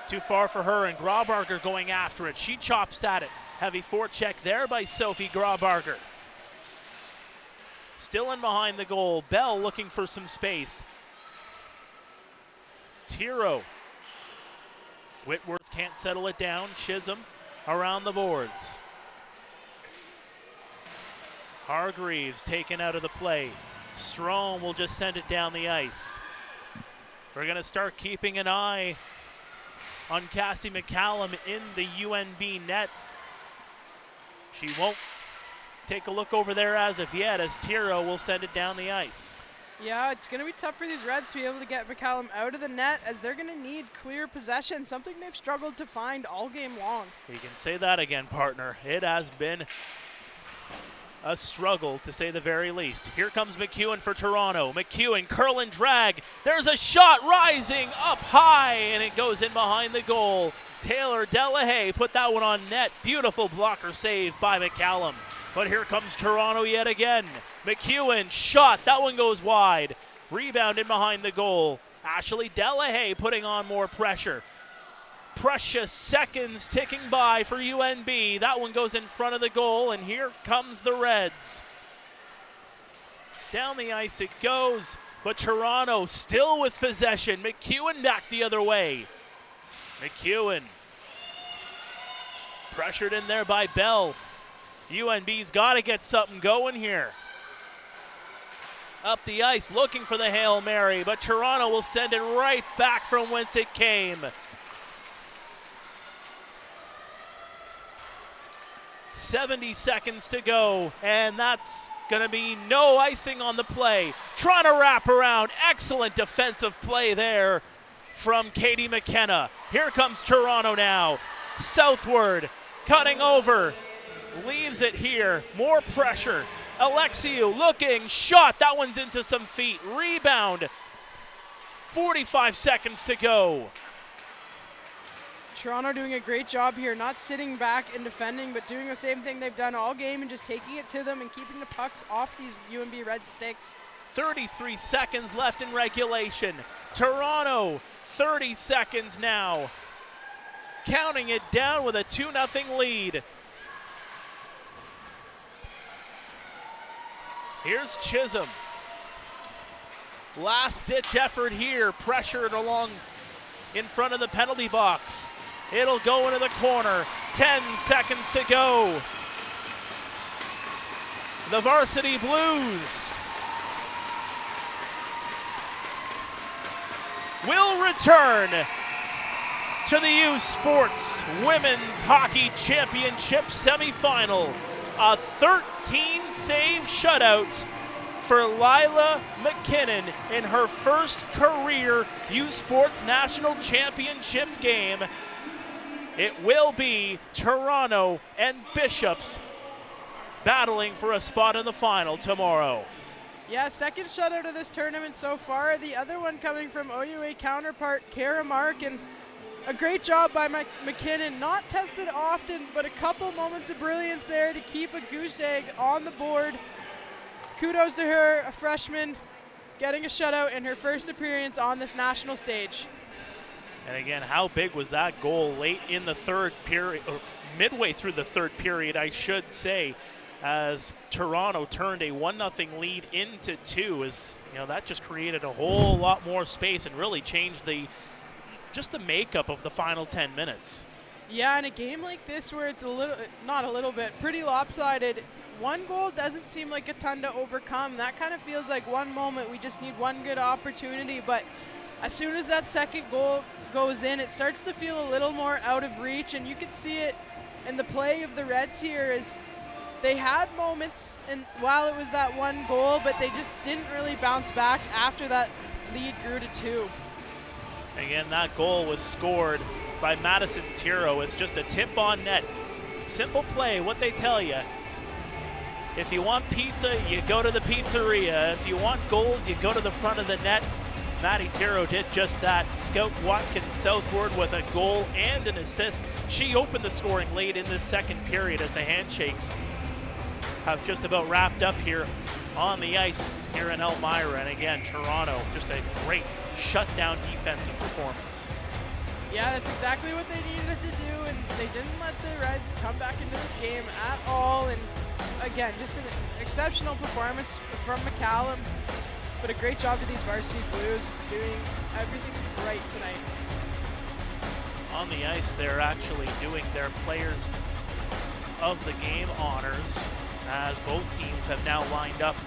too far for her, and Graubarger going after it. She chops at it. Heavy forecheck there by Sophie Graubarger. Still in behind the goal. Bell looking for some space. Tiro. Whitworth can't settle it down. Chisholm around the boards. Hargreaves taken out of the play. Strome will just send it down the ice. We're going to start keeping an eye on Cassie McCallum in the UNB net. She won't take a look over there as of yet, as Tiro will send it down the ice. Yeah, it's going to be tough for these Reds to be able to get McCallum out of the net, as they're going to need clear possession, something they've struggled to find all game long. You can say that again, partner. It has been a struggle, to say the very least. Here comes McEwen for Toronto. McEwen, curl and drag. There's a shot rising up high, and it goes in behind the goal. Taylor Delahaye put that one on net. Beautiful blocker save by McCallum. But here comes Toronto yet again. McEwen, shot. That one goes wide. Rebound in behind the goal. Ashley Delahaye putting on more pressure. Precious seconds ticking by for UNB. That one goes in front of the goal, and here comes the Reds. Down the ice it goes, but Toronto still with possession. McEwen back the other way. McEwen pressured in there by Bell. UNB's got to get something going here. Up the ice looking for the Hail Mary, but Toronto will send it right back from whence it came. 70 seconds to go, and that's going to be no icing on the play. Trying to wrap around. Excellent defensive play there from Katie McKenna. Here comes Toronto now. Southward, cutting over. Leaves it here. More pressure. Alexiou looking. Shot. That one's into some feet. Rebound. 45 seconds to go. Toronto doing a great job here, not sitting back and defending, but doing the same thing they've done all game and just taking it to them and keeping the pucks off these UNB Red sticks. 33 seconds left in regulation. Toronto, 30 seconds now. Counting it down with a 2-0 lead. Here's Chisholm. Last-ditch effort here, pressured along in front of the penalty box. It'll go into the corner. 10 seconds to go. The Varsity Blues will return to the U Sports Women's Hockey Championship semifinal. A 13-save shutout for Lila McKinnon in her first career U Sports National Championship game. It will be Toronto and Bishops battling for a spot in the final tomorrow. Yeah, second shutout of this tournament so far. The other one coming from OUA counterpart Kara Mark, and a great job by McKinnon. Not tested often, but a couple moments of brilliance there to keep a goose egg on the board. Kudos to her, a freshman, getting a shutout in her first appearance on this national stage. And again, how big was that goal late in the third period, or midway through the third period, I should say, as Toronto turned a 1-0 lead into 2. As you know, that just created a whole lot more space and really changed the makeup of the final 10 minutes. Yeah, in a game like this where it's pretty lopsided, one goal doesn't seem like a ton to overcome. That kind of feels like one moment, we just need one good opportunity, but as soon as that second goal goes in, it starts to feel a little more out of reach, and you can see it in the play of the Reds here is they had moments while it was that one goal, but they just didn't really bounce back after that lead grew to 2. Again, that goal was scored by Madison Tiro. It's just a tip on net. Simple play, what they tell you. If you want pizza, you go to the pizzeria. If you want goals, you go to the front of the net. Maddie Tiro did just that. Scout Watkins southward with a goal and an assist. She opened the scoring late in this second period as the handshakes have just about wrapped up here on the ice here in Elmira. And again, Toronto, just a great shutdown defensive performance. Yeah, that's exactly what they needed to do, and they didn't let the Reds come back into this game at all. And again, just an exceptional performance from McCallum, but a great job to these Varsity Blues doing everything right tonight. On the ice, they're actually doing their players of the game honors, as both teams have now lined up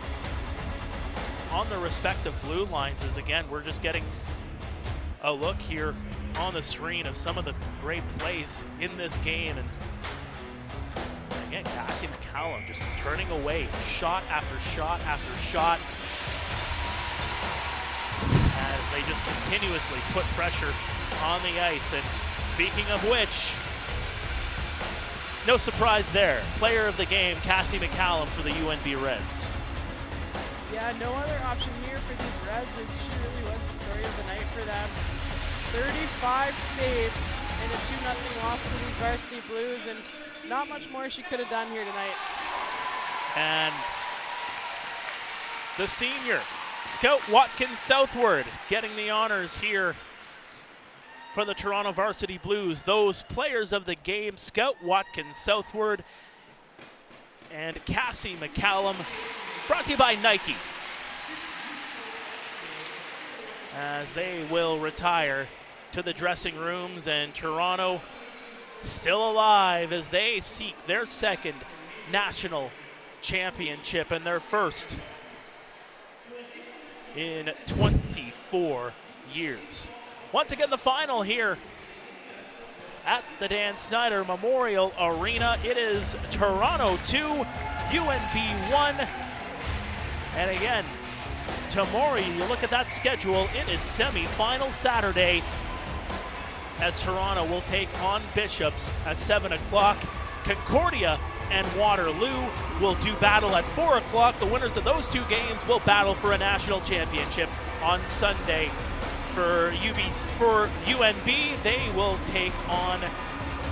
on the respective blue lines. As again, we're just getting a look here on the screen of some of the great plays in this game. And again, Cassie McCallum just turning away shot after shot after shot as they just continuously put pressure on the ice. And speaking of which, no surprise there. Player of the game, Cassie McCallum for the UNB Reds. Yeah, no other option here for these Reds, as she really was the story of the night for them. 35 saves in a 2-0 loss to these Varsity Blues, and not much more she could have done here tonight. And the senior, Scout Watkins southward, getting the honors here for the Toronto Varsity Blues. Those players of the game, Scout Watkins southward and Cassie McCallum, brought to you by Nike, as they will retire to the dressing rooms. And Toronto still alive as they seek their second national championship and their first in 24 years. Once again, the final here at the Dan Snyder Memorial Arena. It is Toronto 2, UNB 1. And again, tomorrow, you look at that schedule, it is semi-final Saturday as Toronto will take on Bishops at 7 o'clock. Concordia and Waterloo will do battle at 4 o'clock. The winners of those two games will battle for a national championship on Sunday. For UNB, they will take on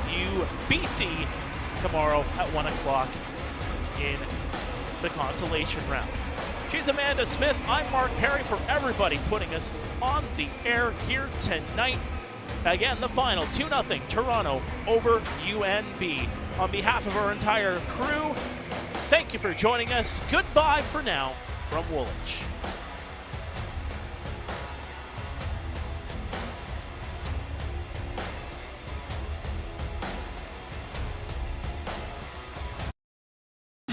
UBC tomorrow at 1 o'clock in the consolation round. She's Amanda Smith. I'm Mark Perry, for everybody putting us on the air here tonight. Again, the final 2-0 Toronto over UNB. On behalf of our entire crew, thank you for joining us. Goodbye for now from Woolwich.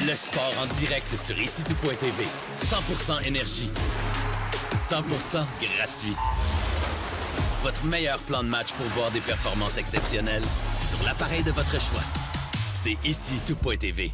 Le sport en direct sur ICTou.tv. 100% énergie. 100% gratuit. Votre meilleur plan de match pour voir des performances exceptionnelles sur l'appareil de votre choix. C'est ICTou.tv.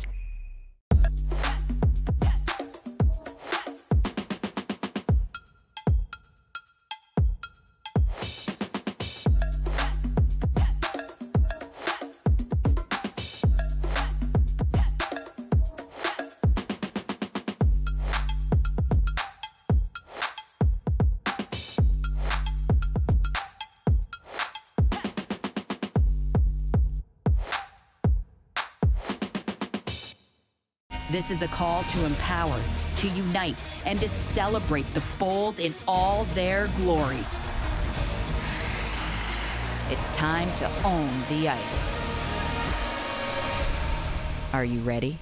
This is a call to empower, to unite, and to celebrate the bold in all their glory. It's time to own the ice. Are you ready?